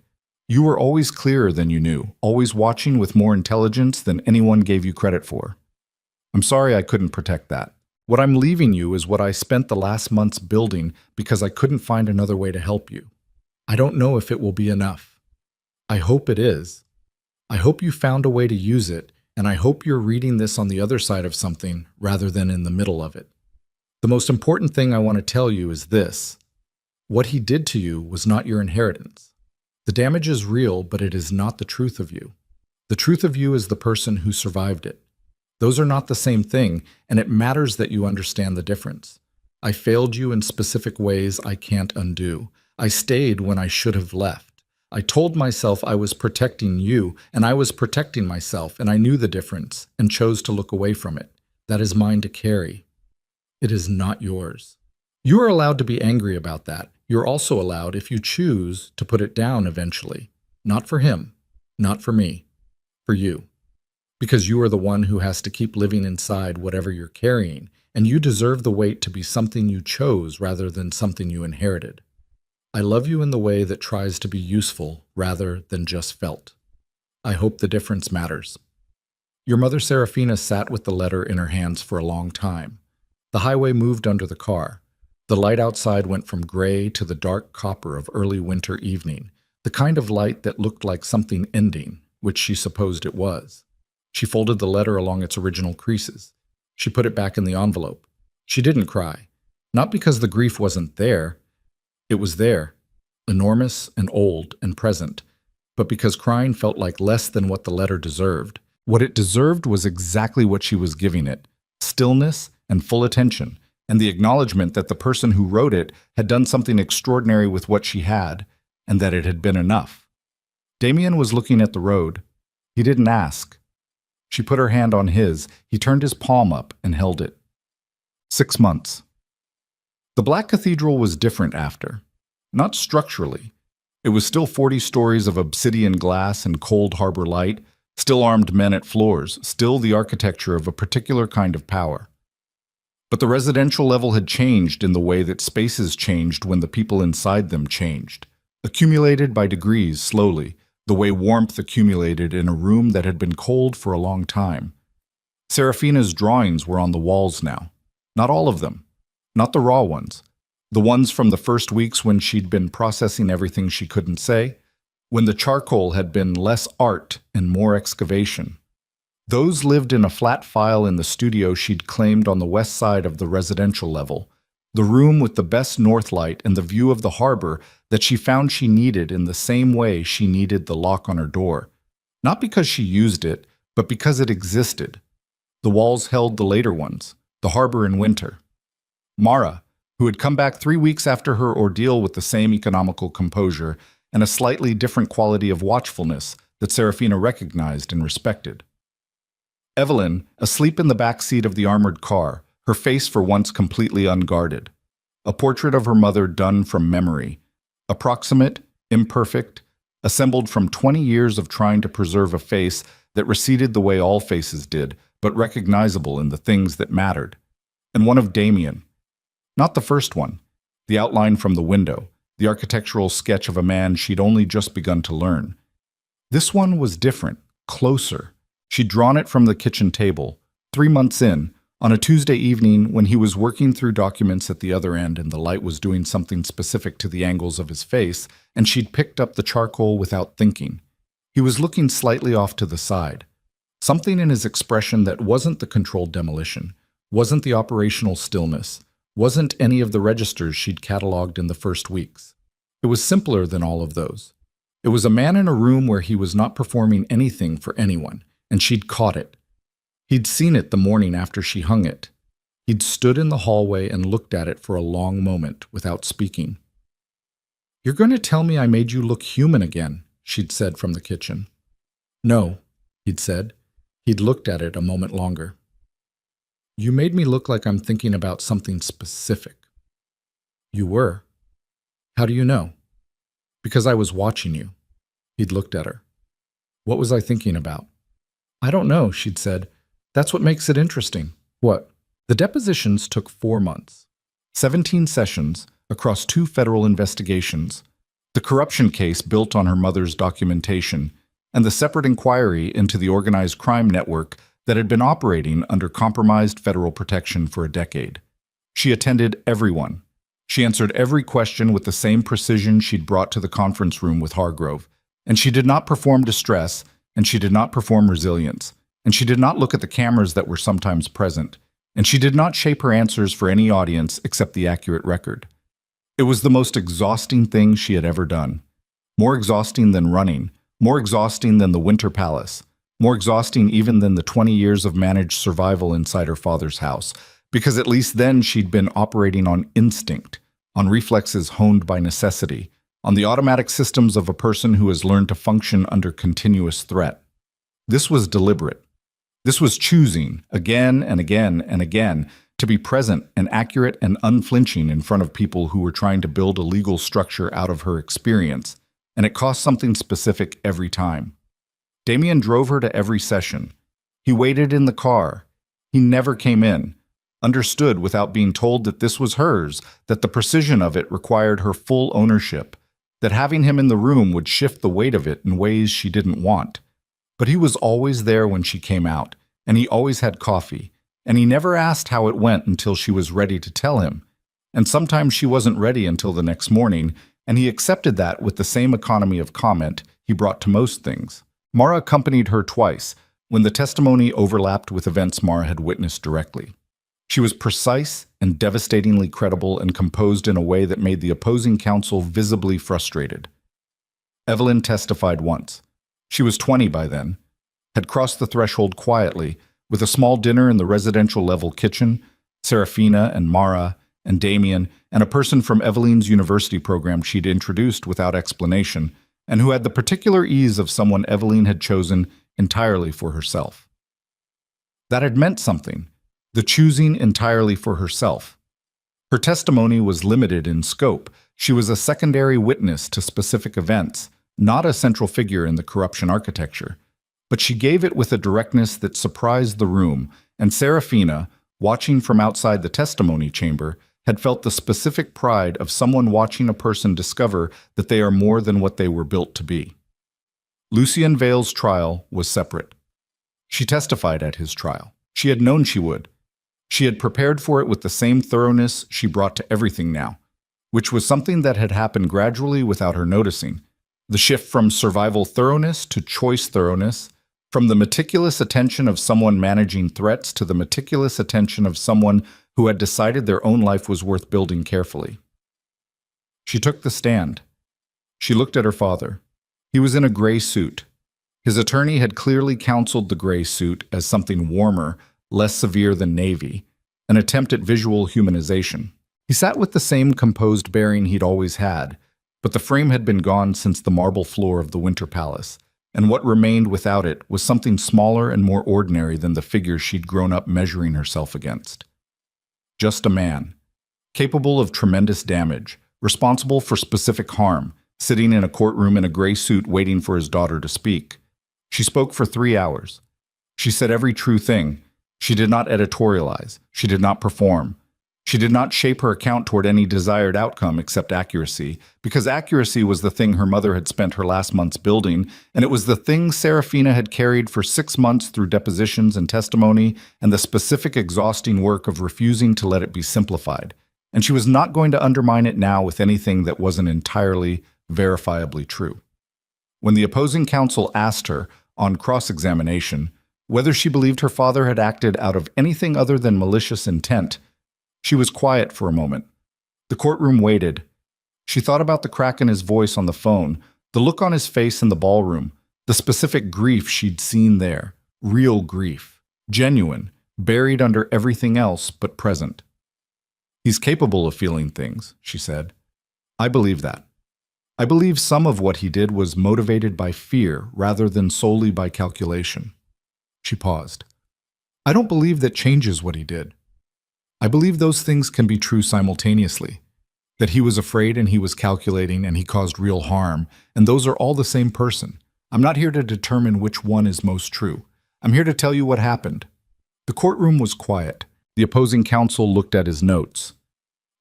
A: You were always clearer than you knew, always watching with more intelligence than anyone gave you credit for. I'm sorry I couldn't protect that. What I'm leaving you is what I spent the last months building because I couldn't find another way to help you. I don't know if it will be enough. I hope it is. I hope you found a way to use it, and I hope you're reading this on the other side of something rather than in the middle of it. The most important thing I want to tell you is this. What he did to you was not your inheritance. The damage is real, but it is not the truth of you. The truth of you is the person who survived it. Those are not the same thing, and it matters that you understand the difference. I failed you in specific ways I can't undo. I stayed when I should have left. I told myself I was protecting you, and I was protecting myself, and I knew the difference, and chose to look away from it. That is mine to carry. It is not yours. You are allowed to be angry about that. You're also allowed, if you choose, to put it down eventually. Not for him, not for me, for you. Because you are the one who has to keep living inside whatever you're carrying, and you deserve the weight to be something you chose rather than something you inherited. I love you in the way that tries to be useful rather than just felt. I hope the difference matters. Your mother Serafina sat with the letter in her hands for a long time. The highway moved under the car. The light outside went from gray to the dark copper of early winter evening, the kind of light that looked like something ending, which she supposed it was. She folded the letter along its original creases. She put it back in the envelope. She didn't cry, not because the grief wasn't there. It was there, enormous and old and present, but because crying felt like less than what the letter deserved. What it deserved was exactly what she was giving it, stillness and full attention, and the acknowledgement that the person who wrote it had done something extraordinary with what she had, and that it had been enough. Damien was looking at the road. He didn't ask. She put her hand on his. He turned his palm up and held it. 6 months. The Black Cathedral was different after. Not structurally. It was still 40 stories of obsidian glass and cold harbor light, still armed men at floors, still the architecture of a particular kind of power. But the residential level had changed in the way that spaces changed when the people inside them changed, accumulated by degrees slowly, the way warmth accumulated in a room that had been cold for a long time. Serafina's drawings were on the walls now. Not all of them. Not the raw ones. The ones from the first weeks when she'd been processing everything she couldn't say, when the charcoal had been less art and more excavation. Those lived in a flat file in the studio she'd claimed on the west side of the residential level, the room with the best north light and the view of the harbor that she found she needed in the same way she needed the lock on her door. Not because she used it, but because it existed. The walls held the later ones, the harbor in winter. Mara, who had come back 3 weeks after her ordeal with the same economical composure and a slightly different quality of watchfulness that Serafina recognized and respected. Evelyn, asleep in the back seat of the armored car, her face for once completely unguarded. A portrait of her mother done from memory. Approximate, imperfect, assembled from 20 years of trying to preserve a face that receded the way all faces did, but recognizable in the things that mattered. And one of Damien. Not the first one. The outline from the window, the architectural sketch of a man she'd only just begun to learn. This one was different, closer. She'd drawn it from the kitchen table, 3 months in, on a Tuesday evening when he was working through documents at the other end and the light was doing something specific to the angles of his face, and she'd picked up the charcoal without thinking. He was looking slightly off to the side. Something in his expression that wasn't the controlled demolition, Wasn't the operational stillness. Wasn't any of the registers she'd cataloged in the first weeks. It was simpler than all of those. It was a man in a room where he was not performing anything for anyone, and she'd caught it. He'd seen it the morning after she hung it. He'd stood in the hallway and looked at it for a long moment without speaking. "You're going to tell me I made you look human again," she'd said from the kitchen. "No," he'd said. He'd looked at it a moment longer. "You made me look like I'm thinking about something specific." "You were. How do you know?" "Because I was watching you." He'd looked at her. "What was I thinking about?" "I don't know," she'd said. "That's what makes it interesting." "What?" The depositions took 4 months. 17 sessions across 2 federal investigations, the corruption case built on her mother's documentation, and the separate inquiry into the organized crime network that had been operating under compromised federal protection for a decade. She attended everyone. She answered every question with the same precision she'd brought to the conference room with Hargrove, and she did not perform distress, and she did not perform resilience, and she did not look at the cameras that were sometimes present, and she did not shape her answers for any audience except the accurate record. It was the most exhausting thing she had ever done. More exhausting than running, more exhausting than the Winter Palace, more exhausting even than the 20 years of managed survival inside her father's house, because at least then she'd been operating on instinct, on reflexes honed by necessity, on the automatic systems of a person who has learned to function under continuous threat. This was deliberate. This was choosing, again and again and again, to be present and accurate and unflinching in front of people who were trying to build a legal structure out of her experience, and it cost something specific every time. Damien drove her to every session. He waited in the car. He never came in, understood without being told that this was hers, that the precision of it required her full ownership, that having him in the room would shift the weight of it in ways she didn't want. But he was always there when she came out, and he always had coffee, and he never asked how it went until she was ready to tell him. And sometimes she wasn't ready until the next morning, and he accepted that with the same economy of comment he brought to most things. Mara accompanied her twice, when the testimony overlapped with events Mara had witnessed directly. She was precise and devastatingly credible and composed in a way that made the opposing counsel visibly frustrated. Evelyn testified once. She was 20 by then, had crossed the threshold quietly, with a small dinner in the residential-level kitchen, Serafina and Mara and Damien, and a person from Evelyn's university program she'd introduced without explanation, and who had the particular ease of someone Evelyn had chosen entirely for herself. That had meant something, the choosing entirely for herself. Her testimony was limited in scope. She was a secondary witness to specific events, not a central figure in the corruption architecture. But she gave it with a directness that surprised the room, and Serafina, watching from outside the testimony chamber, had felt the specific pride of someone watching a person discover that they are more than what they were built to be. Lucien Vale's trial was separate. She testified at his trial. She had known she would. She had prepared for it with the same thoroughness she brought to everything now, which was something that had happened gradually without her noticing. The shift from survival thoroughness to choice thoroughness, from the meticulous attention of someone managing threats to the meticulous attention of someone who had decided their own life was worth building carefully. She took the stand. She looked at her father. He was in a gray suit. His attorney had clearly counseled the gray suit as something warmer, less severe than navy, an attempt at visual humanization. He sat with the same composed bearing he'd always had, but the frame had been gone since the marble floor of the Winter Palace, and what remained without it was something smaller and more ordinary than the figure she'd grown up measuring herself against. Just a man, capable of tremendous damage, responsible for specific harm, sitting in a courtroom in a gray suit waiting for his daughter to speak. She spoke for 3 hours. She said every true thing. She did not editorialize. She did not perform. She did not shape her account toward any desired outcome except accuracy, because accuracy was the thing her mother had spent her last months building, and it was the thing Serafina had carried for 6 months through depositions and testimony and the specific exhausting work of refusing to let it be simplified. And she was not going to undermine it now with anything that wasn't entirely, verifiably true. When the opposing counsel asked her, on cross-examination, Whether she believed her father had acted out of anything other than malicious intent, she was quiet for a moment. The courtroom waited. She thought about the crack in his voice on the phone, the look on his face in the ballroom, the specific grief she'd seen there. Real grief. Genuine. Buried under everything else but present. "He's capable of feeling things," she said. "I believe that. I believe some of what he did was motivated by fear rather than solely by calculation." She paused. "I don't believe that changes what he did. I believe those things can be true simultaneously. That he was afraid and he was calculating and he caused real harm, and those are all the same person. I'm not here to determine which one is most true. I'm here to tell you what happened." The courtroom was quiet. The opposing counsel looked at his notes.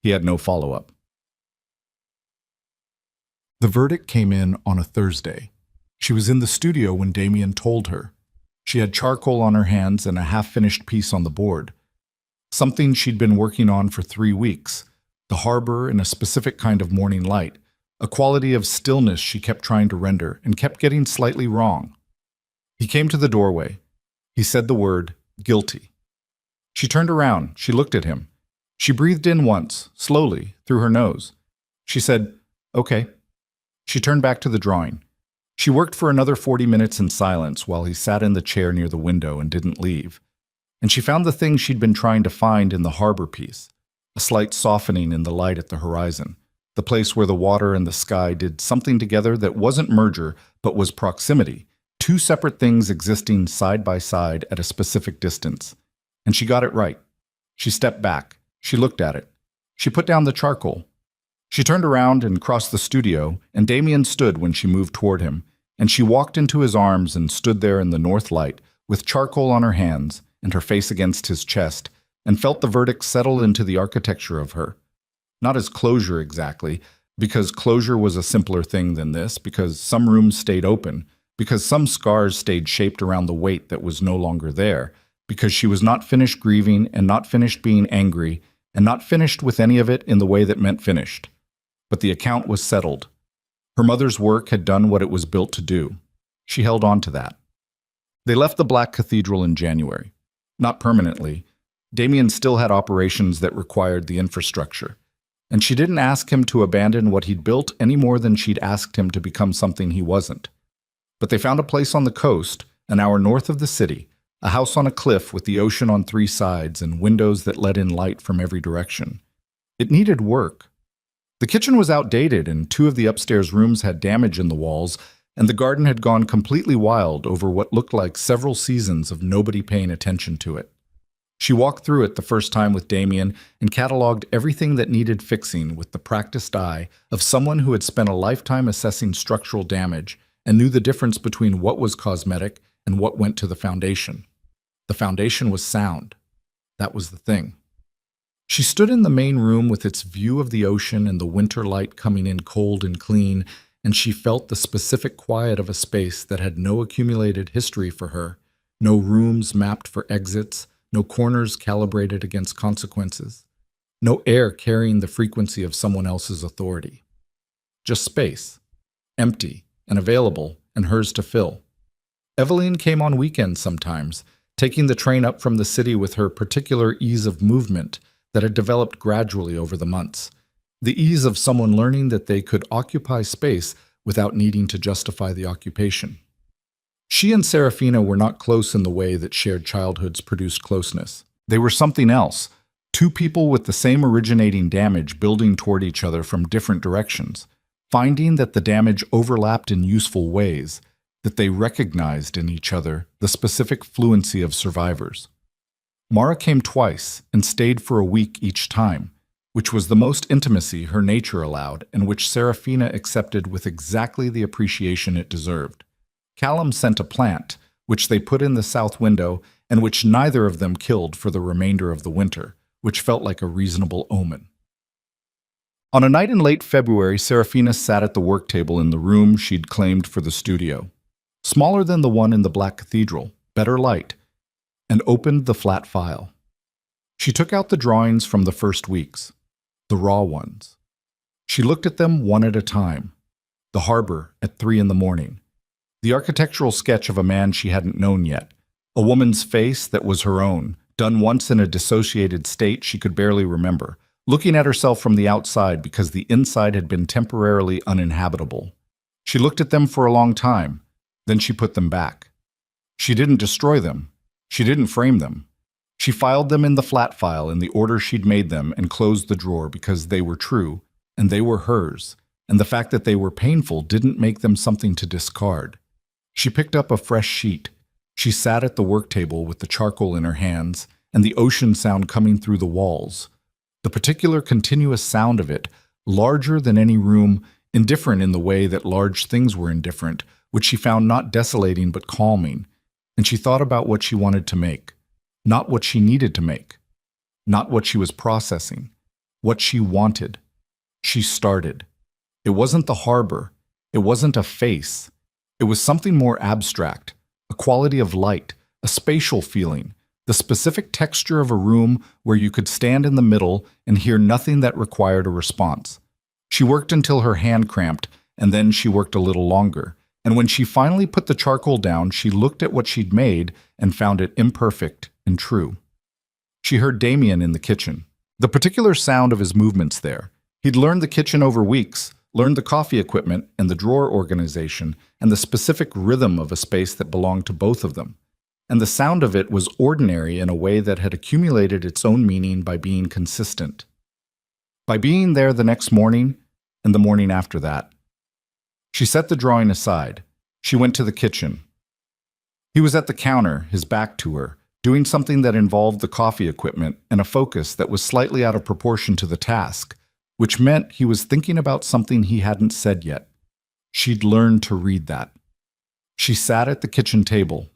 A: He had no follow-up. The verdict came in on a Thursday. She was in the studio when Damien told her. She had charcoal on her hands and a half-finished piece on the board. Something she'd been working on for 3 weeks. The harbor in a specific kind of morning light. A quality of stillness she kept trying to render and kept getting slightly wrong. He came to the doorway. He said the word, "guilty." She turned around. She looked at him. She breathed in once, slowly, through her nose. She said, "Okay." She turned back to the drawing. She worked for another 40 minutes in silence while he sat in the chair near the window and didn't leave. And she found the thing she'd been trying to find in the harbor piece, a slight softening in the light at the horizon, the place where the water and the sky did something together that wasn't merger but was proximity, two separate things existing side by side at a specific distance. And she got it right. She stepped back. She looked at it. She put down the charcoal. She turned around and crossed the studio, and Damien stood when she moved toward him, and she walked into his arms and stood there in the north light, with charcoal on her hands and her face against his chest, and felt the verdict settle into the architecture of her. Not as closure exactly, because closure was a simpler thing than this, because some rooms stayed open, because some scars stayed shaped around the weight that was no longer there, because she was not finished grieving and not finished being angry, and not finished with any of it in the way that meant finished. But the account was settled. Her mother's work had done what it was built to do. She held on to that. They left the Black Cathedral in January. Not permanently. Damien still had operations that required the infrastructure. And she didn't ask him to abandon what he'd built any more than she'd asked him to become something he wasn't. But they found a place on the coast, an hour north of the city, a house on a cliff with the ocean on 3 sides and windows that let in light from every direction. It needed work. The kitchen was outdated and 2 of the upstairs rooms had damage in the walls, and the garden had gone completely wild over what looked like several seasons of nobody paying attention to it. She walked through it the first time with Damien and cataloged everything that needed fixing with the practiced eye of someone who had spent a lifetime assessing structural damage and knew the difference between what was cosmetic and what went to the foundation. The foundation was sound. That was the thing. She stood in the main room with its view of the ocean and the winter light coming in cold and clean, and she felt the specific quiet of a space that had no accumulated history for her, no rooms mapped for exits, no corners calibrated against consequences, no air carrying the frequency of someone else's authority. Just space, empty and available, and hers to fill. Eveline came on weekends sometimes, taking the train up from the city with her particular ease of movement that had developed gradually over the months, the ease of someone learning that they could occupy space without needing to justify the occupation. She and Serafina were not close in the way that shared childhoods produced closeness. They were something else, 2 people with the same originating damage building toward each other from different directions, finding that the damage overlapped in useful ways, that they recognized in each other the specific fluency of survivors. Mara came twice and stayed for a week each time, which was the most intimacy her nature allowed and which Serafina accepted with exactly the appreciation it deserved. Callum sent a plant, which they put in the south window and which neither of them killed for the remainder of the winter, which felt like a reasonable omen. On a night in late February, Serafina sat at the work table in the room she'd claimed for the studio, smaller than the one in the Black Cathedral, better light, and opened the flat file. She took out the drawings from the first weeks, the raw ones. She looked at them one at a time. The harbor at 3 in the morning. The architectural sketch of a man she hadn't known yet. A woman's face that was her own, done once in a dissociated state she could barely remember, looking at herself from the outside because the inside had been temporarily uninhabitable. She looked at them for a long time, then she put them back. She didn't destroy them. She didn't frame them. She filed them in the flat file in the order she'd made them and closed the drawer because they were true, and they were hers, and the fact that they were painful didn't make them something to discard. She picked up a fresh sheet. She sat at the work table with the charcoal in her hands and the ocean sound coming through the walls. The particular continuous sound of it, larger than any room, indifferent in the way that large things were indifferent, which she found not desolating but calming, and she thought about what she wanted to make, not what she needed to make, not what she was processing, what she wanted. She started. It wasn't the harbor. It wasn't a face. It was something more abstract, a quality of light, a spatial feeling, the specific texture of a room where you could stand in the middle and hear nothing that required a response. She worked until her hand cramped, and then she worked a little longer. And when she finally put the charcoal down, she looked at what she'd made and found it imperfect and true. She heard Damien in the kitchen. The particular sound of his movements there. He'd learned the kitchen over weeks, learned the coffee equipment and the drawer organization, and the specific rhythm of a space that belonged to both of them. And the sound of it was ordinary in a way that had accumulated its own meaning by being consistent. By being there the next morning and the morning after that. She set the drawing aside. She went to the kitchen. He was at the counter, his back to her, doing something that involved the coffee equipment and a focus that was slightly out of proportion to the task, which meant he was thinking about something he hadn't said yet. She'd learned to read that. She sat at the kitchen table.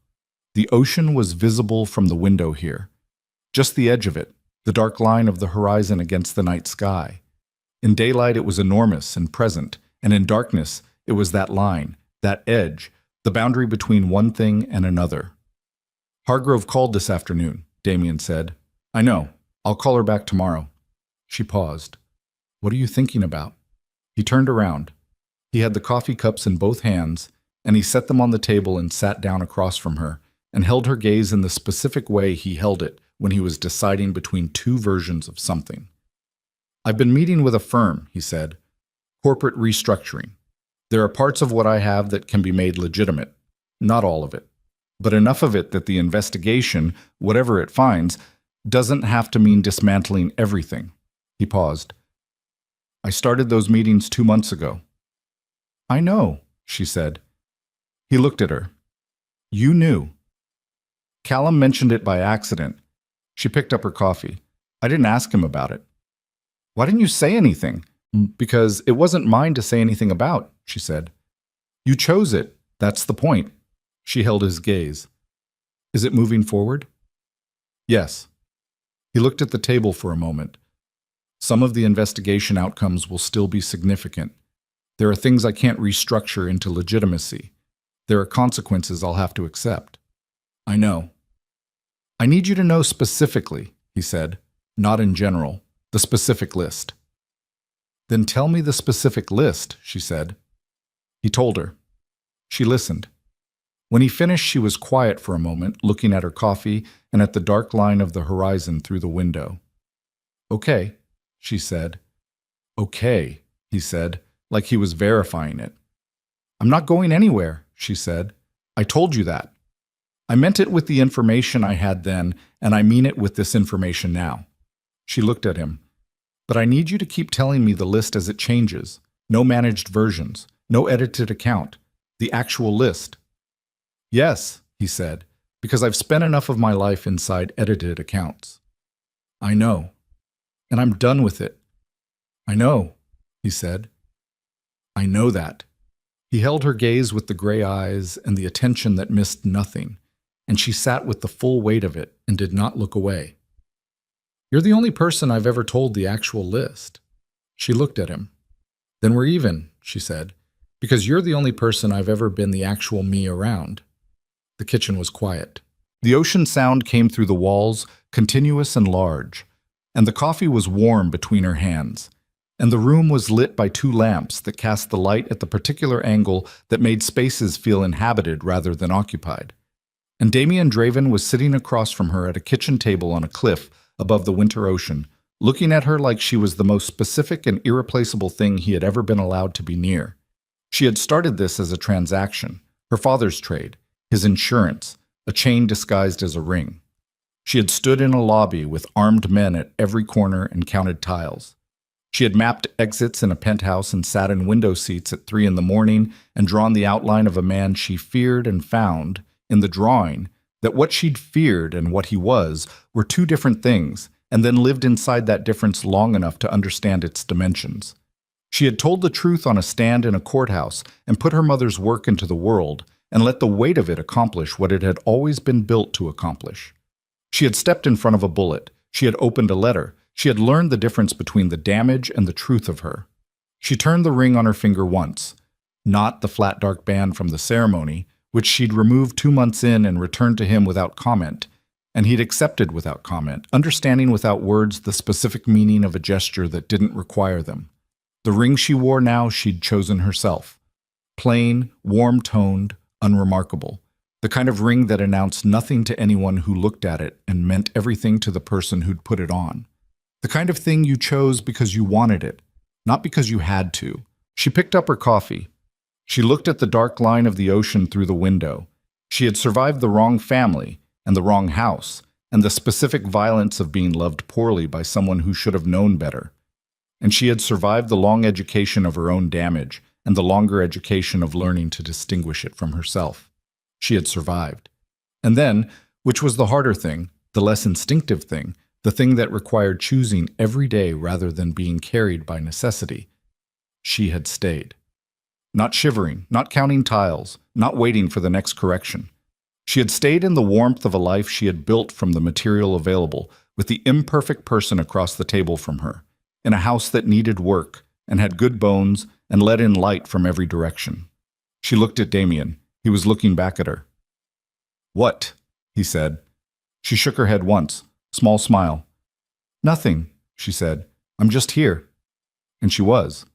A: The ocean was visible from the window here. Just the edge of it, the dark line of the horizon against the night sky. In daylight it was enormous and present, and in darkness it was that line, that edge, the boundary between one thing and another. Hargrove called this afternoon, Damien said. I know. I'll call her back tomorrow. She paused. What are you thinking about? He turned around. He had the coffee cups in both hands, and he set them on the table and sat down across from her, and held her gaze in the specific way he held it when he was deciding between two versions of something. I've been meeting with a firm, he said. Corporate restructuring. There are parts of what I have that can be made legitimate. Not all of it. But enough of it that the investigation, whatever it finds, doesn't have to mean dismantling everything. He paused. I started those meetings 2 months ago. I know, she said. He looked at her. You knew. Callum mentioned it by accident. She picked up her coffee. I didn't ask him about it. Why didn't you say anything? Because it wasn't mine to say anything about, she said. You chose it. That's the point. She held his gaze. Is it moving forward? Yes. He looked at the table for a moment. Some of the investigation outcomes will still be significant. There are things I can't restructure into legitimacy. There are consequences I'll have to accept. I know. I need you to know specifically, he said, not in general, the specific list. Then tell me the specific list, she said. He told her. She listened. When he finished, she was quiet for a moment, looking at her coffee and at the dark line of the horizon through the window. Okay, she said. Okay, he said, like he was verifying it. I'm not going anywhere, she said. I told you that. I meant it with the information I had then, and I mean it with this information now. She looked at him. But I need you to keep telling me the list as it changes. No managed versions, no edited account. The actual list. Yes, he said, because I've spent enough of my life inside edited accounts. I know. And I'm done with it. I know, he said. I know that. He held her gaze with the gray eyes and the attention that missed nothing, and she sat with the full weight of it and did not look away. You're the only person I've ever told the actual list. She looked at him. Then we're even, she said, because you're the only person I've ever been the actual me around. The kitchen was quiet. The ocean sound came through the walls, continuous and large, and the coffee was warm between her hands, and the room was lit by 2 lamps that cast the light at the particular angle that made spaces feel inhabited rather than occupied. And Damien Draven was sitting across from her at a kitchen table on a cliff above the winter ocean, looking at her like she was the most specific and irreplaceable thing he had ever been allowed to be near. She had started this as a transaction, her father's trade, his insurance, a chain disguised as a ring. She had stood in a lobby with armed men at every corner and counted tiles. She had mapped exits in a penthouse and sat in window seats at 3 in the morning and drawn the outline of a man she feared and found, in the drawing, that what she'd feared and what he was were two different things, and then lived inside that difference long enough to understand its dimensions. She had told the truth on a stand in a courthouse and put her mother's work into the world and let the weight of it accomplish what it had always been built to accomplish. She had stepped in front of a bullet. She had opened a letter. She had learned the difference between the damage and the truth of her. She turned the ring on her finger once, not the flat dark band from the ceremony, which she'd removed 2 months in and returned to him without comment, and he'd accepted without comment, understanding without words the specific meaning of a gesture that didn't require them. The ring she wore now she'd chosen herself. Plain, warm-toned, unremarkable. The kind of ring that announced nothing to anyone who looked at it and meant everything to the person who'd put it on. The kind of thing you chose because you wanted it, not because you had to. She picked up her coffee. She looked at the dark line of the ocean through the window. She had survived the wrong family and the wrong house and the specific violence of being loved poorly by someone who should have known better. And she had survived the long education of her own damage and the longer education of learning to distinguish it from herself. She had survived. And then, which was the harder thing, the less instinctive thing, the thing that required choosing every day rather than being carried by necessity, she had stayed. Not shivering, not counting tiles, not waiting for the next correction. She had stayed in the warmth of a life she had built from the material available, with the imperfect person across the table from her, in a house that needed work and had good bones and let in light from every direction. She looked at Damien. He was looking back at her. "What?" he said. She shook her head once, small smile. "Nothing," she said. "I'm just here." And she was.